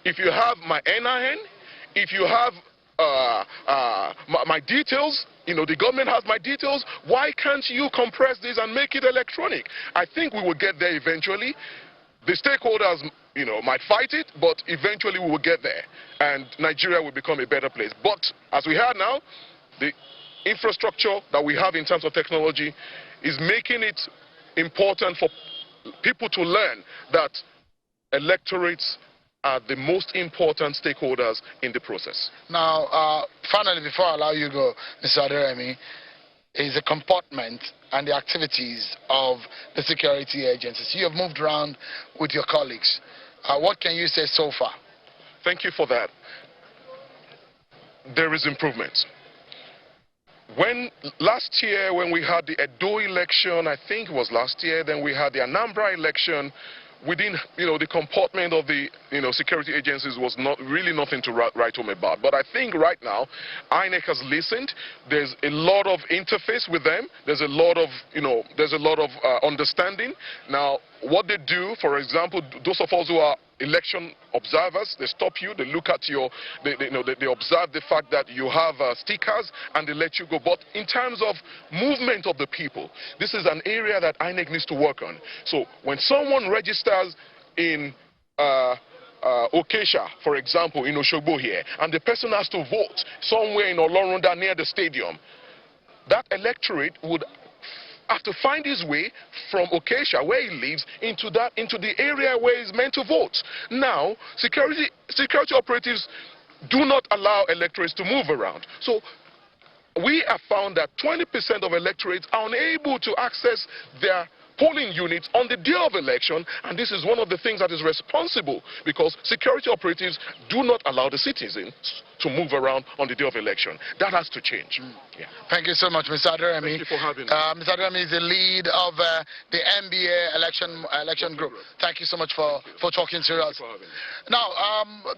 if you have my NIN, if you have my details, the government has my details, why can't you compress this and make it electronic? I think we will get there eventually. The stakeholders, might fight it, but eventually we will get there, and Nigeria will become a better place. But as we have now, the infrastructure that we have in terms of technology is making it important for people to learn that electorates are the most important stakeholders in the process. Now, finally, before I allow you to go, Mr. Aderemi, is the comportment and the activities of the security agencies. You have moved around with your colleagues. What can you say so far? Thank you for that. There is improvement. Last year, when we had the Edo election, I think it was last year, then we had the Anambra election, within, the comportment of the, security agencies was not really nothing to write home about. But I think right now, INEC has listened. There's a lot of interface with them. There's a lot of, understanding. Now, what they do, for example, those of us who are election observers, they stop you, they look at your, they observe the fact that you have stickers and they let you go. But in terms of movement of the people, this is an area that INEC needs to work on. So when someone registers in Okesha, for example, in Oshogbo here, and the person has to vote somewhere in Olorunda near the stadium, that electorate would have to find his way from Okesha, where he lives, into the area where he's meant to vote. Now, security operatives do not allow electorates to move around. So we have found that 20% of electorates are unable to access their polling units on the day of election, and this is one of the things that is responsible, because security operatives do not allow the citizens to move around on the day of election. That has to change. Yeah. Thank you so much, Mr. Aderemi. Thank you for having me. Mr. Aderemi is the lead of the NBA election group. Thank you so much for talking to us. Now,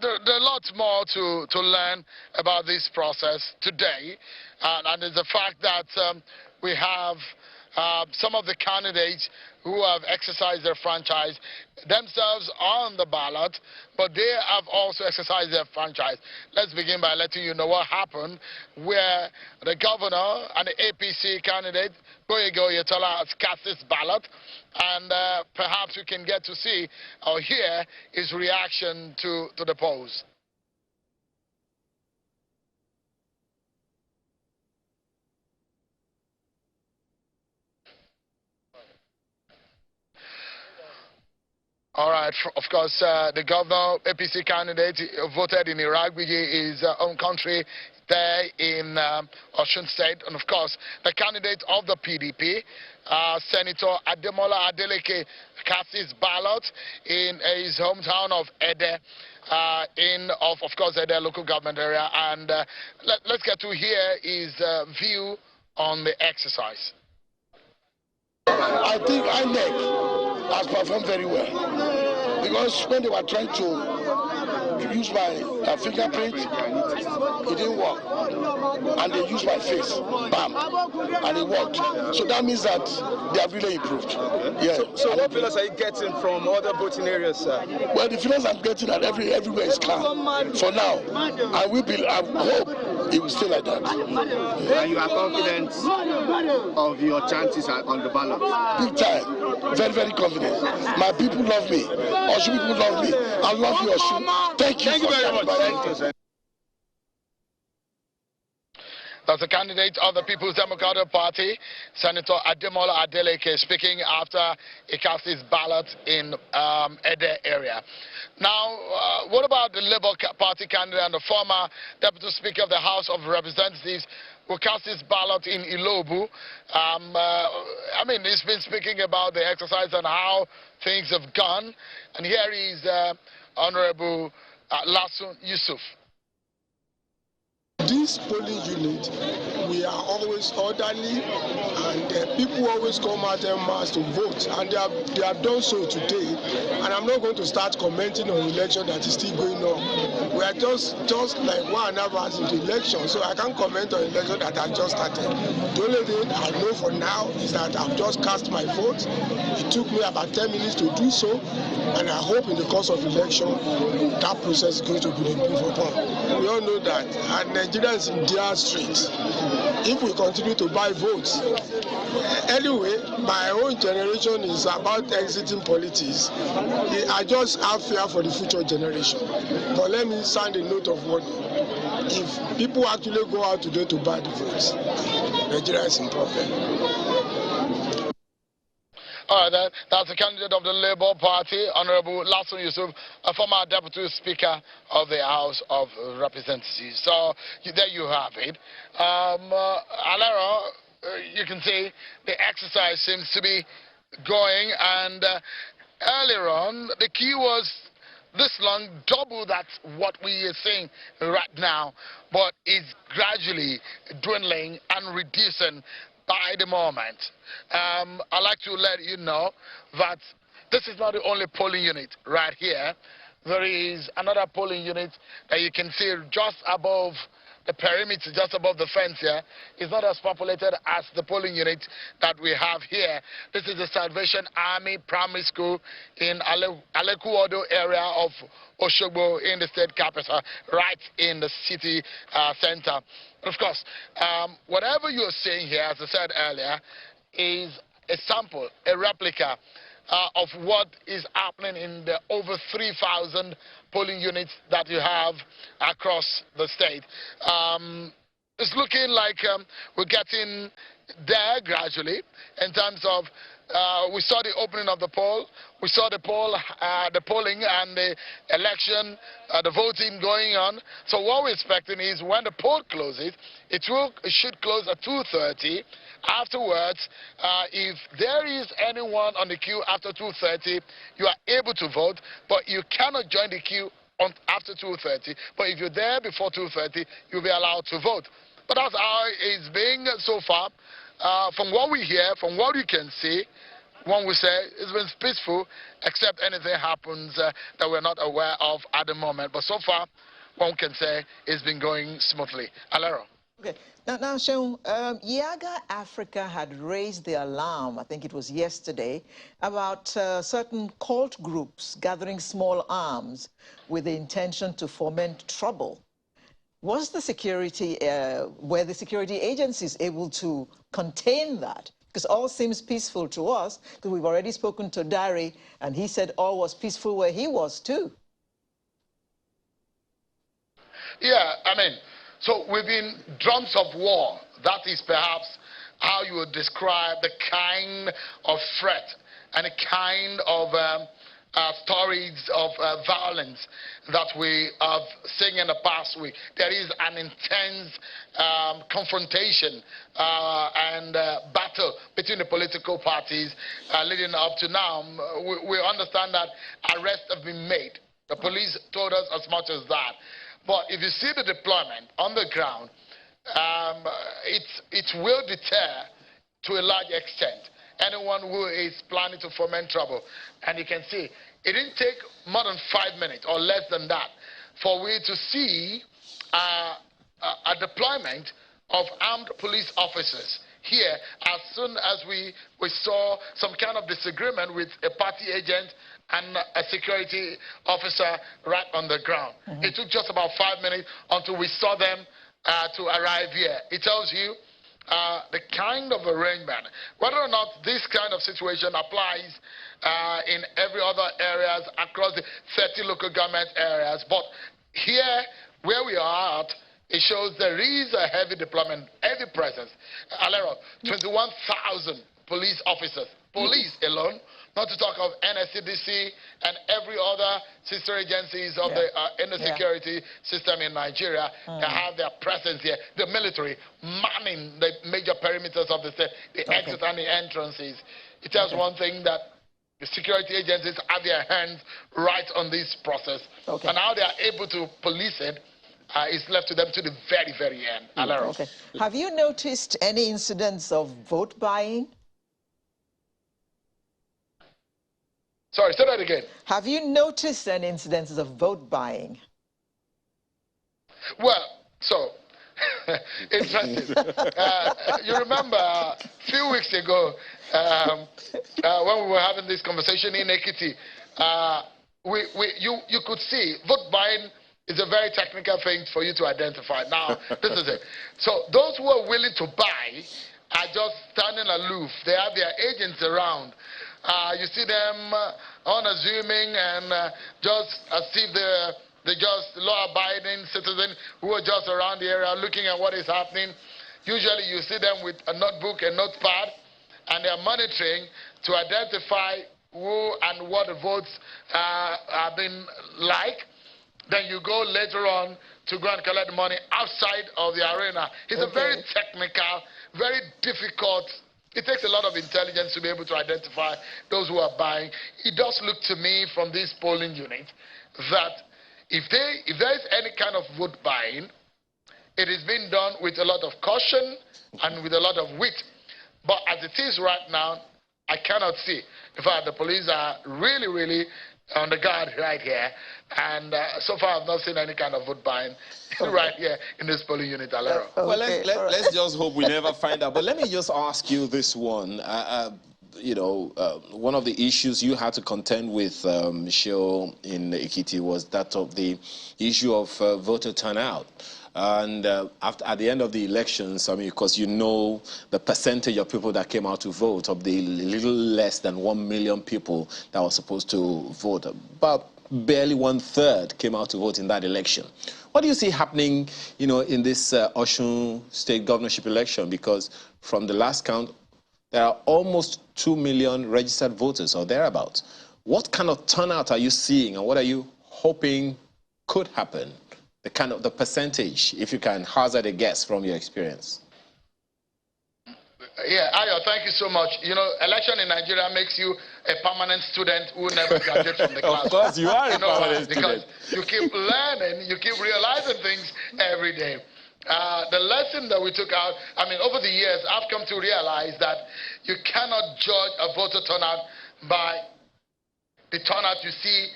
there are lots more to learn about this process today, and it's the fact that we have some of the candidates who have exercised their franchise themselves on the ballot, but they have also exercised their franchise. Let's begin by letting you know what happened, where the governor and the APC candidate, Boyego Yetola, has cast his ballot, and perhaps we can get to see or hear his reaction to the polls. All right, of course, the governor, APC candidate, voted in Iragbiji, his own country, there in Osun State. And of course, the candidate of the PDP, Senator Ademola Adeleke, cast his ballot in his hometown of Ede, of course, Ede local government area. And let's get to hear his view on the exercise. I think INEC has performed very well, because when they were trying to use my fingerprint, it didn't work, and they used my face, bam, and it worked. So that means that they have really improved. Yeah. So what feelings are you getting from other voting areas, sir? Well, the feelings I'm getting that everywhere is calm for now, and I hope it will stay like that. And you are confident of your chances on the ballot? Big time. Very, very confident. My people love me. Osun people love me. I love you, Osun. Thank you very much. Thank you, sir. That's the candidate of the People's Democratic Party, Senator Ademola Adeleke, speaking after he cast his ballot in Ede area. Now, what about the Labour Party candidate and the former Deputy Speaker of the House of Representatives who cast his ballot in Ilobu? I mean, he's been speaking about the exercise and how things have gone. And here is Honorable Osun Yusuf. This polling unit, we are always orderly, and people always come out en masse to vote, and they have done so today. And I'm not going to start commenting on election that is still going on. We are just like 1.5 hours into election, so I can't comment on election that has just started. The only thing I know for now is that I've just cast my vote. It took me about 10 minutes to do so, and I hope in the course of election that process is going to be improved upon. We all know that, and Nigerians in their streets, if we continue to buy votes. Anyway, my own generation is about exiting politics. I just have fear for the future generation. But let me sound a note of warning. If people actually go out today to buy the votes, Nigeria is in problem. All right, that's the candidate of the Labour Party, Honorable Osun Yusuf, a former Deputy Speaker of the House of Representatives. So there you have it. Alero, you can see the exercise seems to be going, and earlier on, the queue was this long, double that what we are seeing right now, but it's gradually dwindling and reducing by the moment. I'd like to let you know that this is not the only polling unit right here. There is another polling unit that you can see just above the perimeter, just above the fence here. It's not as populated as the polling unit that we have here. This is the Salvation Army Primary School in Electoral area of Oshogbo in the state capital, right in the city center. Of course, whatever you're seeing here, as I said earlier, is a sample, a replica of what is happening in the over 3,000 polling units that you have across the state. It's looking like we're getting there gradually in terms of we saw the opening of the poll, we saw the polling and the election, the voting going on. So what we're expecting is when the poll closes, it should close at 2:30. Afterwards, if there is anyone on the queue after 2:30, you are able to vote, but you cannot join the queue after 2:30. But if you're there before 2:30, you'll be allowed to vote. But that's how it's been so far. From what we hear, from what we can see, one would say it's been peaceful, except anything happens that we're not aware of at the moment. But so far, one can say it's been going smoothly. Alero. Okay. Now, Seun, Yaga Africa had raised the alarm, I think it was yesterday, about certain cult groups gathering small arms with the intention to foment trouble. Was the security, were the security agencies able to contain that? Because all seems peaceful to us, because we've already spoken to Dari, and he said all was peaceful where he was too. Yeah, I mean, so we've been drums of war. That is perhaps how you would describe the kind of threat and the kind of stories of violence that we have seen in the past week. There is an intense confrontation and battle between the political parties leading up to now. We understand that arrests have been made. The police told us as much as that. But if you see the deployment on the ground, it will deter to a large extent anyone who is planning to foment trouble. And you can see, it didn't take more than 5 minutes or less than that for we to see a deployment of armed police officers here as soon as we saw some kind of disagreement with a party agent and a security officer right on the ground. It took just about 5 minutes until we saw them to arrive here. It tells you the kind of arrangement, whether or not this kind of situation applies in every other areas across the 30 local government areas. But here, where we are at, it shows there is a heavy deployment, heavy presence. Alero, 21,000 police officers, police alone, not to talk of NSCDC and every other sister agencies of in the security system in Nigeria that have their presence here. The military manning the major perimeters of the state, the exits and the entrances. It tells one thing, that the security agencies have their hands right on this process. And how they are able to police it is left to them to the very, very end. Okay. Have you noticed any incidents of vote buying? Sorry, say that again. Have you noticed any incidences of vote buying? Well, so, interesting. You remember a few weeks ago when we were having this conversation in Ekiti, you could see vote buying is a very technical thing for you to identify. Now, this is it. So those who are willing to buy are just standing aloof. They have their agents around. You see them unassuming and just as if they're just law-abiding citizens who are just around the area looking at what is happening. Usually you see them with a notebook and notepad, and they're monitoring to identify who and what the votes have been like. Then you go later on to go and collect the money outside of the arena. It's a very technical, very difficult. It takes a lot of intelligence to be able to identify those who are buying. It does look to me from this polling unit that if there is any kind of vote buying, it is being done with a lot of caution and with a lot of wit. But as it is right now, I cannot see. In fact, the police are really, really on the guard right here. And so far, I've not seen any kind of vote buying right here in this polling unit, Alero. Well, let's just hope we never find out. But let me just ask you this one. You know, one of the issues you had to contend with, Michelle, in Ekiti was that of the issue of voter turnout. And at the end of the elections, I mean, because you know the percentage of people that came out to vote, of the little less than 1 million people that were supposed to vote, about barely 1/3 came out to vote in that election. What do you see happening, you know, in this Osun state governorship election? Because from the last count, there are almost 2 million registered voters or thereabouts. What kind of turnout are you seeing, and what are you hoping could happen? The percentage, if you can hazard a guess from your experience. Yeah, Ayo, thank you so much. You know, election in Nigeria makes you a permanent student who never graduates from the class. Of course, you are a permanent because student. you keep learning, you keep realizing things every day. The lesson that we took out, I mean, over the years, I've come to realize that you cannot judge a voter turnout by the turnout you see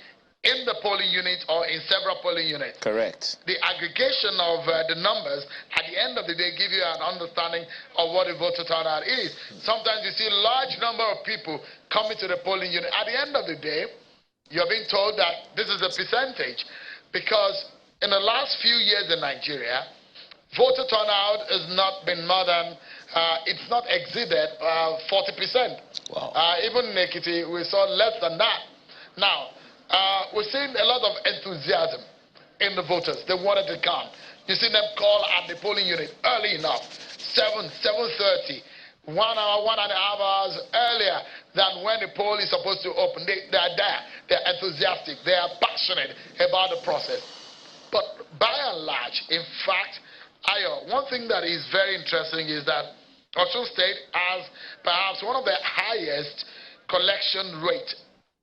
in the polling unit or in several polling units. Correct. The aggregation of the numbers at the end of the day give you an understanding of what a voter turnout is. Sometimes you see a large number of people coming to the polling unit. At the end of the day, you're being told that this is a percentage, because in the last few years in Nigeria, voter turnout has not been more than, it's not exceeded 40%. Wow. Even in Ekiti, we saw less than that. Now, we're seeing a lot of enthusiasm in the voters. They wanted to come. You see them call at the polling unit early enough, 7:30, 1 hour, 1.5 hours earlier than when the poll is supposed to open. They are there. They're enthusiastic. They are passionate about the process. But by and large, in fact, Ayo, one thing that is very interesting is that Osun State has perhaps one of the highest collection rate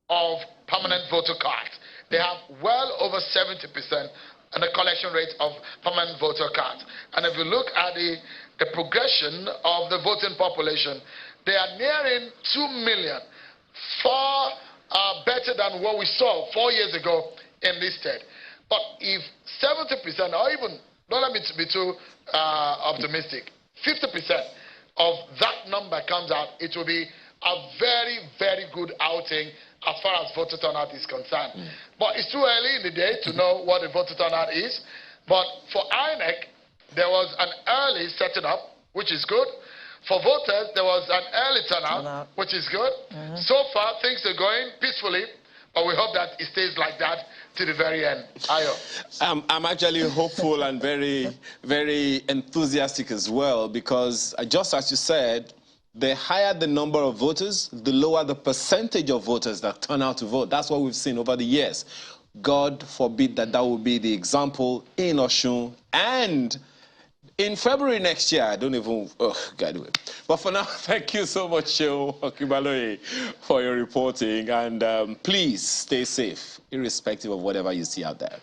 of permanent voter cards. They have well over 70% in the collection rate of permanent voter cards. And if you look at the progression of the voting population, they are nearing 2 million, far better than what we saw 4 years ago in this state. But if 70%, or even, don't let me be too optimistic, 50% of that number comes out, it will be a very, very good outing as far as voter turnout is concerned. But it's too early in the day to know what the voter turnout is. But for INEC, there was an early setting up, which is good. For voters, there was an early turnout, which is good. So far, things are going peacefully, but we hope that it stays like that to the very end. Ayo. I'm actually hopeful and very, very enthusiastic as well, because just as you said, the higher the number of voters, the lower the percentage of voters that turn out to vote. That's what we've seen over the years. God forbid that will be the example in Osun. And in February next year, I don't even, God. But for now, thank you so much, Shehu Okibaloye, for your reporting. And please stay safe, irrespective of whatever you see out there.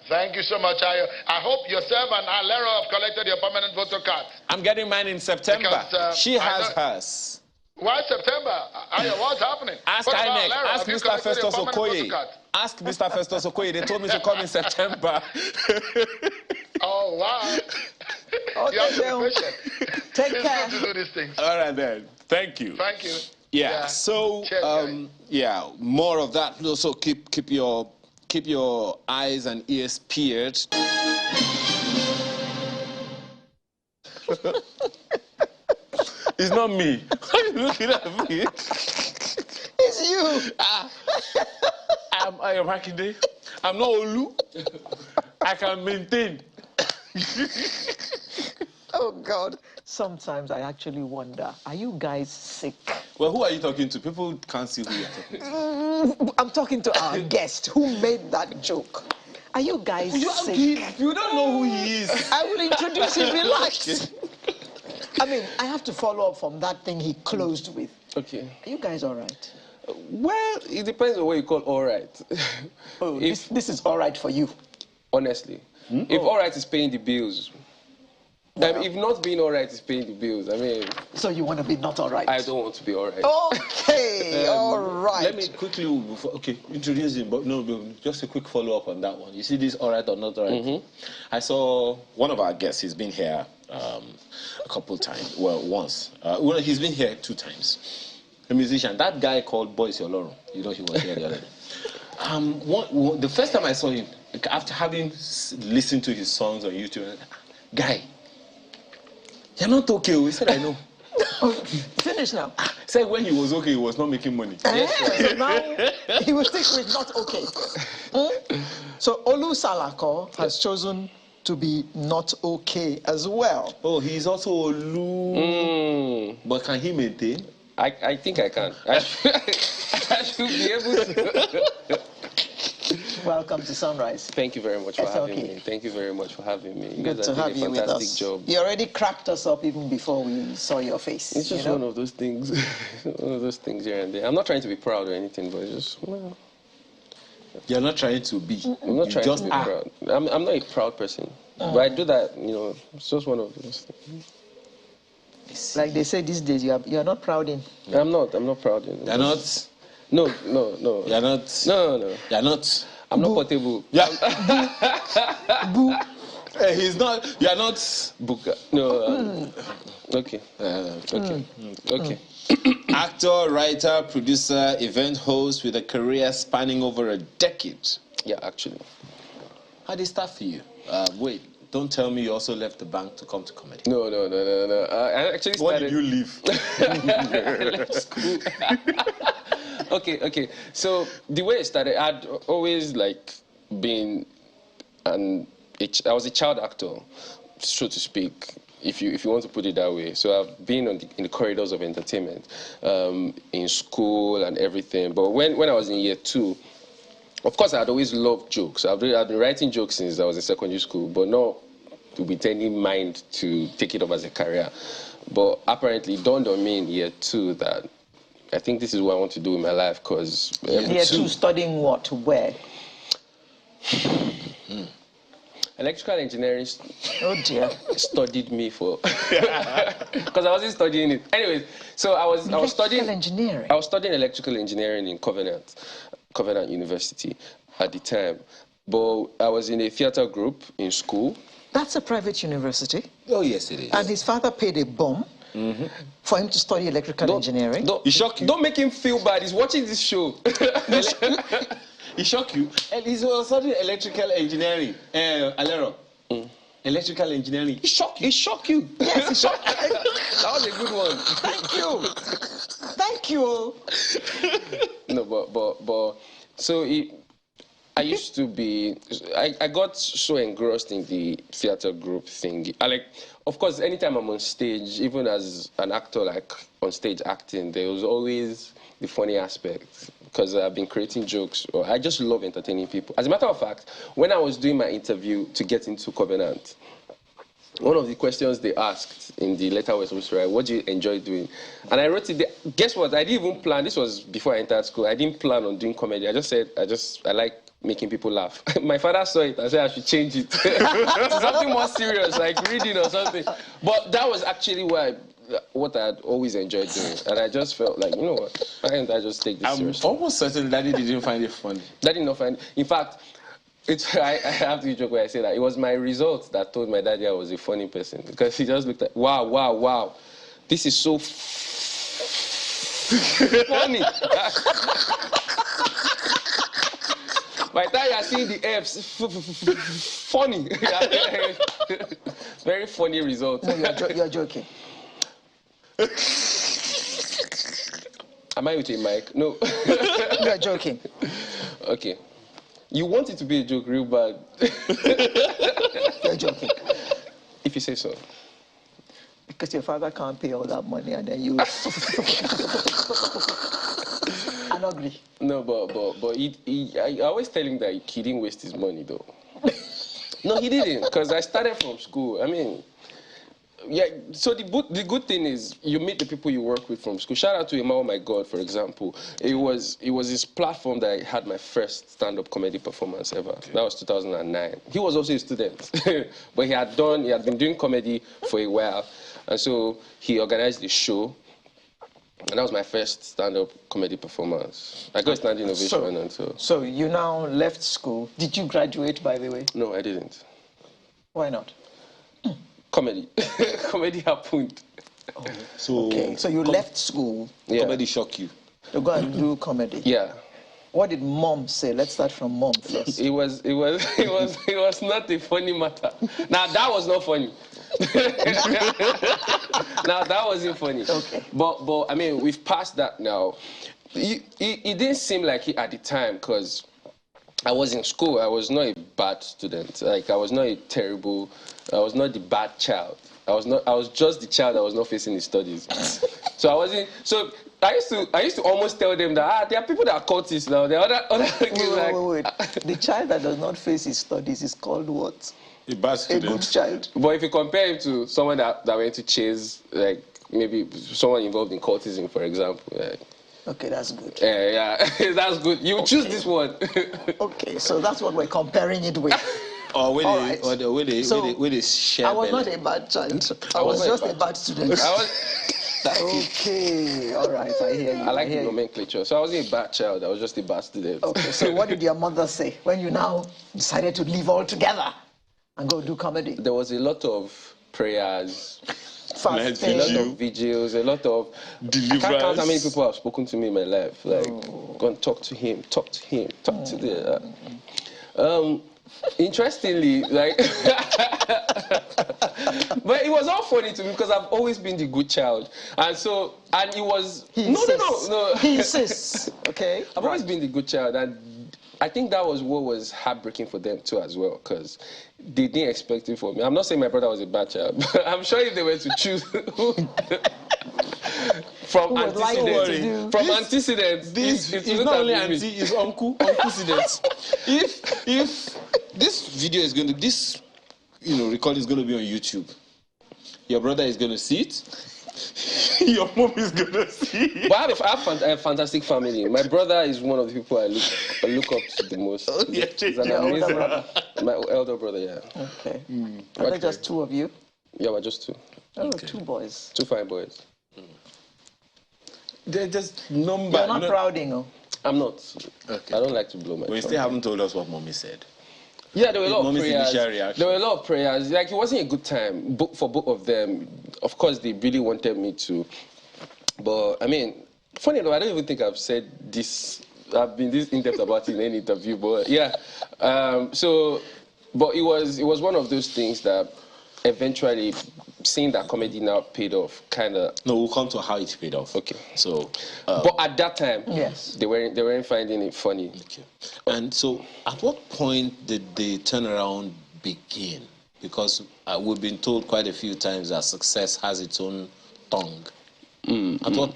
Thank you so much, Ayo. I hope yourself and Alero have collected your permanent voter cards. I'm getting mine in September. Because, she has hers. Why September? Ayo, what's happening? Ask INEC. Ask Mr. Festus Okoye. Ask Mr. Festus Okoye. They told me to come in September. Oh, wow. Okay, you have to be patient. Take care. It's good to do these things. All right, then. Thank you. Thank you. Yeah. So, yeah, more of that. Also, keep your eyes and ears peeled. It's not me. Why are you looking at me? It's you. I am Hakinde. I'm not Olu. I can maintain. Oh, God. Sometimes I actually wonder, are you guys sick? Well, who are you talking to? People can't see who you're talking to. I'm talking to our guest who made that joke. Are you guys sick? You don't know who he is. I will introduce him. Relax. I mean, I have to follow up from that thing he closed with. Okay. Are you guys all right? Well, it depends on what you call all right. Oh, this is all right for you? Honestly. If all right is paying the bills, if not being all right is paying the bills, I mean... So you want to be not all right? I don't want to be all right. Okay, all right. Let me quickly, introduce him, but no, just a quick follow-up on that one. You see this all right or not all right? I saw one of our guests, he's been here a couple times, well, once. Well, he's been here 2 times. A musician, that guy called Boys Yoloro, you know he was here the other day. The first time I saw him, after having listened to his songs on YouTube, guy, you're not okay. He said, I know. Finish now. Said when he was okay, he was not making money. So now he will stick with not okay. So Olu Salako has chosen to be not okay as well. Oh, he's also Olu. But can he maintain? I think I can. I should be able to. Welcome to Sunrise. Thank you very much for having me. Thank you very much for having me. You Good guys to are have doing you a with fantastic us. job. You already cracked us up even before we saw your face. It's just one of those things. One of those things here and there. I'm not trying to be proud or anything, but it's just, well... You're not trying to be. I'm not trying to be proud. I'm not a proud person. But I do that, you know, it's just one of those things. Like they say these days, you're not proud in. I'm not proud in. You're not No. You're not. No. You're not. I'm not portable. Yeah. Boo. He's not. You're not. Buka. No. Okay. Okay. Actor, writer, producer, event host with a career spanning over a decade. Yeah, actually. How did it start for you? Wait, don't tell me you also left the bank to come to comedy. No. I actually started... What did you leave? I left school. Okay. So the way it started, I'd always been I was a child actor, so to speak, if you want to put it that way. So I've been in the corridors of entertainment, in school and everything. But when I was in year 2, of course, I'd always loved jokes. I've been writing jokes since I was in secondary school, but not with any mind to take it up as a career. But apparently it dawned on me in year 2 that I think this is what I want to do in my life, because... Year 2, studying what? Where? Electrical engineering. Oh dear. Studied me for... Because I wasn't studying it. Anyways, so I was studying... engineering? I was studying electrical engineering in Covenant University at the time. But I was in a theater group in school. That's a private university. Oh, yes, it is. And his father paid a bomb for him to study electrical engineering. He shocked you? Don't make him feel bad. He's watching this show. He shocked you? And he's studying electrical engineering. Alero. Electrical engineering. He shocked you? He shocked you. Yes, he shocked you. That was a good one. Thank you. No, but so I used to be, I got so engrossed in the theater group thing. Of course, anytime I'm on stage, even as an actor, on stage acting, there was always the funny aspect, because I've been creating jokes, or I just love entertaining people. As a matter of fact, when I was doing my interview to get into Covenant, one of the questions they asked in the letter was supposed to write, what do you enjoy doing? And I wrote it there. Guess what? I didn't even plan. This was before I entered school. I didn't plan on doing comedy. I just said, I like making people laugh. My father saw it and said I should change it to something more serious, like reading or something. But that was actually what I had always enjoyed doing. And I just felt like, you know what, why can't I just take this seriously? I'm almost certain Daddy didn't find it funny. Daddy did not find it. In fact, I have to joke when I say that. It was my results that told my daddy I was a funny person. Because he just looked at, wow. This is so funny. By the time you are seeing the F's, funny. Very funny result. No, you're joking. Am I with a mic? No. You're joking. Okay. You want it to be a joke real bad. You're joking. If you say so. Because your father can't pay all that money and then you... I'm ugly. No, but I always tell him that he didn't waste his money, though. No, he didn't, because I started from school. I mean, yeah, so the good thing is you meet the people you work with from school. Shout out to Emma, oh my God, for example. It was his platform that I had my first stand-up comedy performance ever. Okay. That was 2009. He was also a student, but he had been doing comedy for a while, and so he organized the show. And that was my first stand-up comedy performance. I got a standing ovation. So you now left school. Did you graduate, by the way? No, I didn't. Why not? Comedy. Comedy happened. Oh. So you left school. Yeah. Comedy shocked you. To go and do comedy. Yeah. What did mom say? Let's start from mom first. It was not a funny matter. Now that was not funny. Now that wasn't funny. Okay. But I mean, we've passed that now. It didn't seem like it at the time, because I was in school. I was not a bad student. I was not the bad child. I was just the child that was not facing his studies. So I wasn't. So I used to almost tell them that there are people that are cultists now. There are other wait. The child that does not face his studies is called what? A bad student. A good child. But if you compare him to someone that went to chase, maybe someone involved in cultism, for example. Okay, that's good. Yeah, that's good. You choose this one. Okay, so that's what we're comparing it with. Or with the share. I was not a bad child. I was just a bad student. Okay, all right, I hear you. I like the nomenclature. So I wasn't a bad child, I was just a bad student. Okay, so what did your mother say when you now decided to leave altogether and go do comedy? There was a lot of prayers, fasting, a lot of vigils, a lot of deliverance. I can't count how many people have spoken to me in my life. Like, go and talk to him, talk to him, talk to the. Interestingly, like, but it was all funny to me because I've always been the good child, and so, and it was no. He insists. Okay, I've always been the good child, and I think that was what was heartbreaking for them too as well, because they didn't expect it from me. I'm not saying my brother was a bad child, but I'm sure if they were to choose from antecedents, this is not only auntie, it's uncle, antecedents. If this video is going to, this recording is going to be on YouTube, your brother is going to see it. Your mom is going to see it. But I have a fantastic family. My brother is one of the people I look up to the most. Oh, yeah, he's an amazing brother. My elder brother, yeah. Okay. Are there just two of you? Yeah, we're just two. Oh, okay. 2 boys. 2 fine boys. They're just number. You're not prouding, I'm not. Okay. I don't like to blow my trumpet. You still haven't told us what mommy said. Yeah, there were a lot of prayers. There were a lot of prayers. Like, it wasn't a good time for both of them. Of course, they really wanted me to. But, I mean, funny enough, I don't even think I've said this. I've been this in-depth about it in any interview. But, yeah. But it was one of those things that eventually, seeing that comedy now paid off, kind of. No, we'll come to how it paid off. Okay. So, but at that time, yes, they weren't finding it funny. Okay. And so, at what point did the turnaround begin? Because we've been told quite a few times that success has its own tongue. At what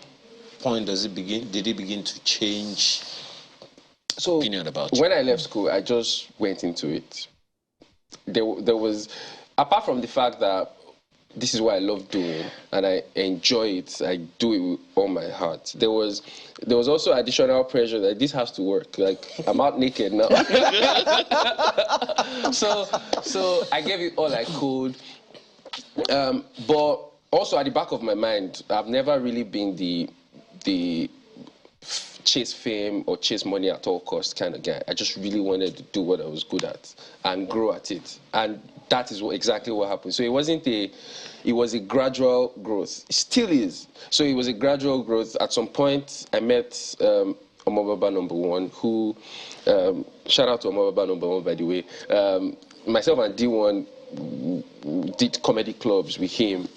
point does it begin? Did it begin to change? So, opinion about you? When I left school, I just went into it. There was, apart from the fact that this is what I love doing and I enjoy it, I do it with all my heart. There was also additional pressure that this has to work. Like, I'm out naked now. so I gave it all I could. But also at the back of my mind, I've never really been the chase fame or chase money at all costs kind of guy. I just really wanted to do what I was good at and grow at it. And that is exactly what happened. So it was a gradual growth. It still is. So it was a gradual growth. At some point, I met Omobaba #1, who, shout out to Omobaba #1, by the way. Myself and D1 did comedy clubs with him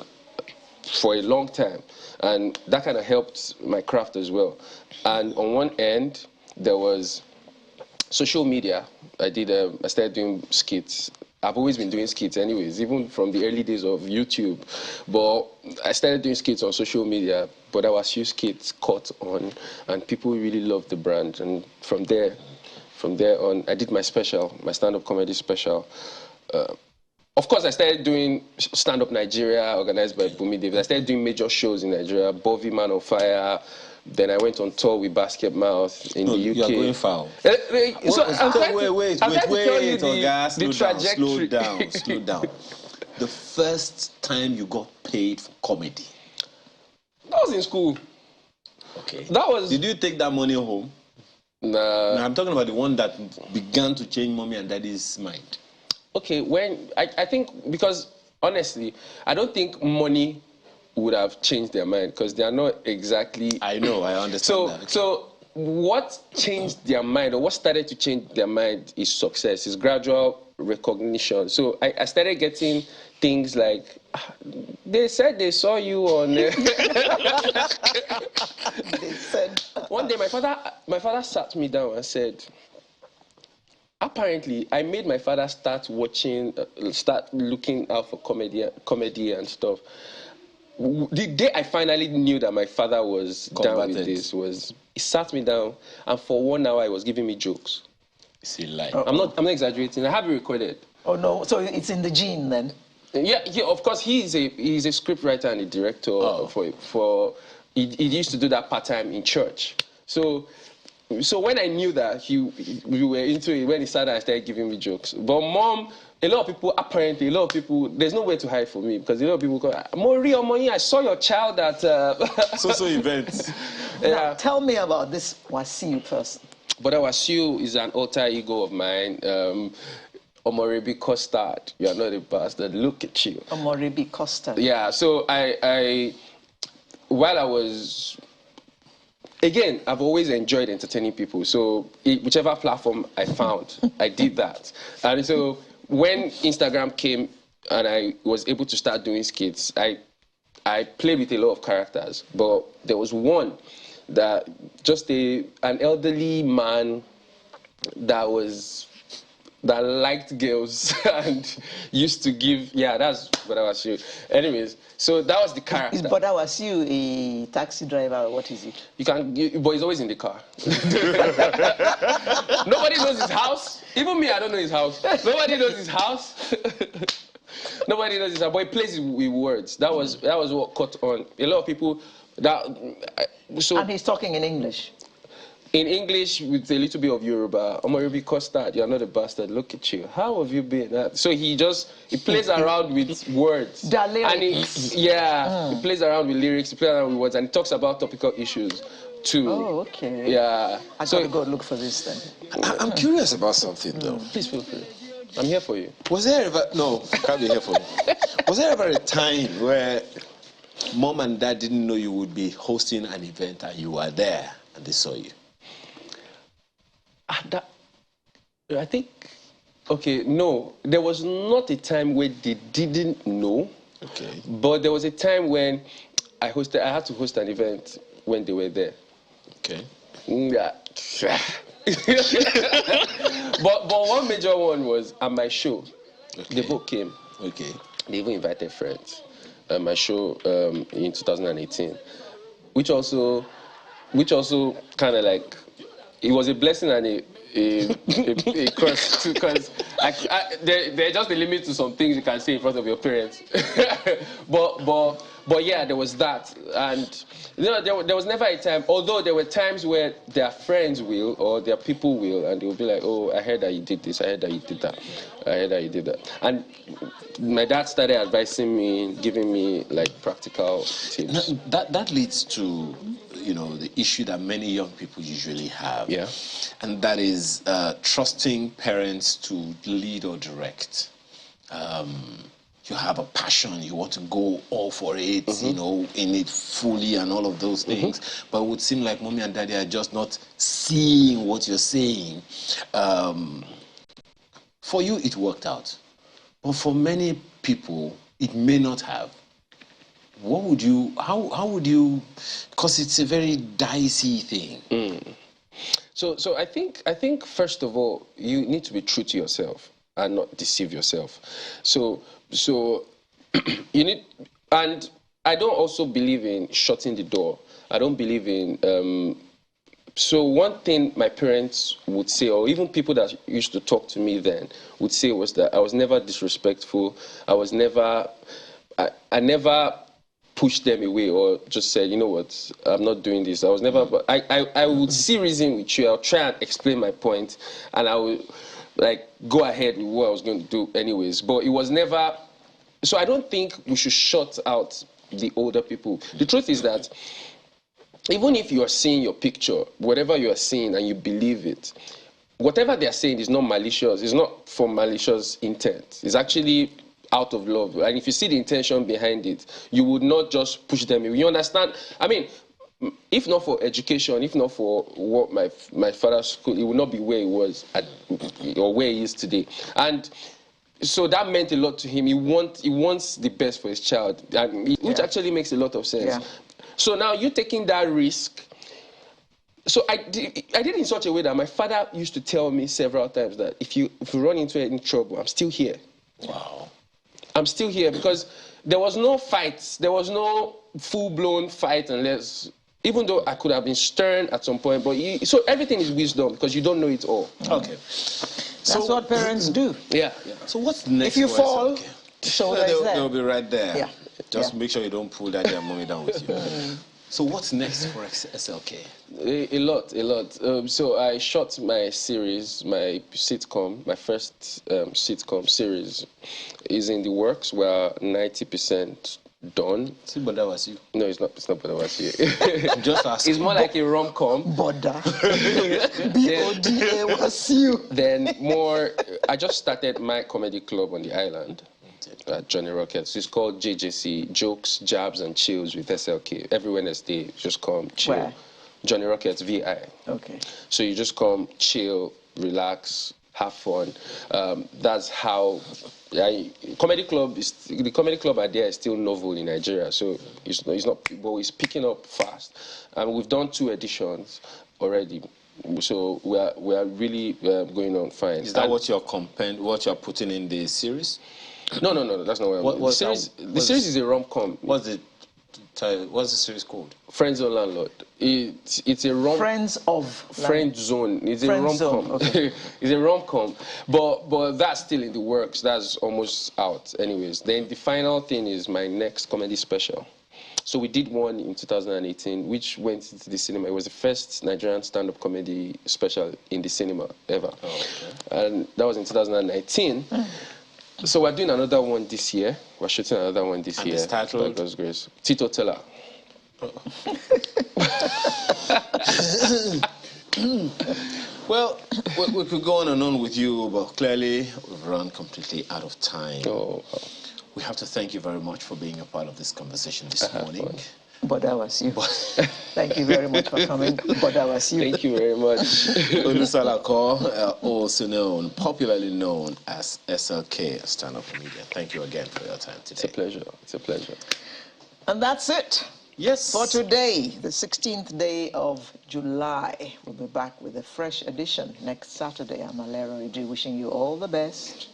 for a long time. And that kind of helped my craft as well. And on one end, there was social media. I started doing skits. I've always been doing skits anyways, even from the early days of YouTube. But I started doing skits on social media, but our few skits caught on, and people really loved the brand. And from there on, I did my special, my stand-up comedy special. Of course, I started doing stand-up Nigeria, organized by Bumi Davis. I started doing major shows in Nigeria, Bovi, Man on Fire. Then I went on tour with Basket Mouth in the UK. You are going foul. So wait, slow down. The first time you got paid for comedy? That was in school. Okay. That was. Did you take that money home? Nah. No, I'm talking about the one that began to change mommy and daddy's mind. Okay, when I think, because honestly, I don't think money would have changed their mind, because they are not exactly. I know, I understand that. Okay. So what changed their mind, or what started to change their mind, is success, is gradual recognition. So I started getting things like, they said they saw you on. They said. One day my father sat me down and said, apparently, I made my father start looking out for comedy and stuff. The day I finally knew that my father was down with this was, he sat me down, and for 1 hour he was giving me jokes. It's a lie. I'm not exaggerating. I have it recorded. Oh no! So it's in the gene then. Yeah. Of course, he's a script writer and a director. He used to do that part-time in church. So so when I knew that we were into it, when he started, I started giving me jokes. But mom, a lot of people, apparently, there's nowhere to hide for me because a lot of people go, Mori, I saw your child at... So events. Yeah. Now, tell me about this Wasiu person. But Wasiu is an alter ego of mine. Omorebi Custard. You are not a bastard. Look at you. Omorebi Custard. Yeah, so while I was... Again, I've always enjoyed entertaining people. So whichever platform I found, I did that. And so when Instagram came and I was able to start doing skits, I played with a lot of characters. But there was one that just an elderly man that liked girls and used to give, that's what I was you. Anyways, so that was the character. Is Brother Wasiu a taxi driver or what is it? But he's always in the car. Nobody knows his house. Even me, I don't know his house. Nobody knows his house. Nobody knows his house. But he plays with words. That was what caught on. A lot of people and he's talking in English. In English, with a little bit of Yoruba. Omorebi Custard, you're not a bastard, look at you. How have you been? So he plays around with words. The lyrics. And he plays around with lyrics, he plays around with words, and he talks about topical issues too. Oh, okay. Yeah. I gotta go look for this then. I'm curious about something though. Please feel free. I'm here for you. Was there ever, no, I can't be here for you. Was there ever a time where mom and dad didn't know you would be hosting an event and you were there and they saw you? I think, okay, no. There was not a time where they didn't know. Okay. But there was a time when I had to host an event when they were there. Okay. But one major one was at my show. Okay. They both came. Okay. They even invited friends. My show in 2018, which also kind of like, it was a blessing and a curse too, because there's just a limit to some things you can say in front of your parents. but yeah, there was that, and there was never a time. Although there were times where their friends will or their people will, and they will be like, "Oh, I heard that you did this. I heard that you did that. I heard that you did that." And my dad started advising me, giving me like practical tips. That leads to, the issue that many young people usually have. Yeah. And that is trusting parents to lead or direct. You have a passion, you want to go all for it, in it fully and all of those things. But it would seem like mommy and daddy are just not seeing what you're saying. For you, it worked out. But for many people, it may not have. What would you, how would you, because it's a very dicey thing. So I think first of all, you need to be true to yourself and not deceive yourself. So you need, and I don't also believe in shutting the door. I don't believe in, so one thing my parents would say, or even people that used to talk to me then would say, was that I was never disrespectful. I never pushed them away or just said, you know what, I'm not doing this. I was never, but I would see reason with you. I'll try and explain my point, and I would like go ahead with what I was going to do anyways. But it was never, so I don't think we should shut out the older people. The truth is that even if you are seeing your picture, whatever you are seeing and you believe it, whatever they are saying is not malicious. It's not for malicious intent. It's actually out of love. And if you see the intention behind it, you would not just push them away. You understand? I mean, if not for education, if not for what my father's school, it would not be where he was or where he is today. And so that meant a lot to him. He wants the best for his child, which actually makes a lot of sense. Yeah. So now you taking that risk. So I did it in such a way that my father used to tell me several times that if you run into any trouble, I'm still here. Wow. I'm still here, because there was no fights. There was no full-blown fight unless, even though I could have been stern at some point, but so everything is wisdom because you don't know it all. Okay. That's what parents do. Yeah. So what's next? If you fall, shoulder is there. They'll be right there. Yeah. Just make sure you don't pull that your mommy down with you. So what's next for SLK? A lot. So I shot my series, my sitcom, my first sitcom series is in the works. We're 90% done. See, but that was you. No, it's not but that was you. Just asking. It's more like a rom-com. Boda. B-O-D-A was you. Then more, I just started my comedy club on the island. Johnny Rockets. It's called JJC, Jokes, Jabs, and Chills with SLK. Every Wednesday, just come chill. Where? Johnny Rockets, VI. Okay. So you just come chill, relax, have fun. That's how the comedy club idea is still novel in Nigeria. So it's not, but it's picking up fast. And we've done 2 editions already. So we are really going on fine. Is that what you're putting in the series? No, that's not what the series is a rom-com. What's the series called? Friends of Landlord. It's a rom. Friends of Friend Zone. It's a rom-com. Okay. It's a rom-com, but that's still in the works. That's almost out, anyways. Then the final thing is my next comedy special. So we did one in 2018, which went into the cinema. It was the first Nigerian stand-up comedy special in the cinema ever, and that was in 2019. So we're doing another one this year. We're shooting another one this year. And it's titled? By God's grace. Tito Teller. Well, we could go on and on with you, but clearly we've run completely out of time. Oh. We have to thank you very much for being a part of this conversation this morning. But that was you. Thank you very much for coming. But that was you. Thank you very much. Olusalako, also popularly known as SLK, a stand-up comedian. Thank you again for your time today. It's a pleasure. It's a pleasure. And that's it. Yes. For today, the 16th day of July. We'll be back with a fresh edition next Saturday. I'm Alera Ridu, wishing you all the best.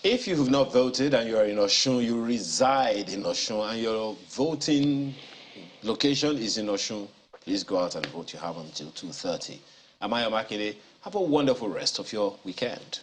If you have not voted and you are in Osun, you reside in Osun, and your voting location is in Osun, please go out and vote. You have until 2:30. Amaya Makinde, have a wonderful rest of your weekend.